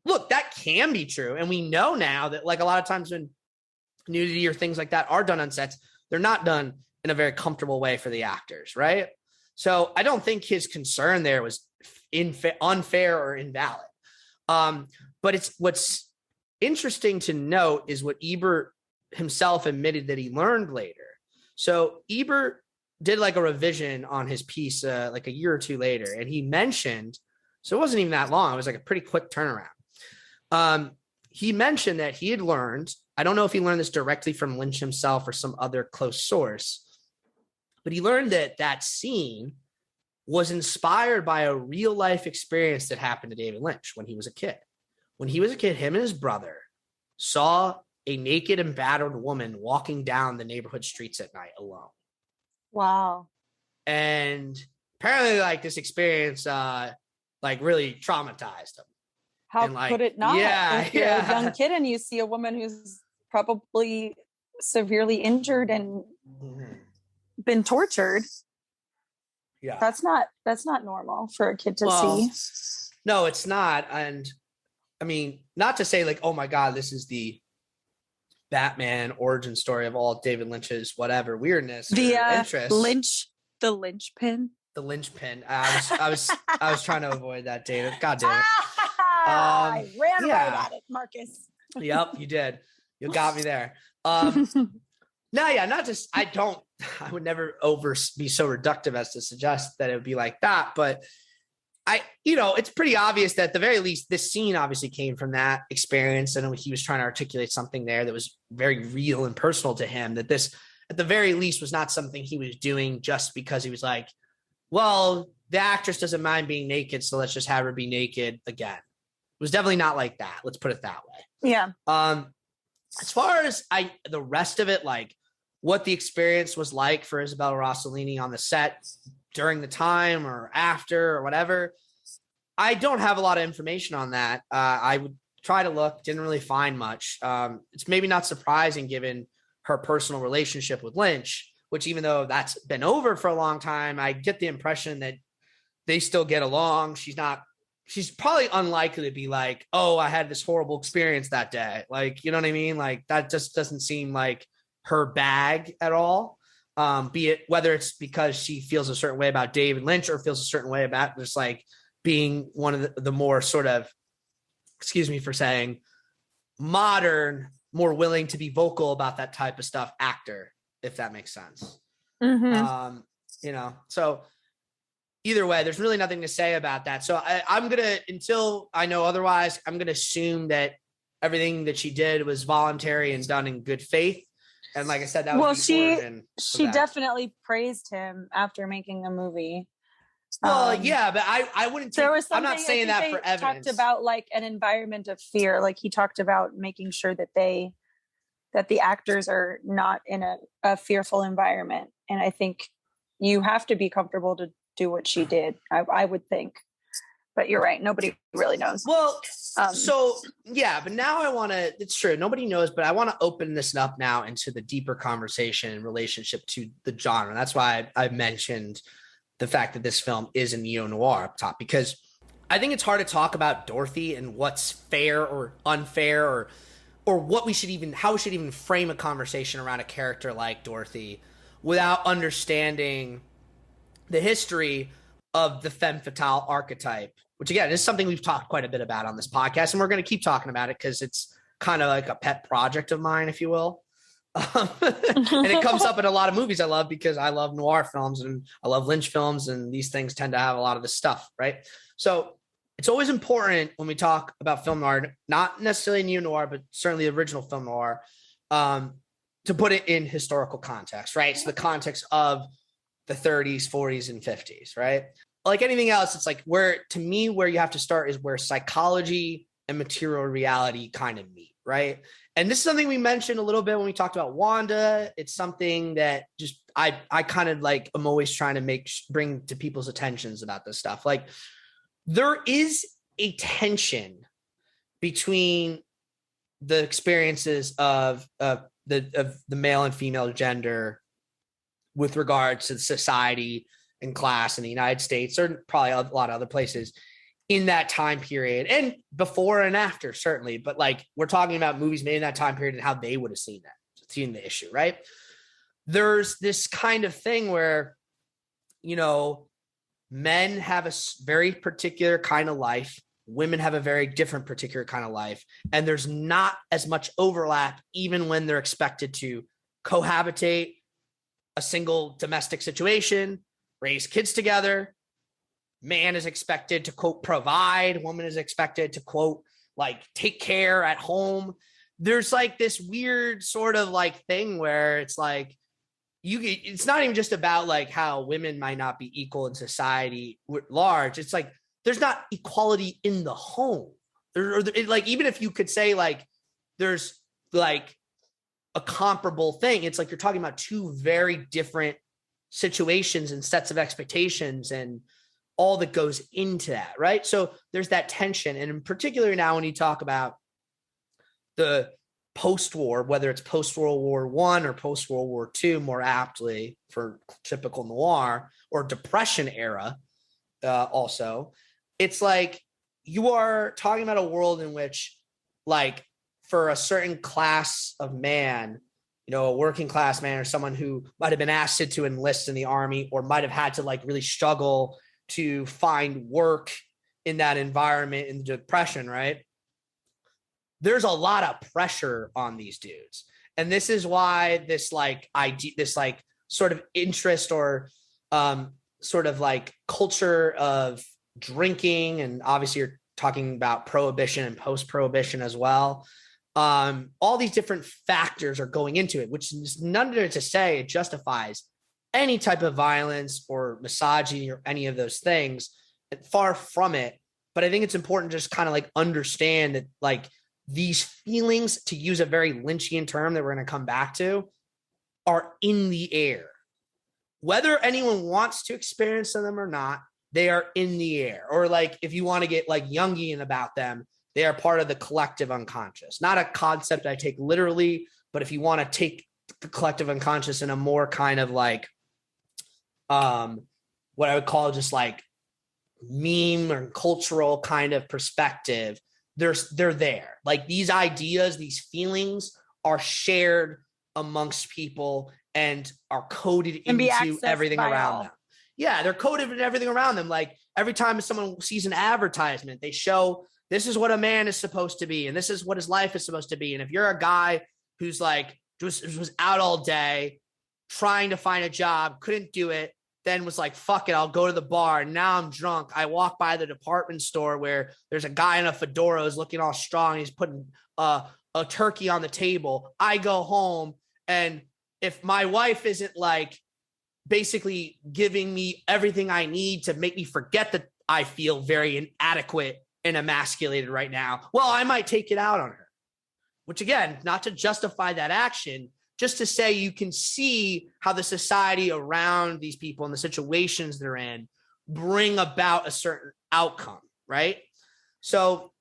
look, that can be true. And we know now that like a lot of times when nudity or things like that are done on sets, they're not done in a very comfortable way for the actors. Right. So I don't think his concern there was unfair or invalid. But it's what's interesting to note is what Ebert himself admitted that he learned later. So Ebert did like a revision on his piece like a year or two later, and he mentioned, so it wasn't even that long, it was like a pretty quick turnaround. He mentioned that he had learned, I don't know if he learned this directly from Lynch himself or some other close source, but he learned that that scene was inspired by a real life experience that happened to David Lynch when he was a kid. When he was a kid, him and his brother saw a naked and battered woman walking down the neighborhood streets at night alone.
Wow.
And apparently like this experience like really traumatized him.
How
And, like,
could it not?
yeah,
If you're
yeah.
a young kid and you see a woman who's probably severely injured and been tortured,
Yeah.
that's not normal for a kid to
Well,
see.
No, it's not. And I mean, not to say like, oh my God, this is the Batman origin story of all David Lynch's whatever weirdness or
The
interest.
the Lynch pin.
The Lynch pin. I was trying to avoid that, David. God damn it.
I ran
yeah.
right at it, Marcus.
Yep, you did. You got me there. No, yeah, not just I would never be so reductive as to suggest that it would be like that, but it's pretty obvious that at the very least this scene obviously came from that experience, and he was trying to articulate something there that was very real and personal to him, that this at the very least was not something he was doing just because he was like, well, the actress doesn't mind being naked, so let's just have her be naked again. It was definitely not like that. Let's put it that way.
Yeah.
As far as the rest of it, like what the experience was like for Isabella Rossellini on the set during the time or after or whatever, I don't have a lot of information on that. I would try to look, didn't really find much. It's maybe not surprising given her personal relationship with Lynch, which even though that's been over for a long time, I get the impression that they still get along. She's probably unlikely to be like, oh, I had this horrible experience that day. Like, you know what I mean? Like that just doesn't seem like her bag at all. Be it whether it's because she feels a certain way about David Lynch or feels a certain way about just like being one of the more sort of, excuse me for saying, modern, more willing to be vocal about that type of stuff actor, if that makes sense.
Mm-hmm.
So either way, there's really nothing to say about that. So I'm going to, until I know otherwise, I'm going to assume that everything that she did was voluntary and done in good faith. And like I said, that was the origin.
She definitely praised him after making the movie.
Well, yeah, but I wouldn't. I'm not saying that for evidence.
Talked about like an environment of fear. Like he talked about making sure that the actors are not in a fearful environment. And I think you have to be comfortable to do what she did. I would think. But you're right. Nobody really knows.
Well, but now I want to, it's true. Nobody knows, but I want to open this up now into the deeper conversation in relationship to the genre. That's why I mentioned the fact that this film is a neo-noir up top, because I think it's hard to talk about Dorothy and what's fair or unfair or what how we should even frame a conversation around a character like Dorothy without understanding the history of the femme fatale archetype, which again is something we've talked quite a bit about on this podcast, and we're going to keep talking about it because it's kind of like a pet project of mine, if you will. And it comes up in a lot of movies I love because I love noir films and I love Lynch films, and these things tend to have a lot of this stuff, right? So it's always important when we talk about film noir, not necessarily neo-noir, but certainly the original film noir, to put it in historical context, right? So the context of the 30s, 40s, and 50s, right? Like anything else, it's like where you have to start is where psychology and material reality kind of meet, right? And this is something we mentioned a little bit when we talked about Wanda. It's something that just I kind of like I'm always trying to bring to people's attentions about this stuff. Like there is a tension between the experiences of the male and female gender with regards to society and class in the United States, or probably a lot of other places in that time period, and before and after, certainly. But like we're talking about movies made in that time period and how they would have seen the issue, right? There's this kind of thing where, men have a very particular kind of life, women have a very different particular kind of life, and there's not as much overlap even when they're expected to cohabitate a single domestic situation, raise kids together. Man is expected to, quote, provide. Woman is expected to, quote, like take care at home. There's like this weird sort of like thing where it's like, it's not even just about like how women might not be equal in society at large. It's like, there's not equality in the home. Like, even if you could say like, there's like a comparable thing. It's like you're talking about two very different situations and sets of expectations and all that goes into that, right? So there's that tension. And in particular now, when you talk about the post-war, whether it's post-World War I or post-World War II, more aptly for typical noir, or Depression era also, it's like you are talking about a world in which, like, for a certain class of man, you know, a working class man or someone who might have been asked to enlist in the army or might have had to like really struggle to find work in that environment in the Depression, right? There's a lot of pressure on these dudes. And this is why this like idea, this like sort of interest or sort of like culture of drinking, and obviously you're talking about prohibition and post-prohibition as well. All these different factors are going into it, which is none to say it justifies any type of violence or misogyny or any of those things. Far from it. But I think it's important to just kind of like understand that like these feelings, to use a very Lynchian term that we're going to come back to, are in the air. Whether anyone wants to experience them or not, they are in the air. Or like, if you want to get like Jungian about them, they are part of the collective unconscious. Not a concept I take literally, but if you want to take the collective unconscious in a more kind of like, what I would call just like meme or cultural kind of perspective, they're there. Like these ideas, these feelings are shared amongst people and are coded into everything around them. Yeah, they're coded in everything around them. Like every time someone sees an advertisement, they show this is what a man is supposed to be, and this is what his life is supposed to be. And if you're a guy who's like was out all day trying to find a job, couldn't do it, then was like, fuck it, I'll go to the bar. And now I'm drunk. I walk by the department store where there's a guy in a fedora who's looking all strong. He's putting a turkey on the table. I go home, and if my wife isn't like basically giving me everything I need to make me forget that I feel very inadequate and emasculated right now, well, I might take it out on her. Which again, not to justify that action, just to say you can see how the society around these people and the situations they're in bring about a certain outcome, right? So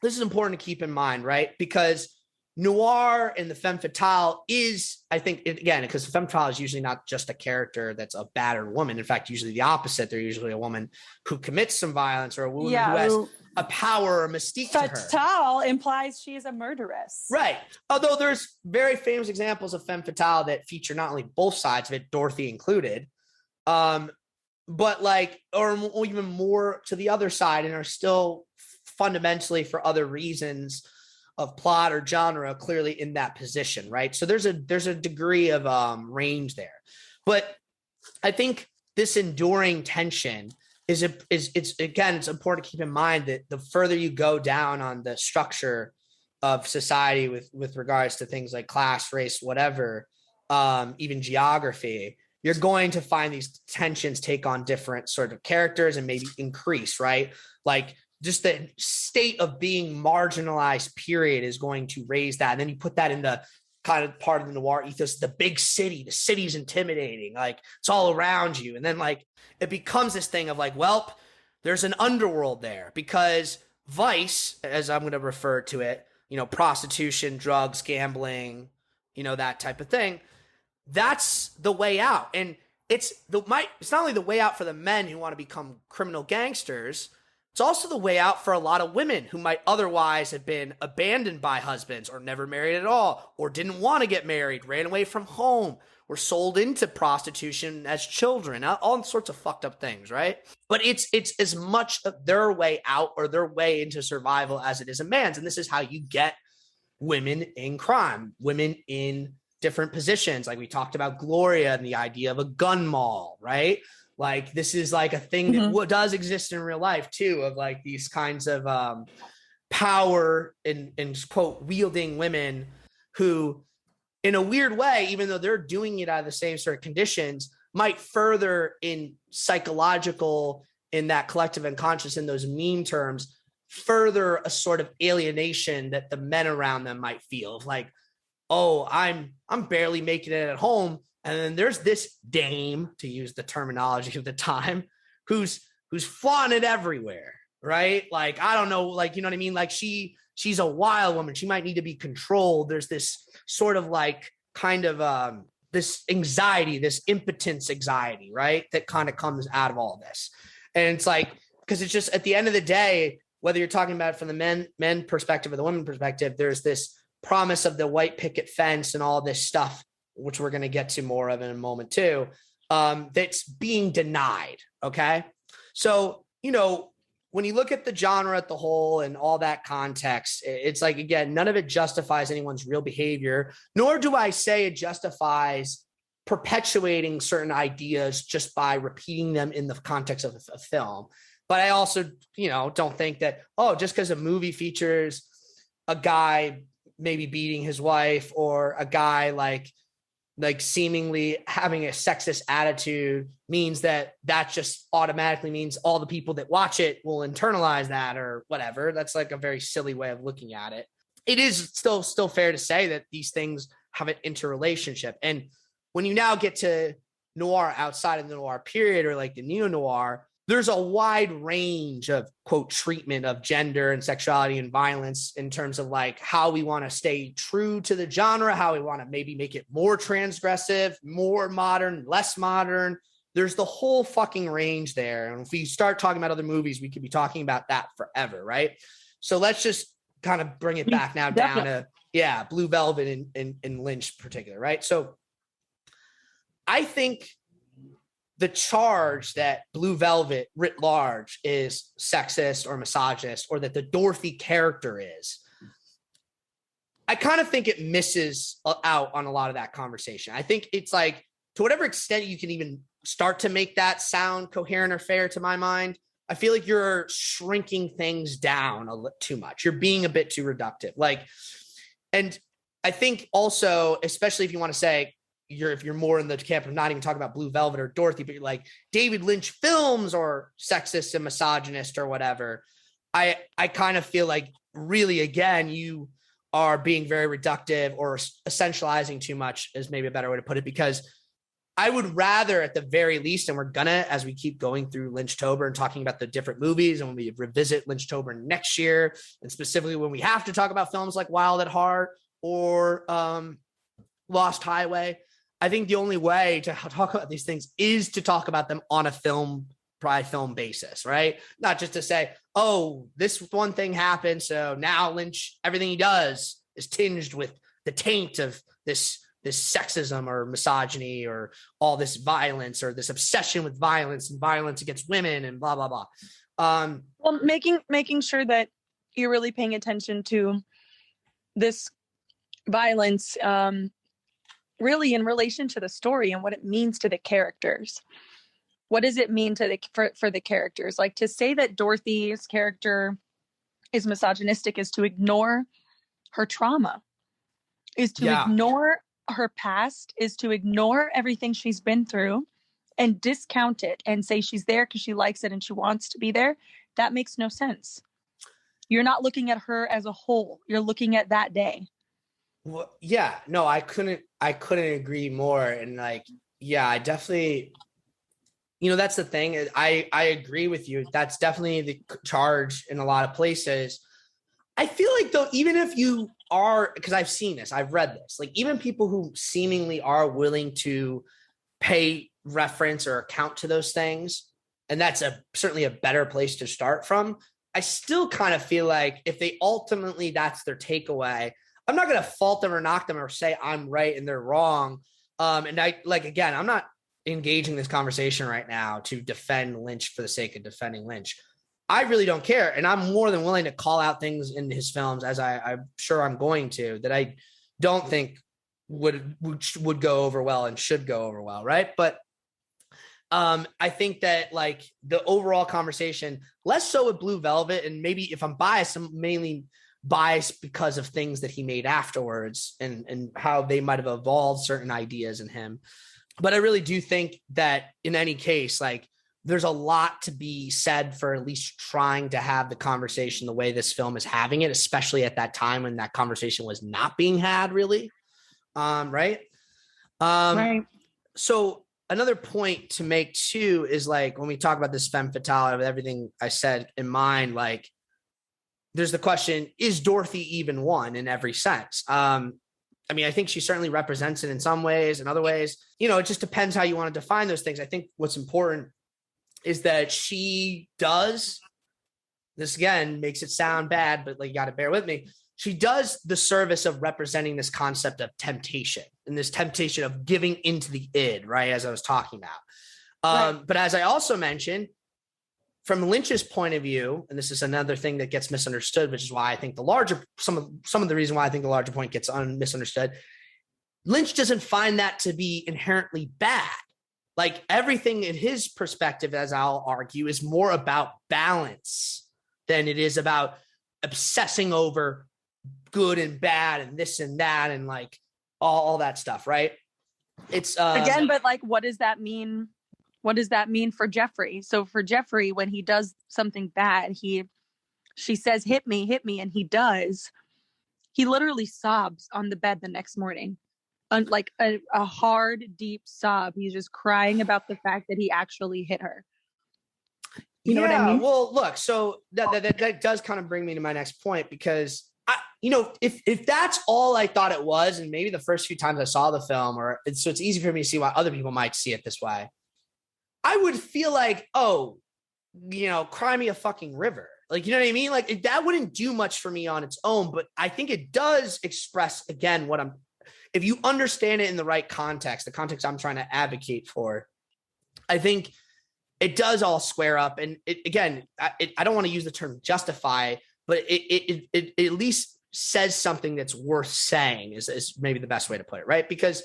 this is important to keep in mind, right? Because noir and the femme fatale is, I think, again, because femme fatale is usually not just a character that's a battered woman. In fact, usually the opposite. They're usually a woman who commits some violence, or a woman who has a power or mystique to her.
Fatale implies she is a murderess.
Right. Although there's very famous examples of femme fatale that feature not only both sides of it, Dorothy included, but like, or even more to the other side, and are still fundamentally for other reasons of plot or genre clearly in that position, right? So there's a degree of range there. But I think this enduring tension is again, it's important to keep in mind that the further you go down on the structure of society with regards to things like class, race, whatever, even geography, you're going to find these tensions take on different sort of characters and maybe increase, right? Like just the state of being marginalized period is going to raise that. And then you put that in the kind of part of the noir ethos, the big city, the city's intimidating, like it's all around you. And then like, it becomes this thing of like, well, there's an underworld there, because vice, as I'm going to refer to it, you know, prostitution, drugs, gambling, you know, that type of thing. That's the way out. And it's not only the way out for the men who want to become criminal gangsters, it's also the way out for a lot of women who might otherwise have been abandoned by husbands or never married at all, or didn't want to get married, ran away from home, were sold into prostitution as children, all sorts of fucked up things, right? But it's as much of their way out or their way into survival as it is a man's. And this is how you get women in crime, women in different positions. Like we talked about Gloria and the idea of a gun mall, right? Like this is like a thing that does exist in real life too, of like these kinds of power and quote wielding women who, in a weird way, even though they're doing it out of the same sort of conditions, might further in psychological, in that collective unconscious, in those meme terms, further a sort of alienation that the men around them might feel of like, oh, I'm barely making it at home. And then there's this dame, to use the terminology of the time, who's flaunting it everywhere, right? Like, I don't know, like, you know what I mean? Like she's a wild woman. She might need to be controlled. There's this sort of like kind of this anxiety, this impotence anxiety, right? That kind of comes out of all this. And it's like, because it's just at the end of the day, whether you're talking about it from the men perspective or the women perspective, there's this promise of the white picket fence and all this stuff, which we're going to get to more of in a moment too, that's being denied. Okay. So, you know, when you look at the genre at the whole and all that context, it's like, again, none of it justifies anyone's real behavior, nor do I say it justifies perpetuating certain ideas just by repeating them in the context of a film. But I also, you know, don't think that, oh, just because a movie features a guy maybe beating his wife or a guy like seemingly having a sexist attitude means that just automatically means all the people that watch it will internalize that or whatever. That's like a very silly way of looking at it. It is still fair to say that these things have an interrelationship. And when you now get to noir outside of the noir period or like the neo-noir, there's a wide range of, quote, treatment of gender and sexuality and violence in terms of like how we want to stay true to the genre, how we want to maybe make it more transgressive, more modern, less modern. There's the whole fucking range there. And if we start talking about other movies, we could be talking about that forever, right? So let's just kind of bring it back now down to, Blue Velvet and Lynch in particular, right? So I think the charge that Blue Velvet writ large is sexist or misogynist, or that the Dorothy character is, I kind of think it misses out on a lot of that conversation. I think it's like, to whatever extent you can even start to make that sound coherent or fair to my mind, I feel like you're shrinking things down too much. You're being a bit too reductive. Like, and I think also, especially if you want to say, if you're more in the camp of not even talking about Blue Velvet or Dorothy, but you're like David Lynch films or sexist and misogynist or whatever, I kind of feel like really, again, you are being very reductive or essentializing too much is maybe a better way to put it, because I would rather at the very least, and we're gonna, as we keep going through Lynchtober and talking about the different movies, and when we revisit Lynchtober next year, and specifically when we have to talk about films like Wild at Heart or Lost Highway, I think the only way to talk about these things is to talk about them on a film by film basis, right? Not just to say, oh, this one thing happened, so now Lynch, everything he does is tinged with the taint of this sexism or misogyny or all this violence or this obsession with violence and violence against women and blah, blah, blah.
Well, making sure that you're really paying attention to this violence, really in relation to the story and what it means to the characters. What does it mean to for the characters? Like, to say that Dorothy's character is misogynistic is to ignore her trauma, is to ignore her past, is to ignore everything she's been through and discount it and say she's there because she likes it and she wants to be there. That makes no sense. You're not looking at her as a whole. You're looking at that day.
Well, yeah, no, I couldn't agree more. And like, yeah, I definitely, that's the thing. I agree with you. That's definitely the charge in a lot of places. I feel like though, even if you are, because I've seen this, I've read this, like even people who seemingly are willing to pay reference or account to those things, and that's certainly a better place to start from. I still kind of feel like if they ultimately, that's their takeaway, I'm not going to fault them or knock them or say I'm right and they're wrong. And again, I'm not engaging this conversation right now to defend Lynch for the sake of defending Lynch. I really don't care. And I'm more than willing to call out things in his films, as I'm sure I'm going to, that I don't think would go over well and should go over well. Right. But I think that like the overall conversation, less so with Blue Velvet, and maybe if I'm biased, I'm mainly biased because of things that he made afterwards and how they might have evolved certain ideas in him. But I really do think that in any case, like there's a lot to be said for at least trying to have the conversation the way this film is having it, especially at that time when that conversation was not being had really. Right.
Right.
So another point to make too is like, when we talk about this femme fatale with everything I said in mind, like there's the question, is Dorothy even one in every sense? I mean, I think she certainly represents it in some ways. In other ways, you know, it just depends how you want to define those things. I think what's important is that she does, this again makes it sound bad, but like, you got to bear with me. She does the service of representing this concept of temptation and this temptation of giving into the id, right? As I was talking about. But as I also mentioned, from Lynch's point of view, and this is another thing that gets misunderstood, which is why I think the larger, some of the reason why I think the larger point gets misunderstood. Lynch doesn't find that to be inherently bad. Like everything in his perspective, as I'll argue, is more about balance than it is about obsessing over good and bad and this and that and like all that stuff, right? It's
again, but like, what does that mean? What does that mean for Jeffery? So for Jeffery, when he does something bad, she says, hit me, and he does. He literally sobs on the bed the next morning. Like a hard, deep sob. He's just crying about the fact that he actually hit her. You know what I mean?
Well, look, so that does kind of bring me to my next point, because if that's all I thought it was, and maybe the first few times I saw the film, so it's easy for me to see why other people might see it this way. I would feel like, oh, cry me a fucking river. Like, you know what I mean? Like that wouldn't do much for me on its own, but I think it does express again if you understand it in the right context, the context I'm trying to advocate for, I think it does all square up. And I don't want to use the term justify, but it at least says something that's worth saying is maybe the best way to put it, right? Because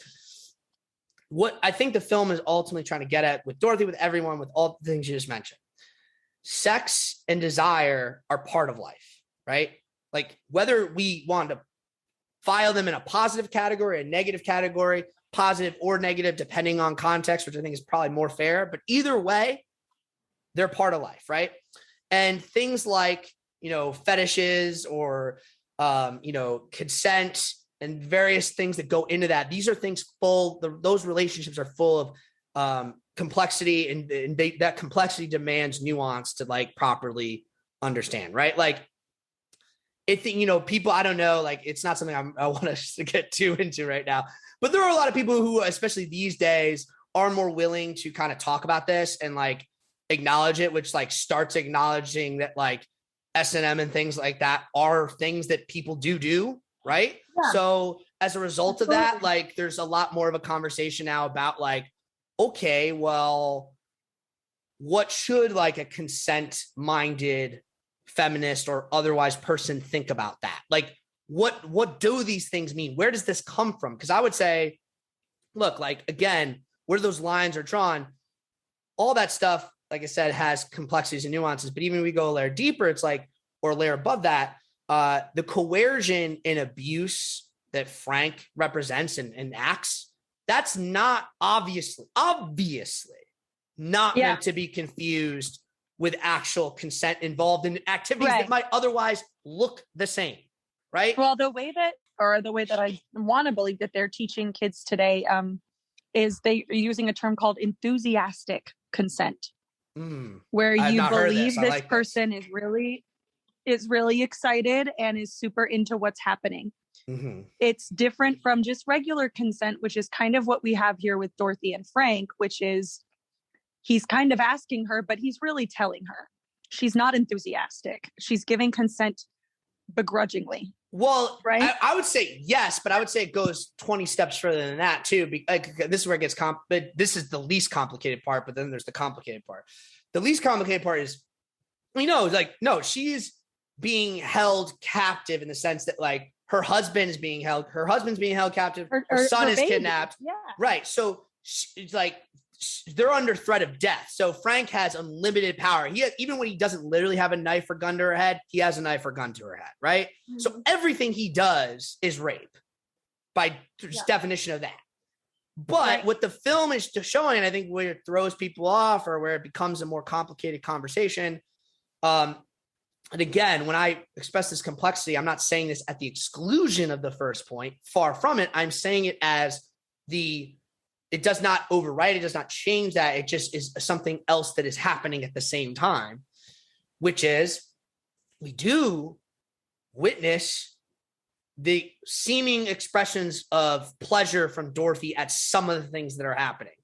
what I think the film is ultimately trying to get at with Dorothy, with everyone, with all the things you just mentioned, sex and desire are part of life, right? Like whether we want to file them in a positive category, a negative category, positive or negative, depending on context, which I think is probably more fair, but either way, they're part of life, right? And things like, fetishes or, consent and various things that go into that. These are things those relationships are full of complexity, and that complexity demands nuance to like properly understand, right? Like people, I don't know, like it's not something I want us to get too into right now, but there are a lot of people who, especially these days, are more willing to kind of talk about this and like acknowledge it, which like starts acknowledging that like S&M and things like that are things that people do. Right. Yeah. So as a result of that, like there's a lot more of a conversation now about like, okay, well, what should like a consent minded feminist or otherwise person think about that? Like, what do these things mean? Where does this come from? Because I would say, look, like, again, where those lines are drawn, all that stuff, like I said, has complexities and nuances, but even if we go a layer deeper, it's like, or a layer above that, the coercion and abuse that Frank represents and acts, that's not obviously not meant to be confused with actual consent involved in activities that might otherwise look the same, right?
Well, the way that I want to believe that they're teaching kids today is they are using a term called enthusiastic consent, where you believe this person is really excited and is super into what's happening. Mm-hmm. It's different from just regular consent, which is kind of what we have here with Dorothy and Frank, which is he's kind of asking her, but he's really telling her. She's not enthusiastic. She's giving consent begrudgingly.
Well,
right?
I would say yes, but I would say it goes 20 steps further than that too. This is where it gets but this is the least complicated part, but then there's the complicated part. The least complicated part is, no, she's being held captive in the sense that like her husband's being held captive. Her son is kidnapped.
Yeah.
Right. So it's like, they're under threat of death. So Frank has unlimited power. Even when he doesn't literally have a knife or gun to her head, he has a knife or gun to her head. Right. So everything he does is rape by definition of that. But what the film is showing, I think where it throws people off or where it becomes a more complicated conversation. And again, when I express this complexity, I'm not saying this at the exclusion of the first point. Far from it. I'm saying it as it does not overwrite. It does not change that. It just is something else that is happening at the same time, which is we do witness the seeming expressions of pleasure from Dorothy at some of the things that are happening,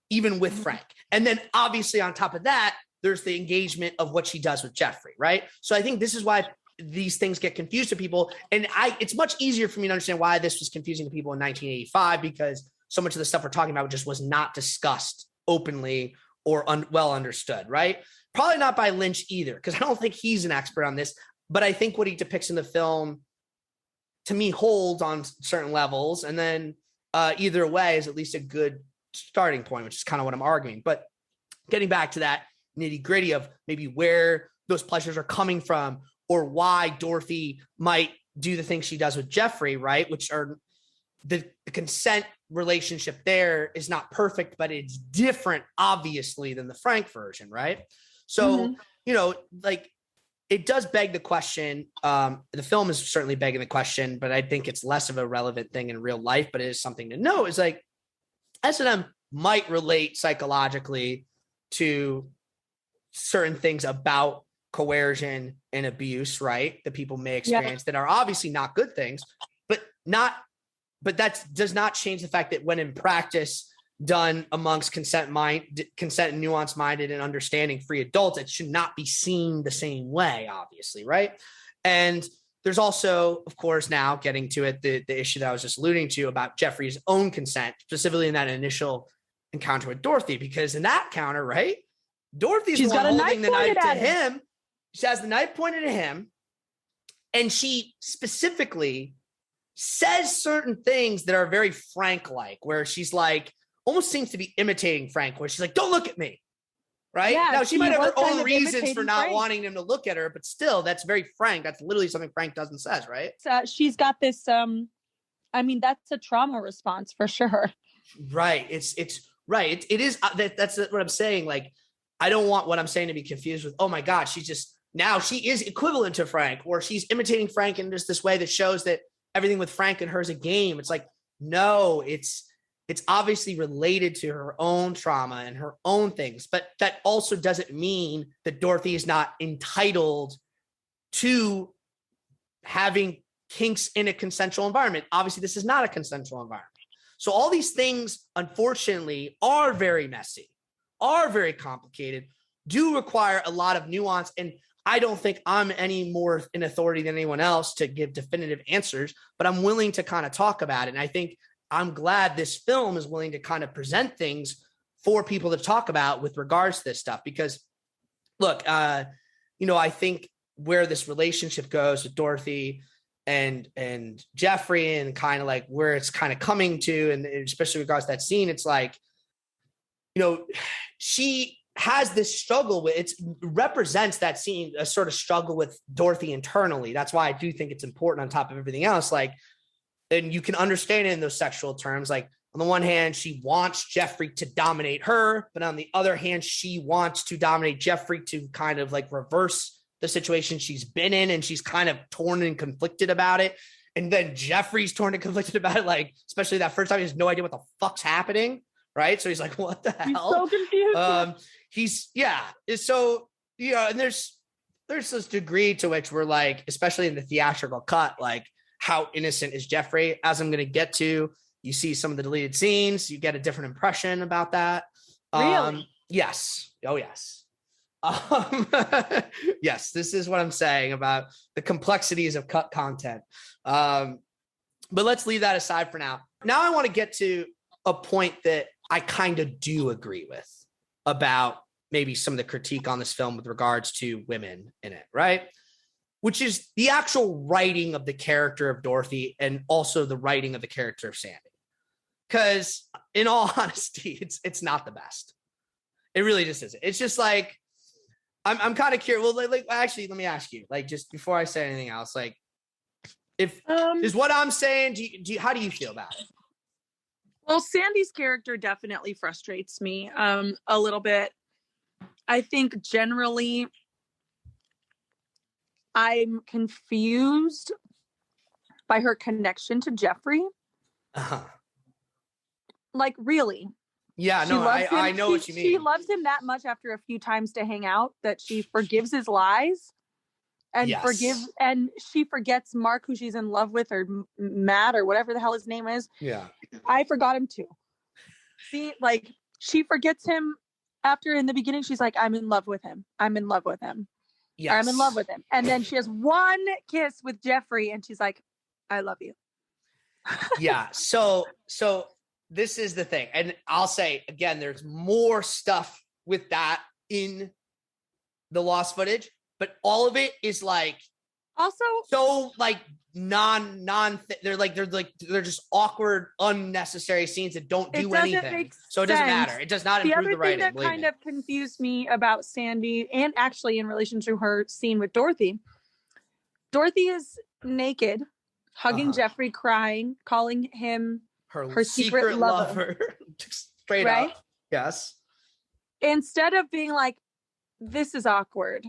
even with Frank. And then obviously on top of that, there's the engagement of what she does with Jeffery, right? So I think this is why these things get confused to people. And it's much easier for me to understand why this was confusing to people in 1985, because so much of the stuff we're talking about just was not discussed openly or well understood, right? Probably not by Lynch either, because I don't think he's an expert on this, but I think what he depicts in the film, to me, holds on certain levels. And then either way is at least a good starting point, which is kind of what I'm arguing. But getting back to that nitty gritty of maybe where those pleasures are coming from or why Dorothy might do the things she does with Jeffery, right? Which are the consent relationship there is not perfect, but it's different, obviously, than the Frank version, right? So, like, it does beg the question. The film is certainly begging the question, but I think it's less of a relevant thing in real life, but it is something to know. Is like S&M might relate psychologically to certain things about coercion and abuse, right? That people may experience that are obviously not good things, but that does not change the fact that when in practice done amongst consent and nuance minded and understanding free adults, it should not be seen the same way, obviously. Right. And there's also, of course, now getting to it, the issue that I was just alluding to about Jeffrey's own consent, specifically in that initial encounter with Dorothy, because in that counter, right, Dorothy's the one holding the knife to him. She has the knife pointed at him, and she specifically says certain things that are very Frank-like, where she's like, almost seems to be imitating Frank, where she's like, don't look at me, right?
Yeah,
now, she might have her
kind
own
of
reasons for not
Frank.
wanting him to look at her, but still, that's very Frank. That's literally something Frank does and says, right?
She's got this, that's a trauma response for sure.
Right. It's right. It is. That's what I'm saying. Like, I don't want what I'm saying to be confused with, oh my God, she is equivalent to Frank, or she's imitating Frank in just this way that shows that everything with Frank and her is a game. It's like, no, it's obviously related to her own trauma and her own things, but that also doesn't mean that Dorothy is not entitled to having kinks in a consensual environment. Obviously, this is not a consensual environment. So all these things, unfortunately, are very messy, are very complicated, do require a lot of nuance. And I don't think I'm any more in authority than anyone else to give definitive answers, but I'm willing to kind of talk about it. And I think I'm glad this film is willing to kind of present things for people to talk about with regards to this stuff, because look, I think where this relationship goes with Dorothy and Jeffrey, and kind of like where it's kind of coming to, and especially in regards to that scene, it's like, she has this struggle with, it represents that scene, a sort of struggle with Dorothy internally. That's why I do think it's important on top of everything else. Like, and you can understand it in those sexual terms. Like, on the one hand, she wants Jeffrey to dominate her, but on the other hand, she wants to dominate Jeffrey to kind of like reverse the situation she's been in. And she's kind of torn and conflicted about it. And then Jeffrey's torn and conflicted about it. Like, especially that first time, he has no idea what the fuck's happening. Right. So he's like, what the hell?
He's so confused.
And there's this degree to which we're like, especially in the theatrical cut, like, how innocent is Jeffrey? As I'm going to get to, you see some of the deleted scenes, you get a different impression about that.
Really?
Yes. Oh, yes. Yes, this is what I'm saying about the complexities of cut content. But let's leave that aside for now. Now I want to get to a point that I kind of do agree with about maybe some of the critique on this film with regards to women in it, right? Which is the actual writing of the character of Dorothy and also the writing of the character of Sandy. Because in all honesty, it's not the best. It really just isn't. It's just like, I'm kind of curious. Well, like, actually, let me ask you, like, just before I say anything else, like, if is what I'm saying, how do you feel about it?
Well, Sandy's character definitely frustrates me a little bit. I think generally I'm confused by her connection to Jeffrey.
Uh-huh.
Like, really?
Yeah, no, I know what you mean.
She loves him that much after a few times to hang out that she forgives his lies and she forgets Mark, who she's in love with, or Matt, or whatever the hell his name is.
Yeah.
I forgot him too. See, like, she forgets him after, in the beginning, she's like, I'm in love with him. I'm in love with him.
Yes.
Or I'm in love with him. And then she has one kiss with Jeffrey and she's like, I love you.
Yeah. So this is the thing. And I'll say again, there's more stuff with that in the lost footage, but all of it is like
also
so like they're just awkward, unnecessary scenes that don't do anything. So it doesn't matter. It does not improve the writing.
The other thing that kind of confused me about Sandy, and actually in relation to her scene with Dorothy is naked, hugging Jeffrey, crying, calling him her secret lover.
Straight up. Yes.
Instead of being like, this is awkward,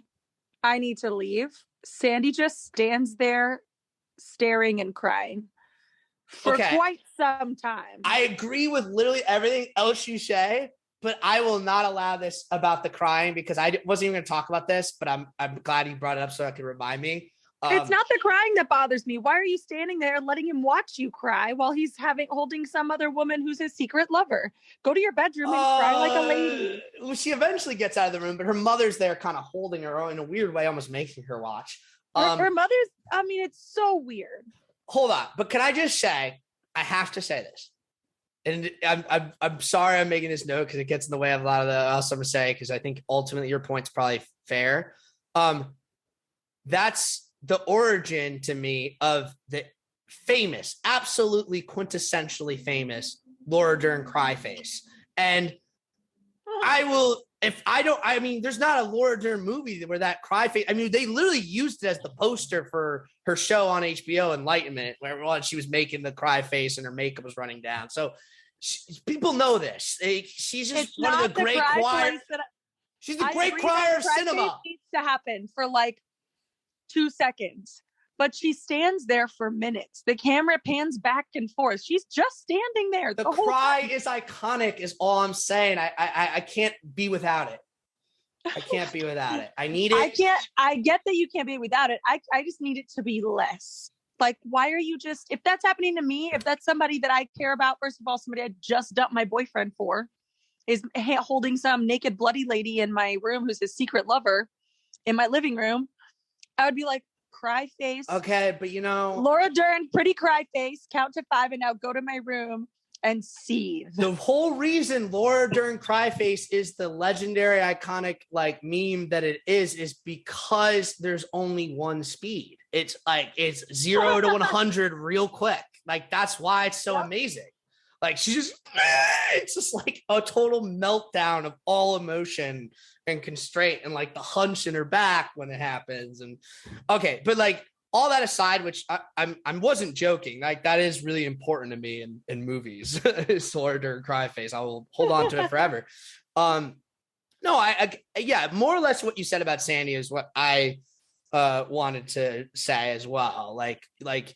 I need to leave, Sandy just stands there staring and crying for quite some time.
I agree with literally everything else you say, but I will not allow this about the crying because I wasn't even going to talk about this, but I'm glad you brought it up so I could remind me.
It's not the crying that bothers me. Why are you standing there letting him watch you cry while he's holding some other woman who's his secret lover? Go to your bedroom and cry like a lady.
Well, she eventually gets out of the room, but her mother's there kind of holding her in a weird way, almost making her watch.
Her mother's, I mean, it's so weird.
Hold on. But can I just say, I have to say this. And I'm sorry I'm making this note because it gets in the way of a lot of the else I'm going to say, because I think ultimately your point's probably fair. That's the origin to me of the famous, absolutely quintessentially famous Laura Dern cry face. And there's not a Laura Dern movie where that cry face, I mean, they literally used it as the poster for her show on HBO, Enlightenment, where she was making the cry face and her makeup was running down. So people know this. She's just one of the great choir. She's the great crier of cinema.
It needs to happen for like 2 seconds, but she stands there for minutes. The camera pans back and forth. She's just standing there.
The cry is iconic is all I'm saying. I can't be without it. I can't be without it. I need it.
I get that you can't be without it. I just need it to be less. Like, why are you just, if that's happening to me, if that's somebody that I care about, first of all, somebody I just dumped my boyfriend for, is holding some naked bloody lady in my room who's his secret lover in my living room, I would be like, cry face.
Okay, but
Laura Dern, pretty cry face, count to 5 and now go to my room and seethe.
The whole reason Laura Dern cry face is the legendary, iconic like meme that it is because there's only one speed. It's like, it's 0 to 100 real quick. Like, that's why it's so amazing. Like, it's just like a total meltdown of all emotion and constraint and like the hunch in her back when it happens. And okay, but like all that aside, which I wasn't joking, like that is really important to me in movies. Laura Dern cry face. I will hold on to it forever. No, yeah, more or less what you said about Sandy is what I wanted to say as well. Like,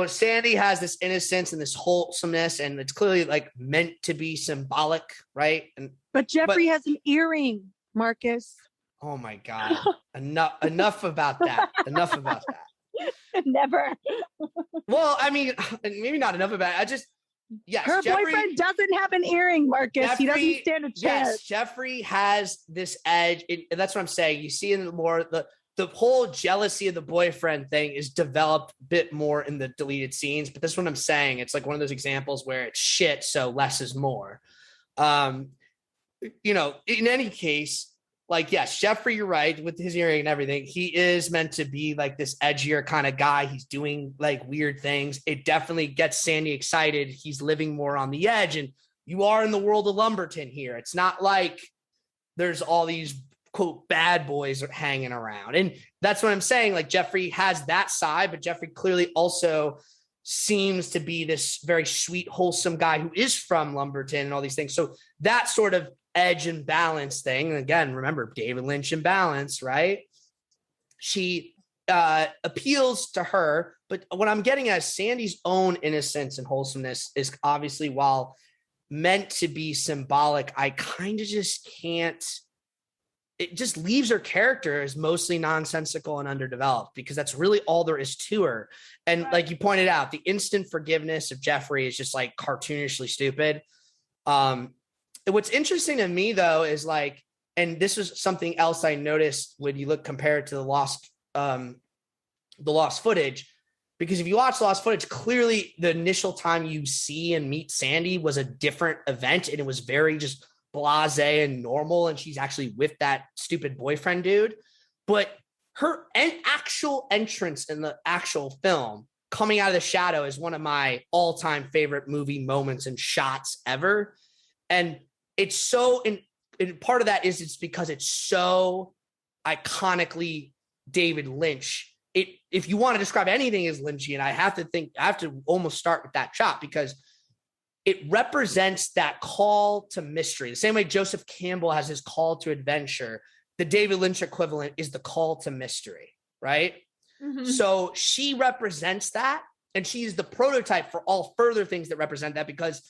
Sandy has this innocence and this wholesomeness, and it's clearly like meant to be symbolic, right?
But Jeffrey has an earring, Marcus.
Oh my God. Enough about that. Enough about that.
Never.
Well, I mean, maybe not enough about it.
Her boyfriend doesn't have an earring, Marcus. He doesn't stand a chance.
Yes, Jeffrey has this edge. And that's what I'm saying. You see in the whole jealousy of the boyfriend thing is developed a bit more in the deleted scenes, but that's what I'm saying. It's like one of those examples where it's shit, so less is more. In any case, like, yes, Jeffrey, you're right with his earring and everything. He is meant to be like this edgier kind of guy. He's doing like weird things. It definitely gets Sandy excited. He's living more on the edge, and you are in the world of Lumberton here. It's not like there's all these quote bad boys are hanging around. And that's what I'm saying. Like, Jeffrey has that side, but Jeffrey clearly also seems to be this very sweet, wholesome guy who is from Lumberton and all these things. So that sort of edge and balance thing. And again, remember David Lynch and balance, right? She appeals to her, but what I'm getting at is Sandy's own innocence and wholesomeness is obviously, while meant to be symbolic, I kind of just can't. It just leaves her character as mostly nonsensical and underdeveloped, because that's really all there is to her. And like you pointed out, the instant forgiveness of Jeffery is just like cartoonishly stupid. What's interesting to me though is like, and this is something else I noticed when you look compared to the lost footage, because if you watch the lost footage, clearly the initial time you see and meet Sandy was a different event, and it was very just blasé and normal, and she's actually with that stupid boyfriend dude. But her actual entrance in the actual film, coming out of the shadow, is one of my all-time favorite movie moments and shots ever. And it's so, and part of that is it's because it's so iconically David Lynch. If you want to describe anything as Lynchian, I have to almost start with that shot, because it represents that call to mystery. The same way Joseph Campbell has his call to adventure, the David Lynch equivalent is the call to mystery, right? Mm-hmm. So she represents that, and she's the prototype for all further things that represent that, because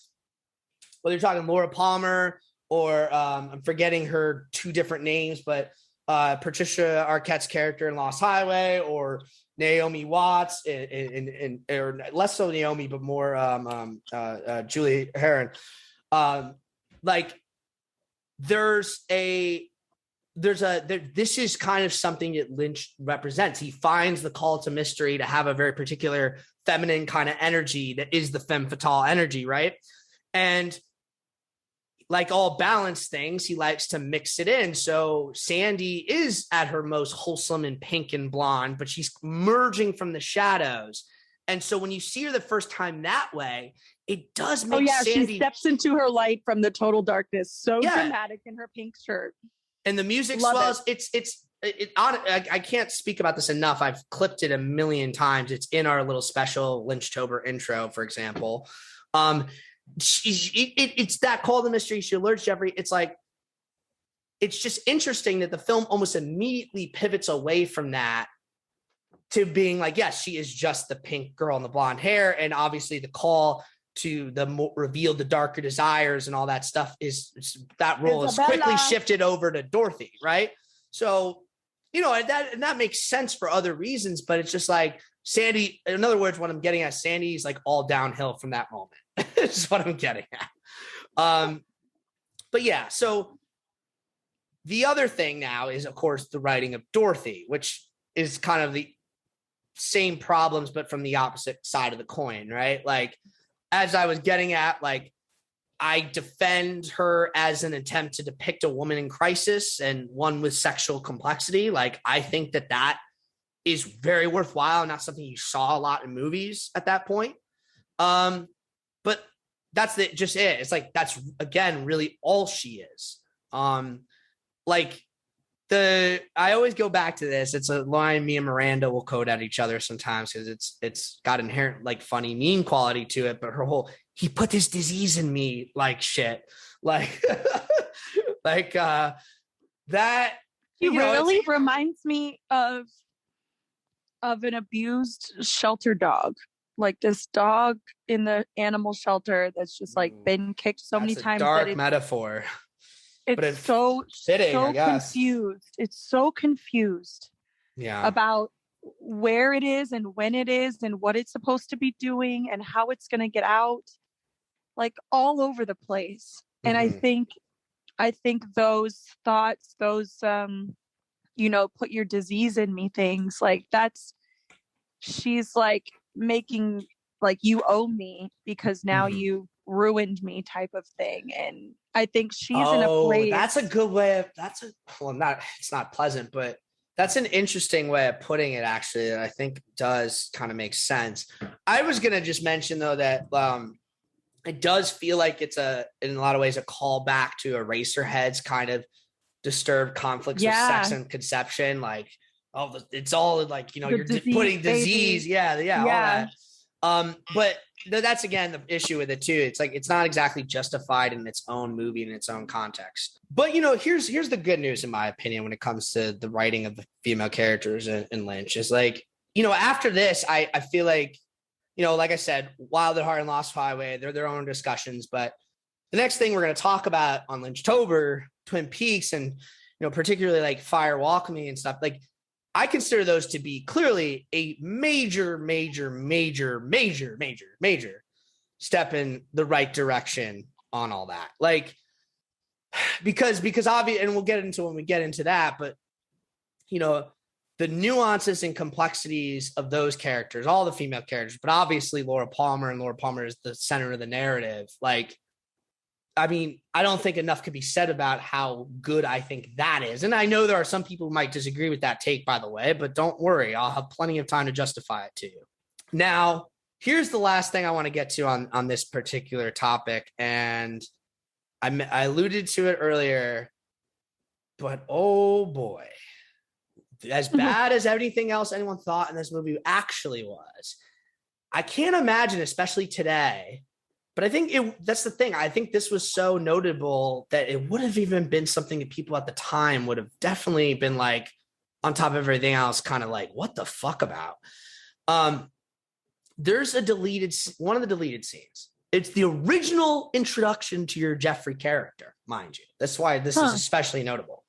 whether you're talking Laura Palmer or I'm forgetting her two different names, but Patricia Arquette's character in Lost Highway, or Naomi Watts, or less so Naomi, but more Julie Heron. This is kind of something that Lynch represents. He finds the call to mystery to have a very particular feminine kind of energy that is the femme fatale energy, right? And like all balanced things, he likes to mix it in. So Sandy is at her most wholesome and pink and blonde, but she's merging from the shadows. And so when you see her the first time that way, it does make Sandy...
she steps into her light from the total darkness. So dramatic in her pink shirt.
And the music swells. I can't speak about this enough. I've clipped it a million times. It's in our little special Lynchtober intro, for example. It's that call to mystery. She alerts Jeffrey. It's like, it's just interesting that the film almost immediately pivots away from that to being like, yes, she is just the pink girl and the blonde hair. And obviously the call to reveal the darker desires and all that stuff is that role is quickly shifted over to Dorothy. Right. So, and that makes sense for other reasons, but it's just like Sandy, in other words, what I'm getting at, Sandy's like all downhill from that moment. Is what I'm getting at. But yeah, so the other thing now is, of course, the writing of Dorothy, which is kind of the same problems, but from the opposite side of the coin, right? Like, as I was getting at, like, I defend her as an attempt to depict a woman in crisis and one with sexual complexity. Like, I think that is very worthwhile, not something you saw a lot in movies at that point. But that's just it. It's like, that's again, really all she is. I always go back to this. It's a line me and Miranda will quote at each other sometimes, because it's got inherent like funny mean quality to it. But her whole, he put this disease in me, like shit, like, that.
He really reminds me of an abused shelter dog. Like this dog in the animal shelter that's just like been kicked so many times.
Dark metaphor.
It's so
fitting,
so confused. It's so confused.
Yeah.
About where it is and when it is and what it's supposed to be doing and how it's going to get out, like all over the place. And I think those thoughts, those put your disease in me things, like she's like making like you owe me because now you ruined me type of thing. And I think she's in a place.
That's a good way of, it's not pleasant, but that's an interesting way of putting it, actually, that I think does kind of make sense. I was going to just mention though that it does feel like it's in a lot of ways a callback to Eraserhead's kind of disturbed conflicts of sex and conception. Like, it's all like, you're putting disease. Yeah. All that. But that's again the issue with it too. It's like it's not exactly justified in its own movie in its own context. But here's the good news in my opinion when it comes to the writing of the female characters in Lynch is like, after this, I feel like, like I said, Wild at Heart and Lost Highway, they're their own discussions. But the next thing we're going to talk about on Lynchtober, Twin Peaks, and particularly like Fire Walk with Me and stuff, like I consider those to be clearly a major step in the right direction on all that. Like, because obviously, and we'll get into when we get into that, but the nuances and complexities of those characters, all the female characters, but obviously Laura Palmer is the center of the narrative. Like, I mean, I don't think enough could be said about how good I think that is. And I know there are some people who might disagree with that take, by the way, but don't worry. I'll have plenty of time to justify it to you. Now, here's the last thing I want to get to on this particular topic. And I alluded to it earlier, but oh boy, as bad as everything else anyone thought in this movie actually was, I can't imagine, especially today. But I think that's the thing. I think this was so notable that it would have even been something that people at the time would have definitely been like, on top of everything else, kind of like, what the fuck about? There's one of the deleted scenes. It's the original introduction to your Jeffery character, mind you. That's why this is especially notable.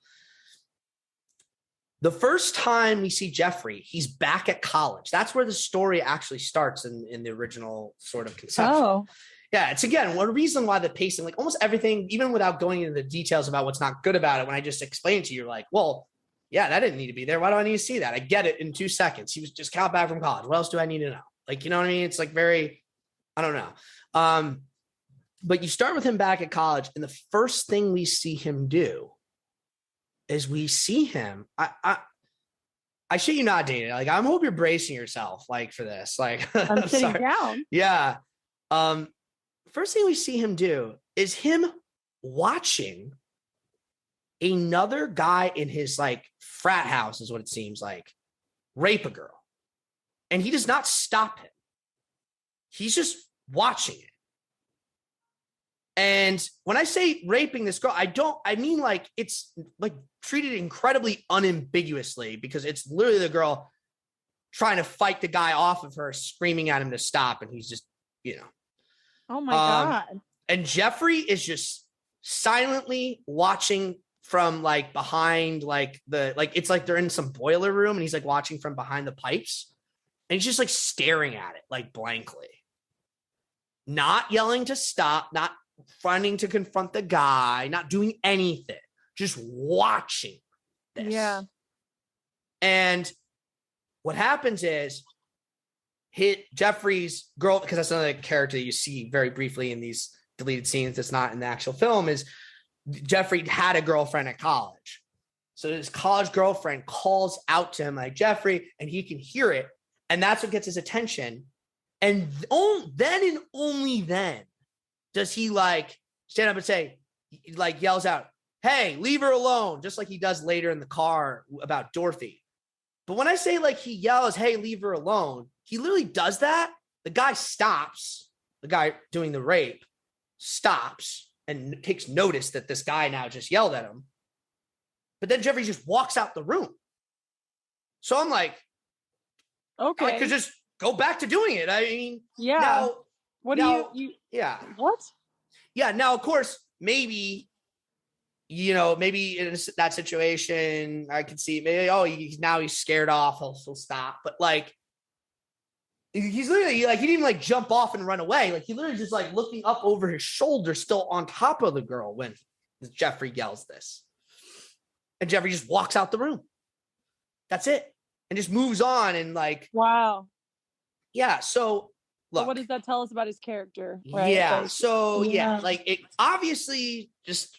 The first time we see Jeffery, he's back at college. That's where the story actually starts in the original sort of conception. Oh. Yeah, it's again, one reason why the pacing, like almost everything, even without going into the details about what's not good about it, when I just explained to you, you're like, well, yeah, that didn't need to be there. Why do I need to see that? I get it in 2 seconds. He was just got back from college. What else do I need to know? Like, you know what I mean? It's like very, I don't know. But you start with him back at college, and the first thing we see him do is we see him. I shit you not, Dana. Like, I hope you're bracing yourself, like, for this. Like,
I'm sitting down.
Yeah. First thing we see him do is him watching another guy in his like frat house, is what it seems like, rape a girl. And he does not stop him. He's just watching it. And when I say raping this girl, I mean like it's like treated incredibly unambiguously, because it's literally the girl trying to fight the guy off of her, screaming at him to stop. And he's just,
Oh my God.
And Jeffery is just silently watching from like behind, like it's like they're in some boiler room and he's like watching from behind the pipes, and he's just like staring at it like blankly, not yelling to stop, not running to confront the guy, not doing anything, just watching this.
Yeah.
And what happens is Jeffrey's girl, because that's another character you see very briefly in these deleted scenes that's not in the actual film, is Jeffrey had a girlfriend at college. So his college girlfriend calls out to him like, Jeffrey, and he can hear it. And that's what gets his attention. And then and only then does he like stand up and say, like yells out, hey, leave her alone, just like he does later in the car about Dorothy. But when I say like he yells, hey, leave her alone, he literally does that. The guy stops, the guy doing the rape stops and takes notice that this guy now just yelled at him. But then Jeffrey just walks out the room. So I'm like, okay, I could just go back to doing it. I mean,
yeah.
Now,
what do you?
Yeah.
What?
Yeah. Now, of course, maybe in that situation, I could see maybe, he's scared off. He'll stop. But like, he's literally like, he didn't even like jump off and run away. Like he literally just like looking up over his shoulder, still on top of the girl when Jeffrey yells this. And Jeffrey just walks out the room. That's it. And just moves on and like,
wow.
Yeah. So look,
so what does that tell us about his character? Right?
Yeah.
Like,
so yeah, like it obviously just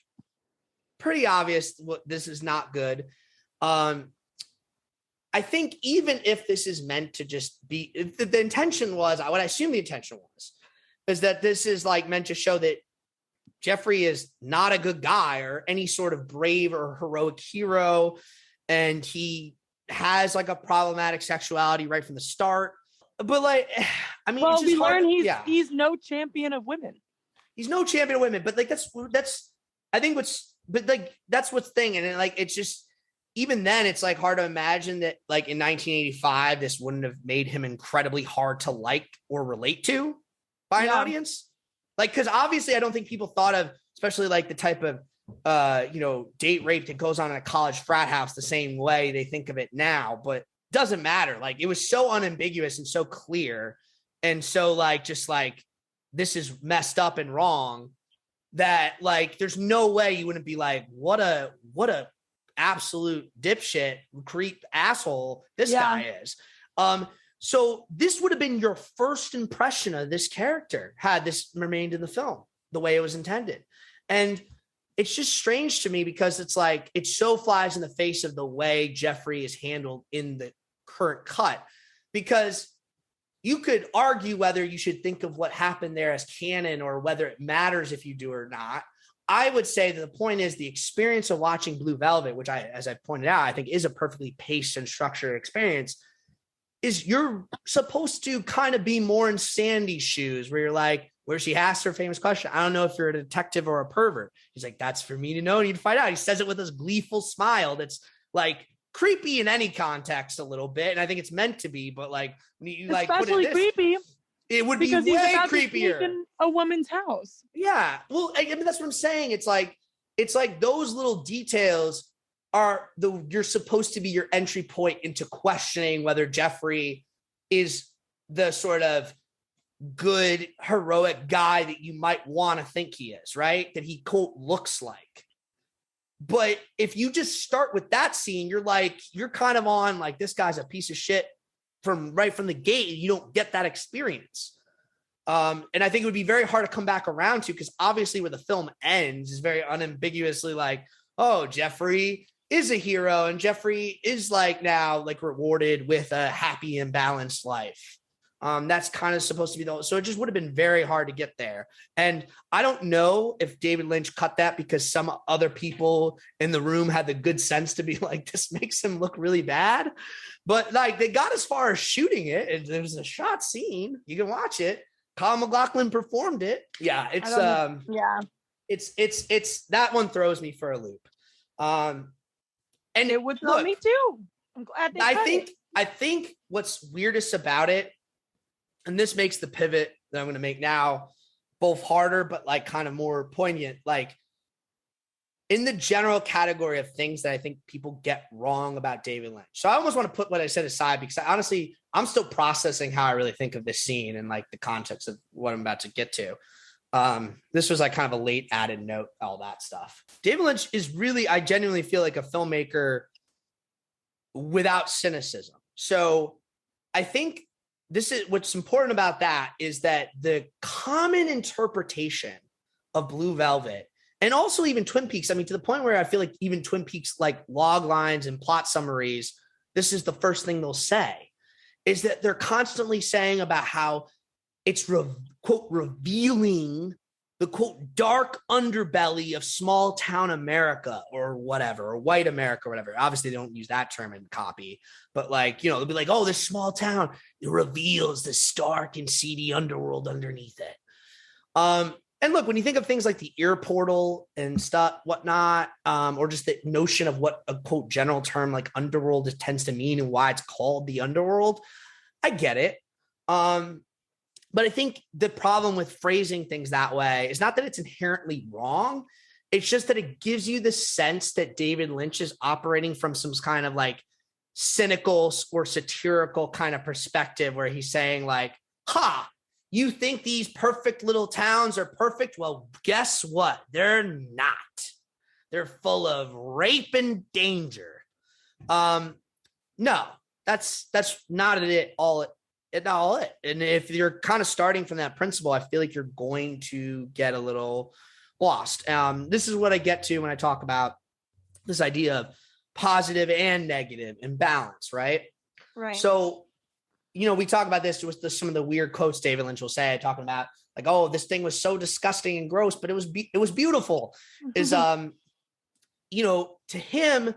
pretty obvious what this is not good. I think even if this is meant to just be, if the intention was, what I assume the intention was, is that this is like meant to show that Jeffrey is not a good guy or any sort of brave or heroic hero. And he has like a problematic sexuality right from the start. But like, I mean,
Well,
it's just
we
hard.
learn
Yeah.
he's no champion of women.
He's no champion of women, but like I think but like that's what's thing, and like it's just even then it's like hard to imagine that like in 1985 this wouldn't have made him incredibly hard to like or relate to by an audience, like because obviously I don't think people thought of especially like the type of date rape that goes on in a college frat house the same way they think of it now, but doesn't matter. Like it was so unambiguous and so clear, and so like just like this is messed up and wrong that like there's no way you wouldn't be like what a absolute dipshit creep asshole this guy is. So this would have been your first impression of this character had this remained in the film the way it was intended. And it's just strange to me because it's like it so flies in the face of the way Jeffery is handled in the current cut, because you could argue whether you should think of what happened there as canon or whether it matters if you do or not. I would say that the point is the experience of watching Blue Velvet, which as I pointed out, I think is a perfectly paced and structured experience, is you're supposed to kind of be more in Sandy's shoes where you're like, where she asks her famous question, I don't know if you're a detective or a pervert. He's like, that's for me to know. And you'd find out. He says it with this gleeful smile that's like creepy in any context a little bit, and I think it's meant to be, but like when you like
especially
put it
creepy,
it would
because
be
he's
way
about to
creepier
sneak in a woman's house.
Yeah, well, I mean that's what I'm saying. It's like those little details are you're supposed to be your entry point into questioning whether Jeffery is the sort of good heroic guy that you might want to think he is, right? That he quote looks like. But if you just start with that scene, you're kind of on like, this guy's a piece of shit from the gate. And you don't get that experience. And I think it would be very hard to come back around to, because obviously where the film ends is very unambiguously like, oh, Jeffery is a hero. And Jeffery is like now like rewarded with a happy and balanced life. That's kind of supposed to be so it just would have been very hard to get there. And I don't know if David Lynch cut that because some other people in the room had the good sense to be like, this makes him look really bad. But like they got as far as shooting it. And there was a shot scene. You can watch it. Kyle MacLachlan performed it. Yeah, it's it's that one throws me for a loop. And
it would throw me too. I'm glad
I think what's weirdest about it, and this makes the pivot that I'm going to make now both harder, but like kind of more poignant, like in the general category of things that I think people get wrong about David Lynch. So I almost want to put what I said aside because honestly, I'm still processing how I really think of this scene and like the context of what I'm about to get to. This was like kind of a late added note, all that stuff. David Lynch is really, I genuinely feel like a filmmaker without cynicism. So I think this is what's important about that is that the common interpretation of Blue Velvet and also even Twin Peaks, I mean, to the point where I feel like even Twin Peaks, like log lines and plot summaries, this is the first thing they'll say, is that they're constantly saying about how it's quote, revealing the quote, dark underbelly of small town America or whatever, or white America or whatever. Obviously they don't use that term in copy, but like, you know, they'll be like, oh, this small town, it reveals the stark and seedy underworld underneath it. And look, when you think of things like the ear portal and stuff, whatnot, or just the notion of what a quote general term like underworld tends to mean and why it's called the underworld, I get it. But I think the problem with phrasing things that way is not that it's inherently wrong. It's just that it gives you the sense that David Lynch is operating from some kind of like cynical or satirical kind of perspective where he's saying like, ha, you think these perfect little towns are perfect? Well, guess what? They're not. They're full of rape and danger. No, that's not it all. And if you're kind of starting from that principle, I feel like you're going to get a little lost. This is what I get to when I talk about this idea of positive and negative and balance, right?
Right.
So, you know, we talk about this with some of the weird quotes David Lynch will say, talking about like, oh, this thing was so disgusting and gross, but it was beautiful. Is, you know, to him,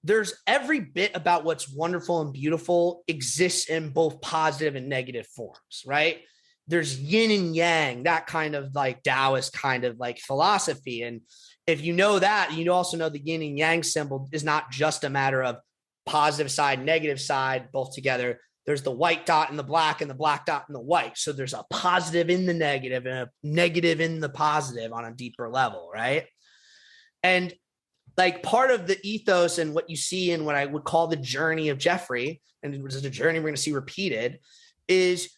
there's every bit about what's wonderful and beautiful exists in both positive and negative forms, right? There's yin and yang, that kind of like Taoist kind of like philosophy. And if you know that, you also know the yin and yang symbol is not just a matter of positive side, negative side, both together. There's the white dot and the black dot and the white. So there's a positive in the negative and a negative in the positive on a deeper level, right? And like part of the ethos and what you see in what I would call the journey of Jeffery, and it was a journey we're going to see repeated, is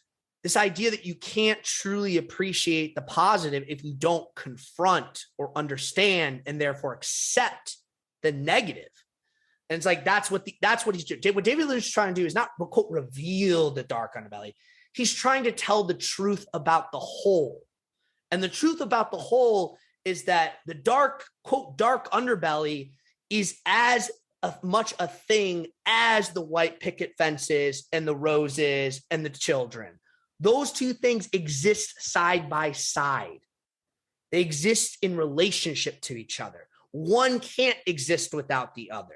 this idea that you can't truly appreciate the positive if you don't confront or understand and therefore accept the negative. And it's like, that's what he's doing. What David Lynch is trying to do is not, quote, reveal the dark underbelly. He's trying to tell the truth about the whole. And the truth about the whole is that the dark, quote, dark underbelly is as much a thing as the white picket fences and the roses and the children. Those two things exist side by side. They exist in relationship to each other. One can't exist without the other.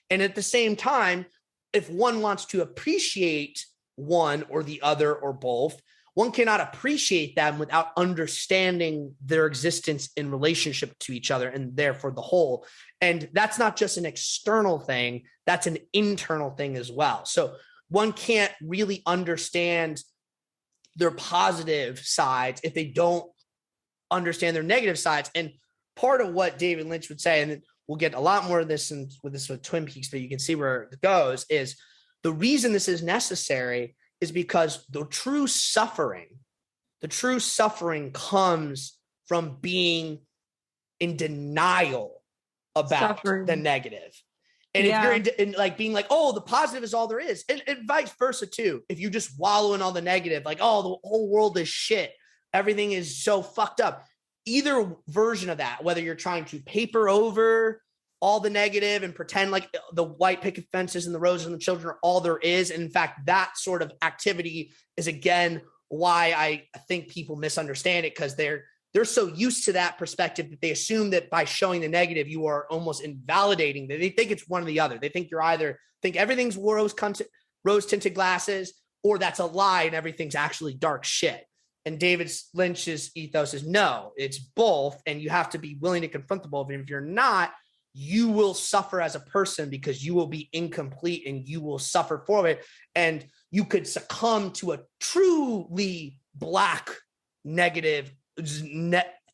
And at the same time, if one wants to appreciate one or the other or both, one cannot appreciate them without understanding their existence in relationship to each other and therefore the whole. And that's not just an external thing, that's an internal thing as well. So one can't really understand their positive sides if they don't understand their negative sides. And part of what David Lynch would say, and we'll get a lot more of this with Twin Peaks, but you can see where it goes, is the reason this is necessary is because the true suffering comes from being in denial about the negative. And if you're in like being like, oh, the positive is all there is, and vice versa too. If you just wallow in all the negative, like, oh, the whole world is shit, everything is so fucked up. Either version of that, whether you're trying to paper over all the negative and pretend like the white picket fences and the roses and the children are all there is. And in fact, that sort of activity is, again, why I think people misunderstand it, because they're so used to that perspective that they assume that by showing the negative, you are almost invalidating. They think it's one or the other. They think you're either think everything's rose tinted glasses, or that's a lie and everything's actually dark shit. And David Lynch's ethos is no, it's both. And you have to be willing to confront the both. And if you're not, you will suffer as a person because you will be incomplete and you will suffer for it. And you could succumb to a truly black negative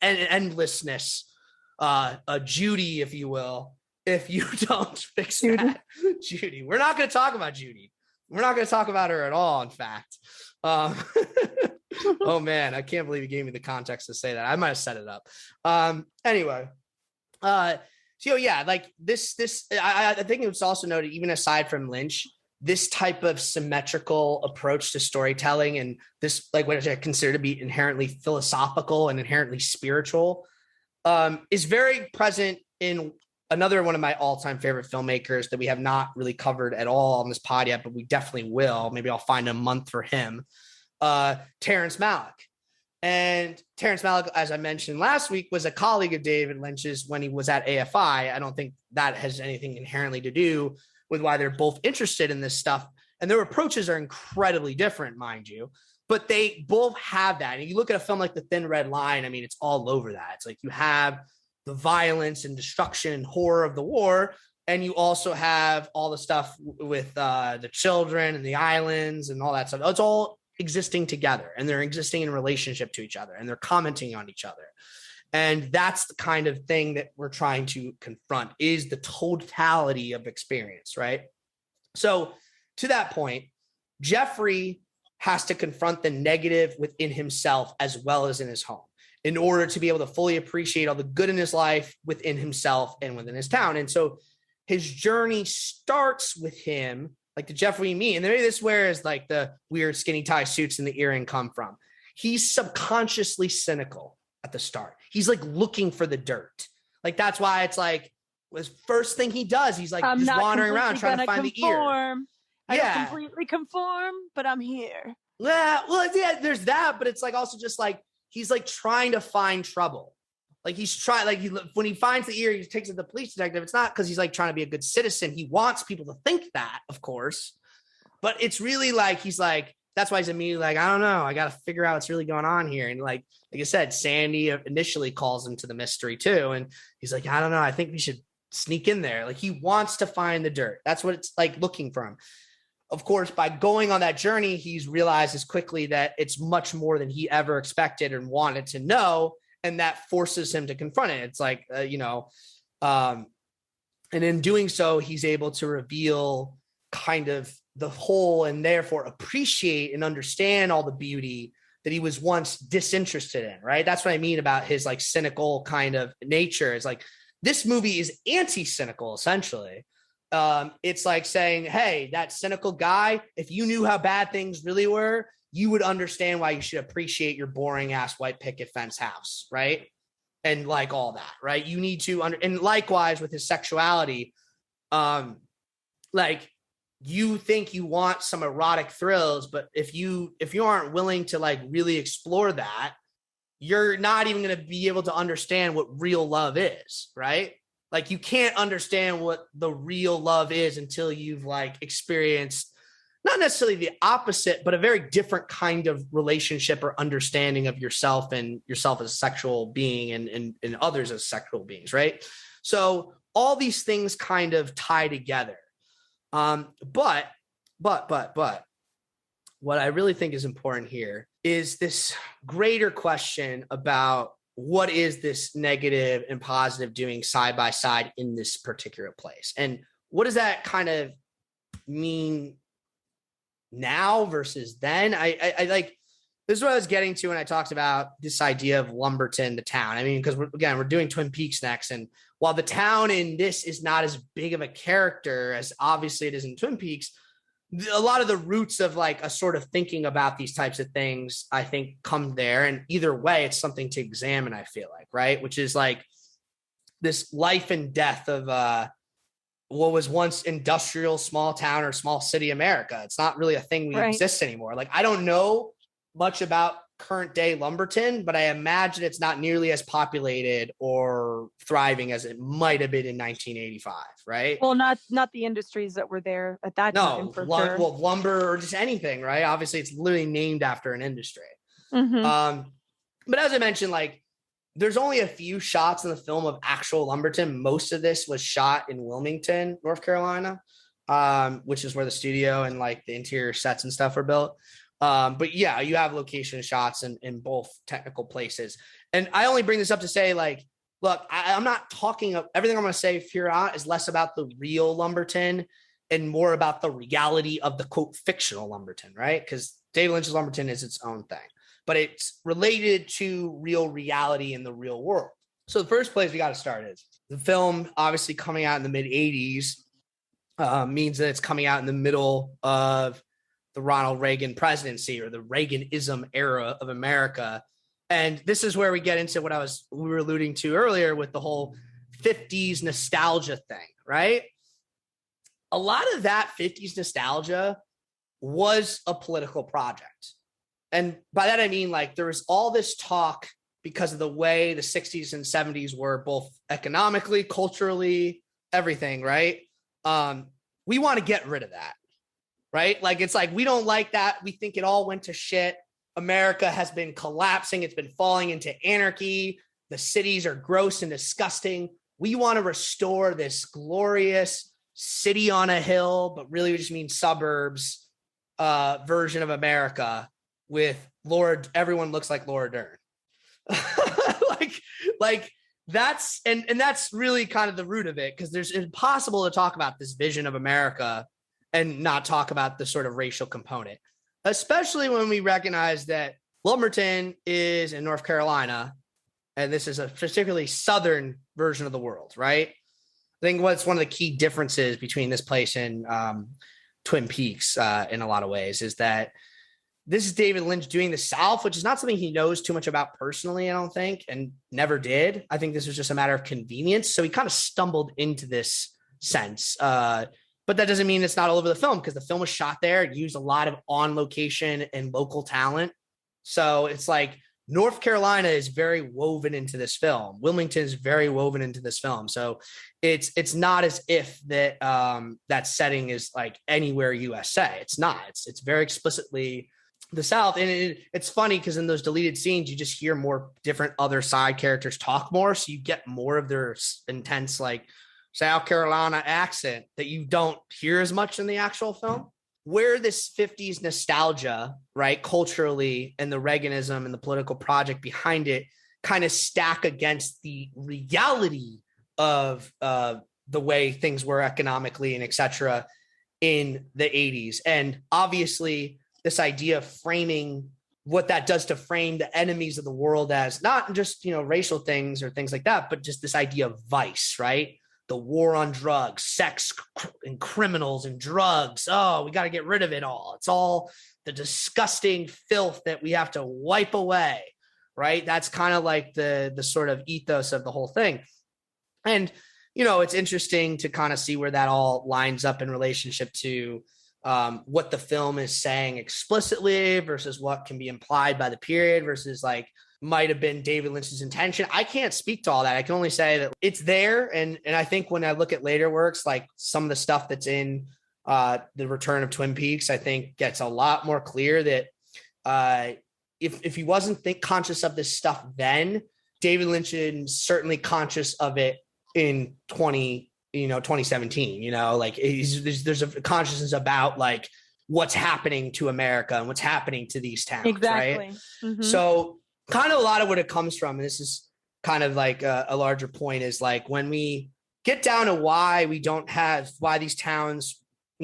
endlessness, a Judy, if you will, if you don't fix that. Judy. We're not going to talk about Judy. We're not going to talk about her at all, in fact. Oh man, I can't believe you gave me the context to say that. I might have set it up. Anyway, so yeah, like this, I think it's also noted, even aside from Lynch, this type of symmetrical approach to storytelling and this, like what I consider to be inherently philosophical and inherently spiritual, is very present in another one of my all-time favorite filmmakers that we have not really covered at all on this pod yet, but we definitely will. Maybe I'll find a month for him. Terrence Malick. And Terrence Malick, as I mentioned last week, was a colleague of David Lynch's when he was at AFI. I don't think that has anything inherently to do with why they're both interested in this stuff. And their approaches are incredibly different, mind you, but they both have that. And you look at a film like The Thin Red Line, I mean, it's all over that. It's like you have the violence and destruction and horror of the war, and you also have all the stuff with the children and the islands and all that stuff. It's all existing together, and they're existing in relationship to each other, and they're commenting on each other. And that's the kind of thing that we're trying to confront, is the totality of experience, right? So to that point, Jeffery has to confront the negative within himself as well as in his home in order to be able to fully appreciate all the good in his life within himself and within his town. And so his journey starts with him, like the Jeffery me, and maybe this is where is like the weird skinny tie suits and the earring come from. He's subconsciously cynical at the start. He's like looking for the dirt. Like that's why it's like the first thing he does. He's like just wandering around trying to find the ear.
I don't completely conform, but I'm here.
Yeah, well, yeah, there's that, but it's like also just like he's like trying to find trouble. Like he's trying, like when he finds the ear, he takes it to the police detective. It's not because he's like trying to be a good citizen. He wants people to think that, of course. But it's really like, he's like, that's why he's immediately like, I don't know. I got to figure out what's really going on here. And like I said, Sandy initially calls him to the mystery too. And he's like, I don't know. I think we should sneak in there. Like he wants to find the dirt. That's what it's like looking for him. Of course, by going on that journey, he's realizes quickly that it's much more than he ever expected and wanted to know. And that forces him to confront it. It's like, and in doing so, he's able to reveal kind of the whole and therefore appreciate and understand all the beauty that he was once disinterested in, right? That's what I mean about his like cynical kind of nature. It's like, this movie is anti-cynical, essentially. It's like saying, hey, that cynical guy, if you knew how bad things really were, you would understand why you should appreciate your boring ass white picket fence house, right? And like all that, right? You need to and likewise with his sexuality, like you think you want some erotic thrills, but if you aren't willing to like really explore that, you're not even going to be able to understand what real love is, right? Like you can't understand what the real love is until you've like experienced not necessarily the opposite, but a very different kind of relationship or understanding of yourself and yourself as a sexual being and others as sexual beings, right? So all these things kind of tie together. But what I really think is important here is this greater question about what is this negative and positive doing side by side in this particular place? And what does that kind of mean now versus then? I like, this is what I was getting to when I talked about this idea of Lumberton, the town. I mean, because we're doing Twin Peaks next. And while the town in this is not as big of a character as obviously it is in Twin Peaks, a lot of the roots of like a sort of thinking about these types of things, I think, come there. And either way, it's something to examine, I feel like, right? Which is like this life and death of what was once industrial small town or small city America. It's not really a thing we exist anymore. Like, I don't know much about current day Lumberton, but I imagine it's not nearly as populated or thriving as it might have been in 1985, right?
Well, not the industries that were there at that time. For sure.
Well, lumber or just anything, right? Obviously, it's literally named after an industry.
Mm-hmm.
But as I mentioned, like, there's only a few shots in the film of actual Lumberton. Most of this was shot in Wilmington, North Carolina, which is where the studio and like the interior sets and stuff were built. But yeah, you have location shots in both technical places. And I only bring this up to say, like, look, I'm not talking of everything I'm going to say here on is less about the real Lumberton and more about the reality of the quote fictional Lumberton, right? Because David Lynch's Lumberton is its own thing, but it's related to real reality in the real world. So the first place we got to start is the film, obviously coming out in the mid 80s, means that it's coming out in the middle of the Ronald Reagan presidency or the Reaganism era of America. And this is where we get into what we were alluding to earlier with the whole 50s nostalgia thing, right? A lot of that 50s nostalgia was a political project. And by that, I mean, like, there was all this talk because of the way the 60s and 70s were both economically, culturally, everything, right? We want to get rid of that. Right? Like, it's like, we don't like that. We think it all went to shit. America has been collapsing. It's been falling into anarchy. The cities are gross and disgusting. We want to restore this glorious city on a hill, but really we just mean suburbs version of America with everyone looks like Laura Dern. like that's, and that's really kind of the root of it. Cause it's impossible to talk about this vision of America and not talk about the sort of racial component, especially when we recognize that Lumberton is in North Carolina, and this is a particularly southern version of the world, right? I think what's one of the key differences between this place and Twin Peaks in a lot of ways is that this is David Lynch doing the South, which is not something he knows too much about personally, I don't think, and never did. I think this was just a matter of convenience. So he kind of stumbled into this sense. But that doesn't mean it's not all over the film, because the film was shot there. It used a lot of on location and local talent. So it's like North Carolina is very woven into this film. Wilmington is very woven into this film. So it's not as if that that setting is like anywhere USA. It's not. It's very explicitly the South. And it's funny because in those deleted scenes, you just hear more different other side characters talk more. So you get more of their intense like South Carolina accent that you don't hear as much in the actual film. Where this 50s nostalgia, right, culturally, and the Reaganism and the political project behind it kind of stack against the reality of the way things were economically and et cetera in the 80s. And obviously this idea of framing what that does to frame the enemies of the world as not just, racial things or things like that, but just this idea of vice, right? The war on drugs, sex and criminals and drugs. Oh, we got to get rid of it all. It's all the disgusting filth that we have to wipe away, right? That's kind of like the sort of ethos of the whole thing. And, it's interesting to kind of see where that all lines up in relationship to what the film is saying explicitly versus what can be implied by the period versus like might have been David Lynch's intention. I can't speak to all that. I can only say that it's there. And I think when I look at later works, like some of the stuff that's in The Return of Twin Peaks, I think gets a lot more clear that if he wasn't conscious of this stuff then, David Lynch is certainly conscious of it in 2017, like there's a consciousness about like what's happening to America and what's happening to these towns. Exactly. Right. Mm-hmm. So kind of a lot of what it comes from, and this is kind of like a larger point, is like when we get down to why these towns,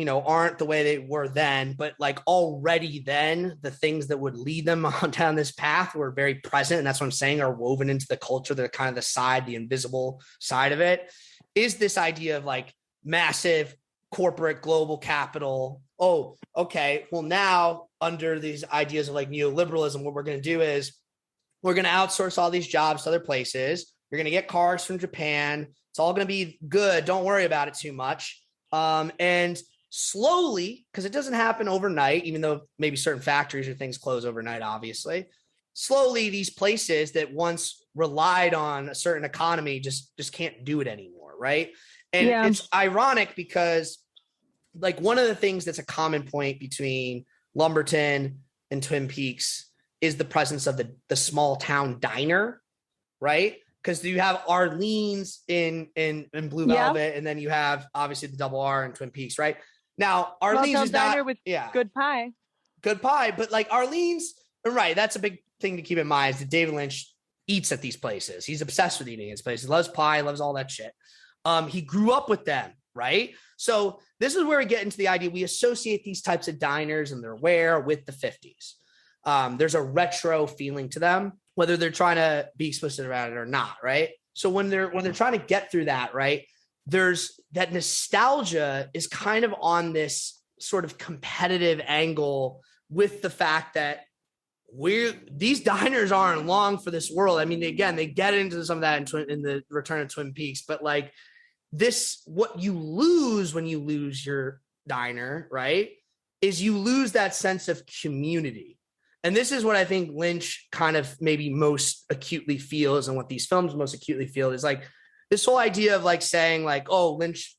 aren't the way they were then, but like already then the things that would lead them on down this path were very present. And that's what I'm saying are woven into the culture. They're kind of the invisible side of it, is this idea of like massive corporate global capital. Oh, okay. Well, now under these ideas of like neoliberalism, what we're going to do is we're going to outsource all these jobs to other places. You're going to get cars from Japan. It's all going to be good. Don't worry about it too much. And slowly, because it doesn't happen overnight, even though maybe certain factories or things close overnight, obviously, slowly these places that once relied on a certain economy just can't do it anymore. Right. And it's ironic because like one of the things that's a common point between Lumberton and Twin Peaks is the presence of the small town diner, right? Because you have Arlene's in Blue Velvet, and then you have obviously the Double R in Twin Peaks, right? Now Arlene's is diner
with good pie,
but like Arlene's, right? That's a big thing to keep in mind is that David Lynch eats at these places. He's obsessed with eating at these places. He loves pie, loves all that shit. He grew up with them, right? So this is where we get into the idea we associate these types of diners and their wear with the 50s. There's a retro feeling to them, whether they're trying to be explicit about it or not, right? So when they're trying to get through that, right, there's that nostalgia is kind of on this sort of competitive angle with the fact that these diners aren't long for this world. I mean, they get into some of that in the Return of Twin Peaks, but like this, what you lose when you lose your diner, right, is you lose that sense of community. And this is what I think Lynch kind of maybe most acutely feels, and what these films most acutely feel is like this whole idea of like saying like, oh, Lynch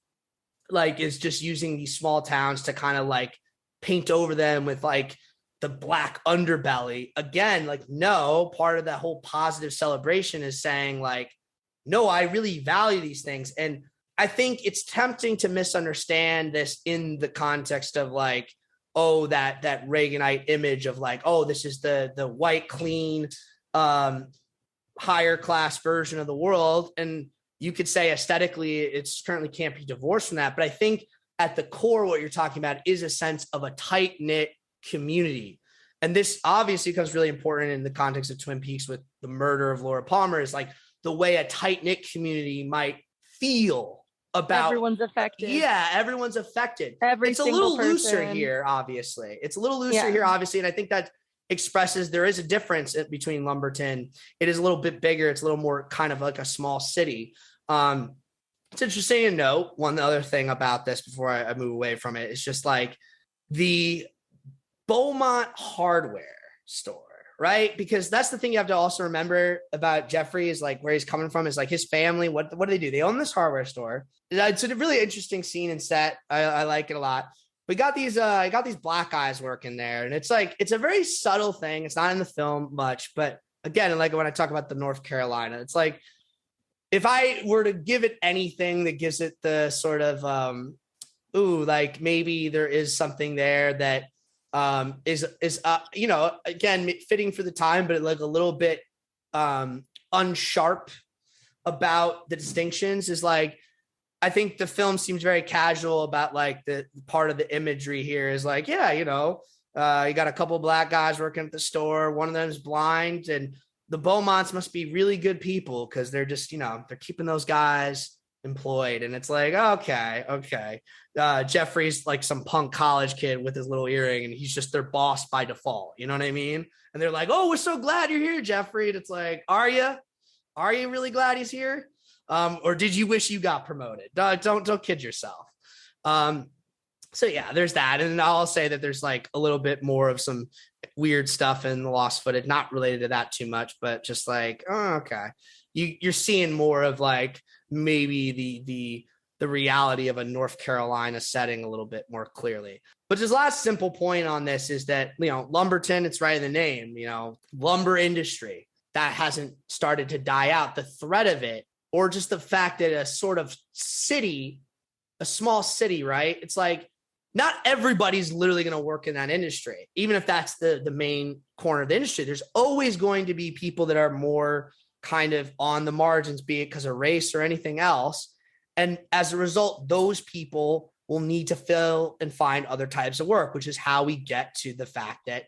like is just using these small towns to kind of like paint over them with like the black underbelly. Again, like, no, part of that whole positive celebration is saying like, no, I really value these things. And I think it's tempting to misunderstand this in the context of like, oh, that Reaganite image of like, oh, this is the white, clean, higher class version of the world. And you could say aesthetically, it certainly can't be divorced from that. But I think at the core, what you're talking about is a sense of a tight knit community. And this obviously becomes really important in the context of Twin Peaks with the murder of Laura Palmer, is like the way a tight knit community might feel about
everyone's affected.
Yeah, everyone's affected.
It's
a little looser here, obviously. It's a little looser here, obviously. And I think that expresses there is a difference between Lumberton. It is a little bit bigger. It's a little more kind of like a small city. It's interesting to note one other thing about this before I move away from it. It's just like the Beaumont hardware store, right? Because that's the thing you have to also remember about Jeffery is like where he's coming from is like his family. What do they do? They own this hardware store. It's a really interesting scene and set. I like it a lot. We got these black guys working there, and it's like it's a very subtle thing. It's not in the film much, but again, like when I talk about the North Carolina, it's like if I were to give it anything that gives it the sort of like maybe there is something there that is again fitting for the time, but like a little bit unsharp about the distinctions is like I think the film seems very casual about like the part of the imagery here is like, yeah, you got a couple of black guys working at the store. One of them is blind, and the Beaumonts must be really good people because they're just, they're keeping those guys employed. And it's like, okay. Jeffrey's like some punk college kid with his little earring, and he's just their boss by default. You know what I mean? And they're like, oh, we're so glad you're here, Jeffrey. And it's like, are you really glad he's here? Or did you wish you got promoted? Don't kid yourself. So yeah, there's that. And I'll say that there's like a little bit more of some weird stuff in the lost footage, not related to that too much, but just like, oh, okay. You're seeing more of like maybe the reality of a North Carolina setting a little bit more clearly. But his last simple point on this is that, Lumberton, it's right in the name, lumber industry that hasn't started to die out. The threat of it, or just the fact that a sort of city, a small city, right? It's like not everybody's literally going to work in that industry. Even if that's the main corner of the industry, there's always going to be people that are more kind of on the margins, be it because of race or anything else. And as a result, those people will need to fill and find other types of work, which is how we get to the fact that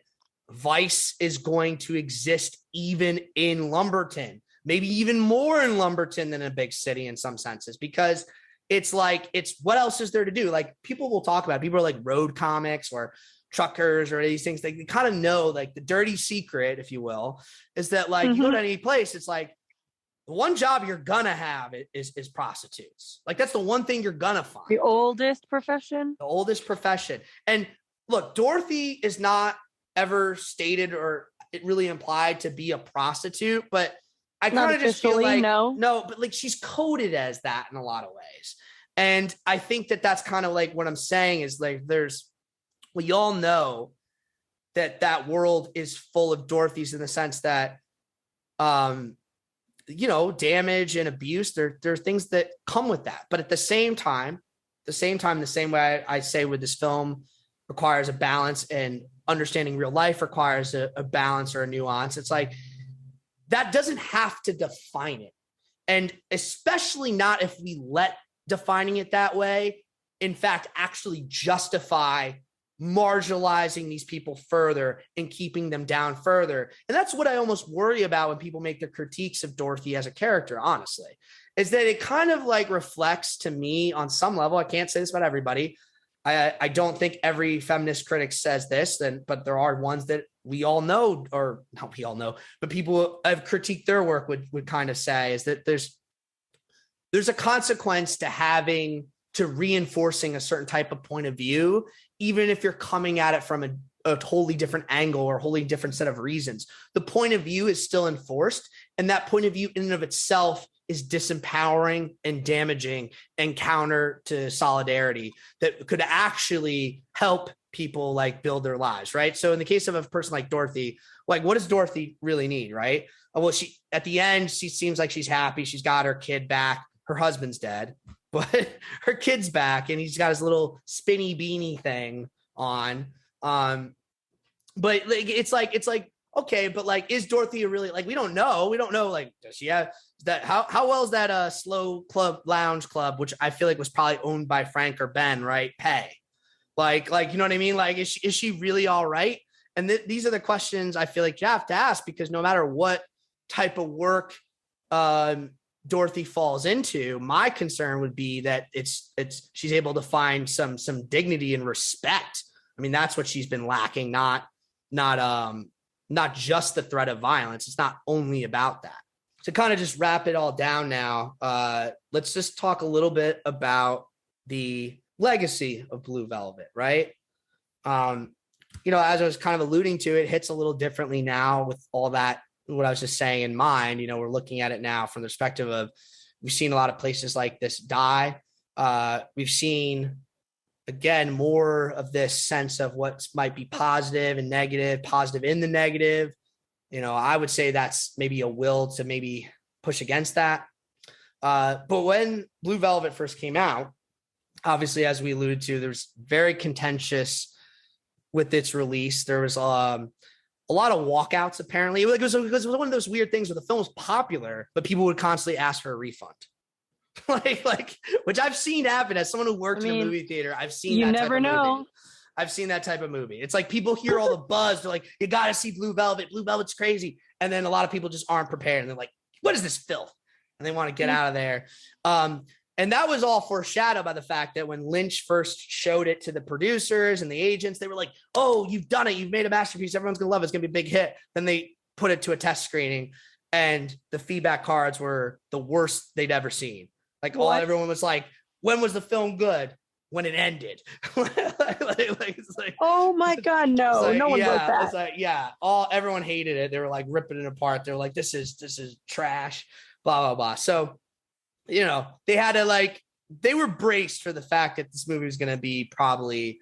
vice is going to exist even in Lumberton. Maybe even more in Lumberton than a big city in some senses, because it's what else is there to do? Like people will talk about it. People are like road comics or truckers or these things. They kind of know like the dirty secret, if you will, is that like you go to any place, it's like the one job you're gonna have is prostitutes. Like that's the one thing you're gonna find.
The oldest profession.
And look, Dorothy is not ever stated or it really implied to be a prostitute, but I kind of just feel like no, but like she's coded as that in a lot of ways. And I think that's kind of like what I'm saying is like we all know that world is full of Dorothy's in the sense that damage and abuse, there are things that come with that. But at the same time, the same way I say with this film requires a balance, and understanding real life requires a balance or a nuance. It's like that doesn't have to define it. And especially not if we let defining it that way, in fact, actually justify marginalizing these people further and keeping them down further. And that's what I almost worry about when people make their critiques of Dorothy as a character, honestly, is that it kind of like reflects to me on some level. I can't say this about everybody. I don't think every feminist critic says this, but there are ones that we all know, or not we all know, but people who have critiqued their work would kind of say is that there's a consequence to reinforcing a certain type of point of view, even if you're coming at it from a totally different angle or a wholly different set of reasons. The point of view is still enforced, and that point of view in and of itself is disempowering and damaging and counter to solidarity that could actually help people like build their lives, right? So in the case of a person like Dorothy, like what does Dorothy really need, right? Well, at the end, she seems like she's happy. She's got her kid back. Her husband's dead, but her kid's back, and he's got his little spinny beanie thing on. But like, it's like, okay, but like, is Dorothy really like, we don't know, like, does she have that? How well is that slow lounge club, which I feel like was probably owned by Frank or Ben, right? Pay. Like, you know what I mean? Like, is she really all right? And these are the questions I feel like you have to ask, because no matter what type of work Dorothy falls into, my concern would be that she's able to find some dignity and respect. I mean, that's what she's been lacking, not just the threat of violence. It's not only about that. To kind of just wrap it all down now, let's just talk a little bit about the legacy of Blue Velvet, right? as I was kind of alluding to, it hits a little differently now with all that, what I was just saying in mind. We're looking at it now from the perspective of, we've seen a lot of places like this die. We've seen, again, more of this sense of what might be positive and negative, positive in the negative. I would say that's maybe a will to maybe push against that. But when Blue Velvet first came out, obviously, as we alluded to, there's very contentious with its release. There was a lot of walkouts, apparently. It was one of those weird things where the film was popular, but people would constantly ask for a refund. like, which I've seen happen as someone who works in a movie theater. I've seen
you
that
never
type of
know.
movie. I've seen that type of movie. It's like people hear all the buzz. They're like, you got to see Blue Velvet. Blue Velvet's crazy. And then a lot of people just aren't prepared. And they're like, what is this filth? And they want to get out of there. And that was all foreshadowed by the fact that when Lynch first showed it to the producers and the agents, they were like, oh, you've done it. You've made a masterpiece. Everyone's going to love it. It's going to be a big hit. Then they put it to a test screening and the feedback cards were the worst they'd ever seen. Like everyone was like, when was the film good? When it ended. It's like,
oh my God, no,
like,
no one wrote that.
It's like, everyone hated it. They were like ripping it apart. They were like, this is trash, blah, blah, blah. So, they had to they were braced for the fact that this movie was going to be probably,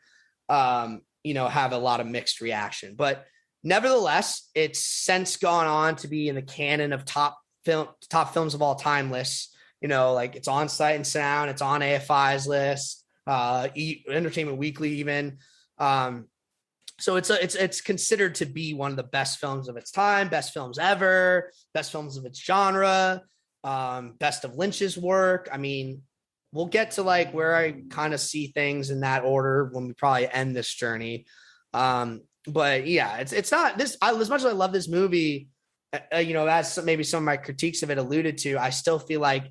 have a lot of mixed reaction. But nevertheless, it's since gone on to be in the canon of top films of all time lists. It's on Sight and Sound. It's on AFI's list, Entertainment Weekly even. So it's considered to be one of the best films of its time, best films ever, best films of its genre, best of Lynch's work. I mean, we'll get to where I kind of see things in that order when we probably end this journey. But yeah, it's not this. As much as I love this movie, as maybe some of my critiques of it alluded to, I still feel like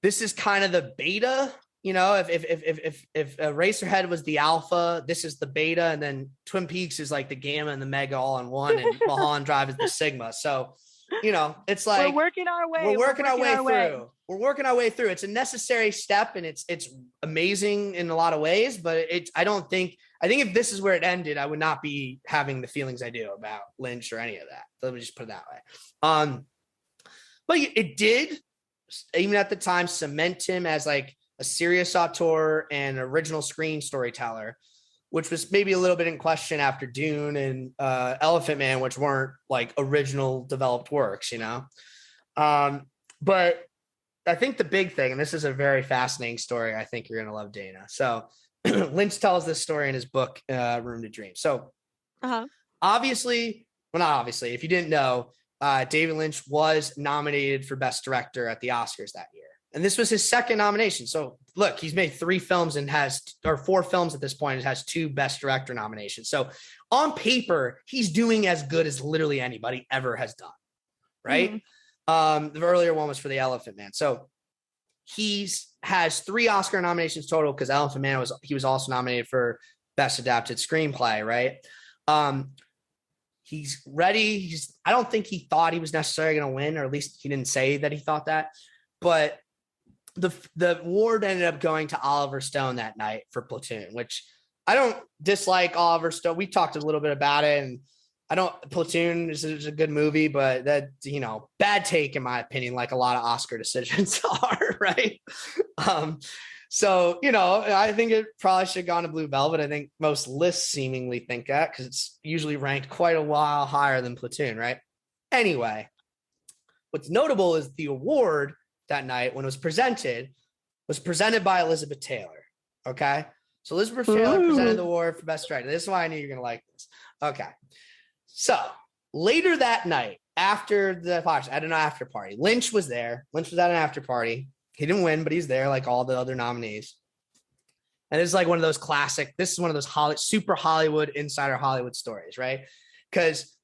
this is kind of the beta. If Eraserhead was the alpha, this is the beta, and then Twin Peaks is like the gamma and the mega all in one, and Mulholland Drive is the sigma. So, it's like
we're working our way.
We're working our way through. It's a necessary step, and it's amazing in a lot of ways. But I think if this is where it ended, I would not be having the feelings I do about Lynch or any of that. So let me just put it that way. But it did, even at the time, cement him as a serious auteur and original screen storyteller, which was maybe a little bit in question after Dune and Elephant Man, which weren't original developed works, But I think the big thing, and this is a very fascinating story, I think you're going to love, Dana. So Lynch tells this story in his book, Room to Dream. So not obviously, if you didn't know, David Lynch was nominated for Best Director at the Oscars that year. And this was his second nomination. So look, he's made 3 films and or 4 films at this point and has 2 Best Director nominations. So on paper, he's doing as good as literally anybody ever has done. Right. Mm-hmm. The earlier one was for The Elephant Man. So has 3 Oscar nominations total, because Elephant Man he was also nominated for Best Adapted Screenplay. Right. He's ready. I don't think he thought he was necessarily going to win, or at least he didn't say that he thought that. But the award ended up going to Oliver Stone that night for Platoon, which I don't dislike Oliver Stone. We talked a little bit about it, and Platoon is a good movie, but that, bad take in my opinion, like a lot of Oscar decisions are, right? So, I think it probably should have gone to Blue Velvet. I think most lists seemingly think that, because it's usually ranked quite a while higher than Platoon, right? Anyway, what's notable is the award that night, when it was presented by Elizabeth Taylor. Okay. So Elizabeth Taylor presented the award for Best Director. This is why I knew you're going to like this. Okay. So later that night, after the podcast, at an after party, Lynch was there. Lynch was at an after party. He didn't win, but he's there like all the other nominees. And this is one of those classic, this is one of those super Hollywood, insider Hollywood stories, right? Because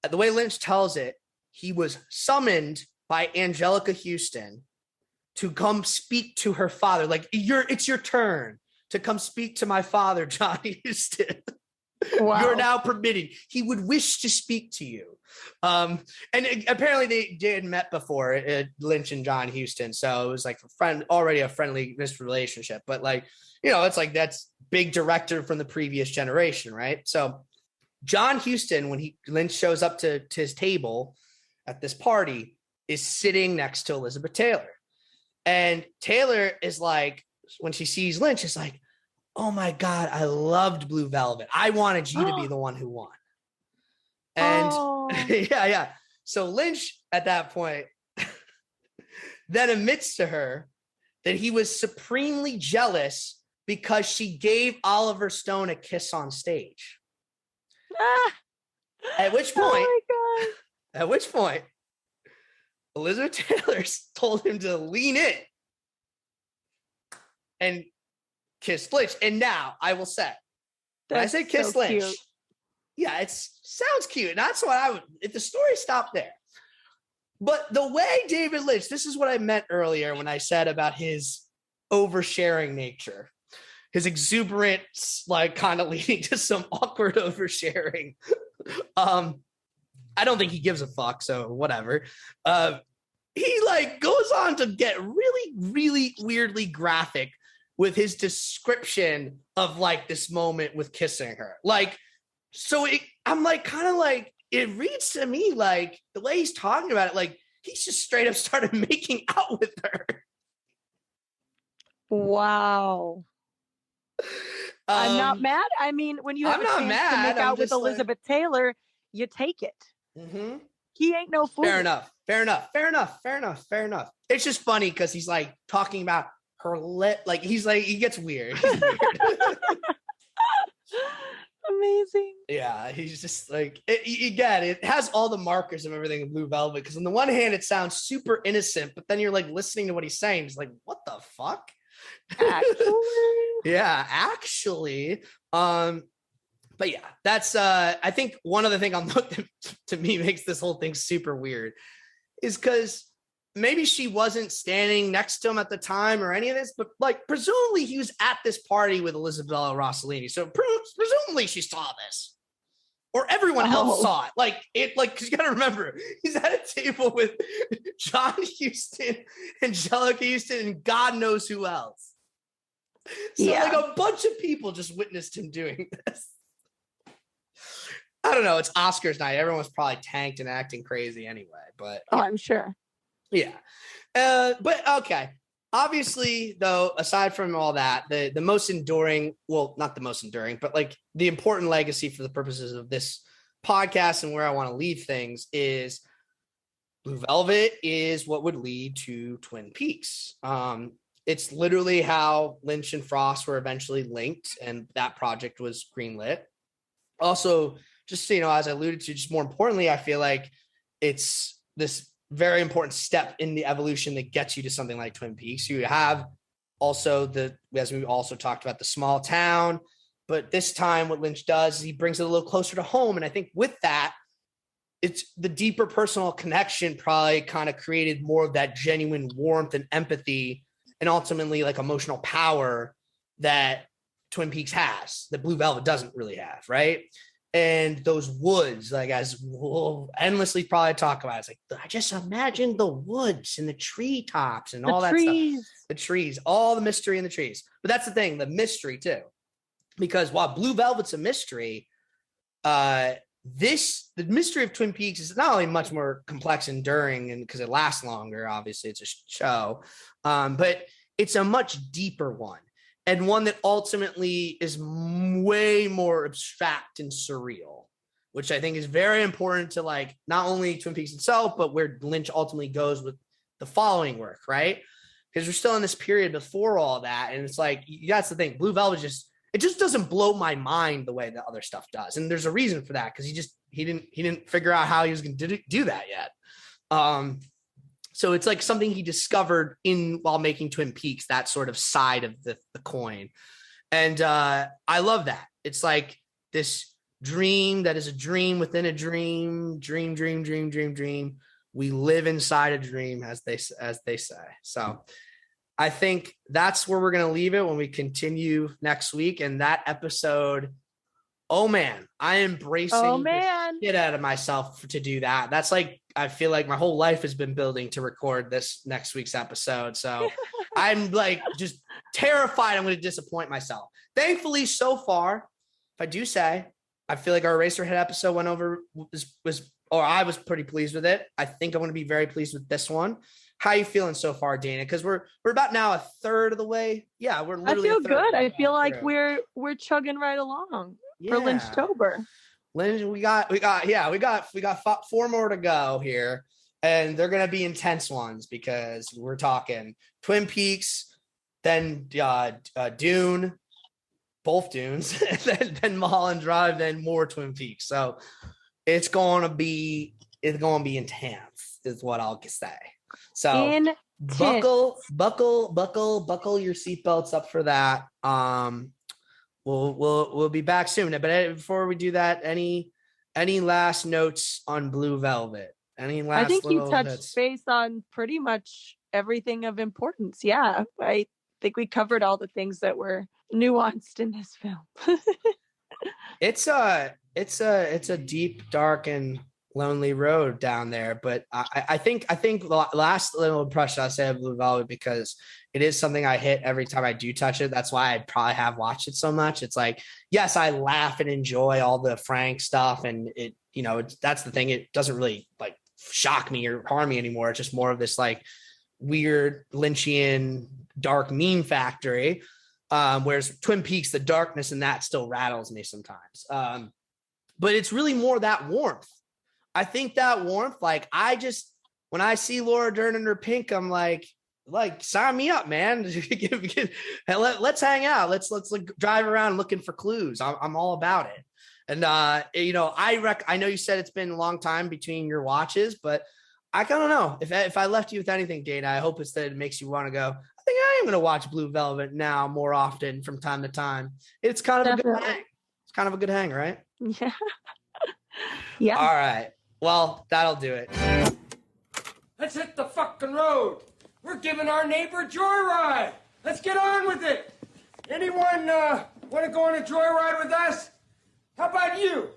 the way Lynch tells it, he was summoned by Angelica Houston to come speak to her father. It's your turn to come speak to my father, John Huston.
Wow.
You're now permitted. He would wish to speak to you. Apparently they did met before, Lynch and John Huston. So it was like already a friendly relationship. But like, it's like that's big director from the previous generation, right? So John Huston, when Lynch shows up to his table at this party, is sitting next to Elizabeth Taylor. And Taylor is like, when she sees Lynch, is like, oh my God, I loved Blue Velvet. I wanted you to be the one who won. And yeah. So Lynch at that point then admits to her that he was supremely jealous because she gave Oliver Stone a kiss on stage. At which point, Elizabeth Taylor told him to lean in and kiss Lynch. And now I will say, when I say kiss Lynch, cute. Yeah, it sounds cute. And that's what I would, if the story stopped there. But the way David Lynch, this is what I meant earlier when I said about his oversharing nature, his exuberance, like kind of leading to some awkward oversharing. I don't think he gives a fuck, so whatever. He like goes on to get really, really weirdly graphic with his description of like this moment with kissing her. Like, so I'm like, kind of like, it reads to me like the way he's talking about it, like he's just straight up started making out with her.
Wow. I'm not mad. I mean, when you have a chance to make out with Elizabeth Taylor, you take it.
Mm-hmm.
He ain't no fool.
Fair enough. It's just funny because he's like talking about her like he's like, he gets weird. He's weird.
Amazing.
Yeah, he's just like, it has all the markers of everything in Blue Velvet, because on the one hand it sounds super innocent, but then you're like listening to what he's saying, it's like, what the fuck?
Actually.
Yeah, actually. But yeah, that's I think one other thing that to me makes this whole thing super weird is because maybe she wasn't standing next to him at the time or any of this, but like presumably he was at this party with Isabella Rossellini. So presumably she saw this, or everyone else saw it. Like because you gotta remember, he's at a table with John Huston, Angelica Houston, and God knows who else. So like a bunch of people just witnessed him doing this. I don't know. It's Oscars night. Everyone's probably tanked and acting crazy anyway, but
I'm sure.
Yeah. But okay. Obviously, though, aside from all that, the most enduring, well, not the most enduring, but like the important legacy for the purposes of this podcast and where I want to leave things is Blue Velvet is what would lead to Twin Peaks. It's literally how Lynch and Frost were eventually linked, and that project was greenlit. Also, just so you know, as I alluded to, just more importantly, I feel like it's this very important step in the evolution that gets you to something like Twin Peaks. You have also as we also talked about, the small town, but this time what Lynch does is he brings it a little closer to home. And I think with that, it's the deeper personal connection probably kind of created more of that genuine warmth and empathy and ultimately like emotional power that Twin Peaks has, that Blue Velvet doesn't really have, right? And those woods, like as we'll endlessly probably talk about, it's like, I just imagine the woods and the treetops and all that stuff. The trees, all the mystery in the trees. But that's the thing, the mystery too. Because while Blue Velvet's a mystery, the mystery of Twin Peaks is not only much more complex and enduring, and because it lasts longer, obviously it's a show, but it's a much deeper one. And one that ultimately is way more abstract and surreal, which I think is very important to like not only Twin Peaks itself, but where Lynch ultimately goes with the following work, right? Because we're still in this period before all that. And it's like, that's the thing. Blue Velvet it just doesn't blow my mind the way the other stuff does. And there's a reason for that, because he didn't figure out how he was going to do that yet. So it's like something he discovered while making Twin Peaks, that sort of side of the coin. And I love that. It's like this dream that is a dream within a dream. We live inside a dream, as they say. So I think that's where we're going to leave it when we continue next week. And that episode Oh man, I am bracing the shit out of myself to do that. That's like, I feel like my whole life has been building to record this next week's episode. So I'm like just terrified I'm going to disappoint myself. Thankfully, so far, if I do say, I feel like our Eraserhead episode went over, I was pretty pleased with it. I think I'm going to be very pleased with this one. How are you feeling so far, Dana? Because we're about now a third of the way. Yeah, we're literally.
I feel good. I feel like we're chugging right along for Lynchtober.
Lynch, we got 4 more to go here, and they're gonna be intense ones because we're talking Twin Peaks, then Dune, both Dunes, then Mulholland Drive, then more Twin Peaks. So it's gonna be intense, is what I'll say. So buckle your seatbelts up for that. We'll be back soon. But before we do that, any last notes on Blue Velvet? I
think you touched base on pretty much everything of importance. Yeah, I think we covered all the things that were nuanced in this film.
It's a deep, dark, and lonely road down there, but I think the last little impression I'll say of Blue Velvet, because it is something I hit every time I do touch it. That's why I probably have watched it so much. It's like, yes, I laugh and enjoy all the Frank stuff, and it, that's the thing. It doesn't really like shock me or harm me anymore. It's just more of this like weird Lynchian dark meme factory. Whereas Twin Peaks, the darkness in that still rattles me sometimes. But it's really more that warmth. I think that warmth, like when I see Laura Dern in her pink, I'm like sign me up, man. Let's hang out. Let's drive around looking for clues. I'm all about it. And I know you said it's been a long time between your watches, but I don't know if I left you with anything, Dana. I hope it's that it makes you want to go, I think I am going to watch Blue Velvet now more often from time to time. It's kind of a good hang. It's kind of a good hang, right?
Yeah. Yeah.
All right. Well, that'll do it.
Let's hit the fucking road. We're giving our neighbor a joyride. Let's get on with it. Anyone want to go on a joyride with us? How about you?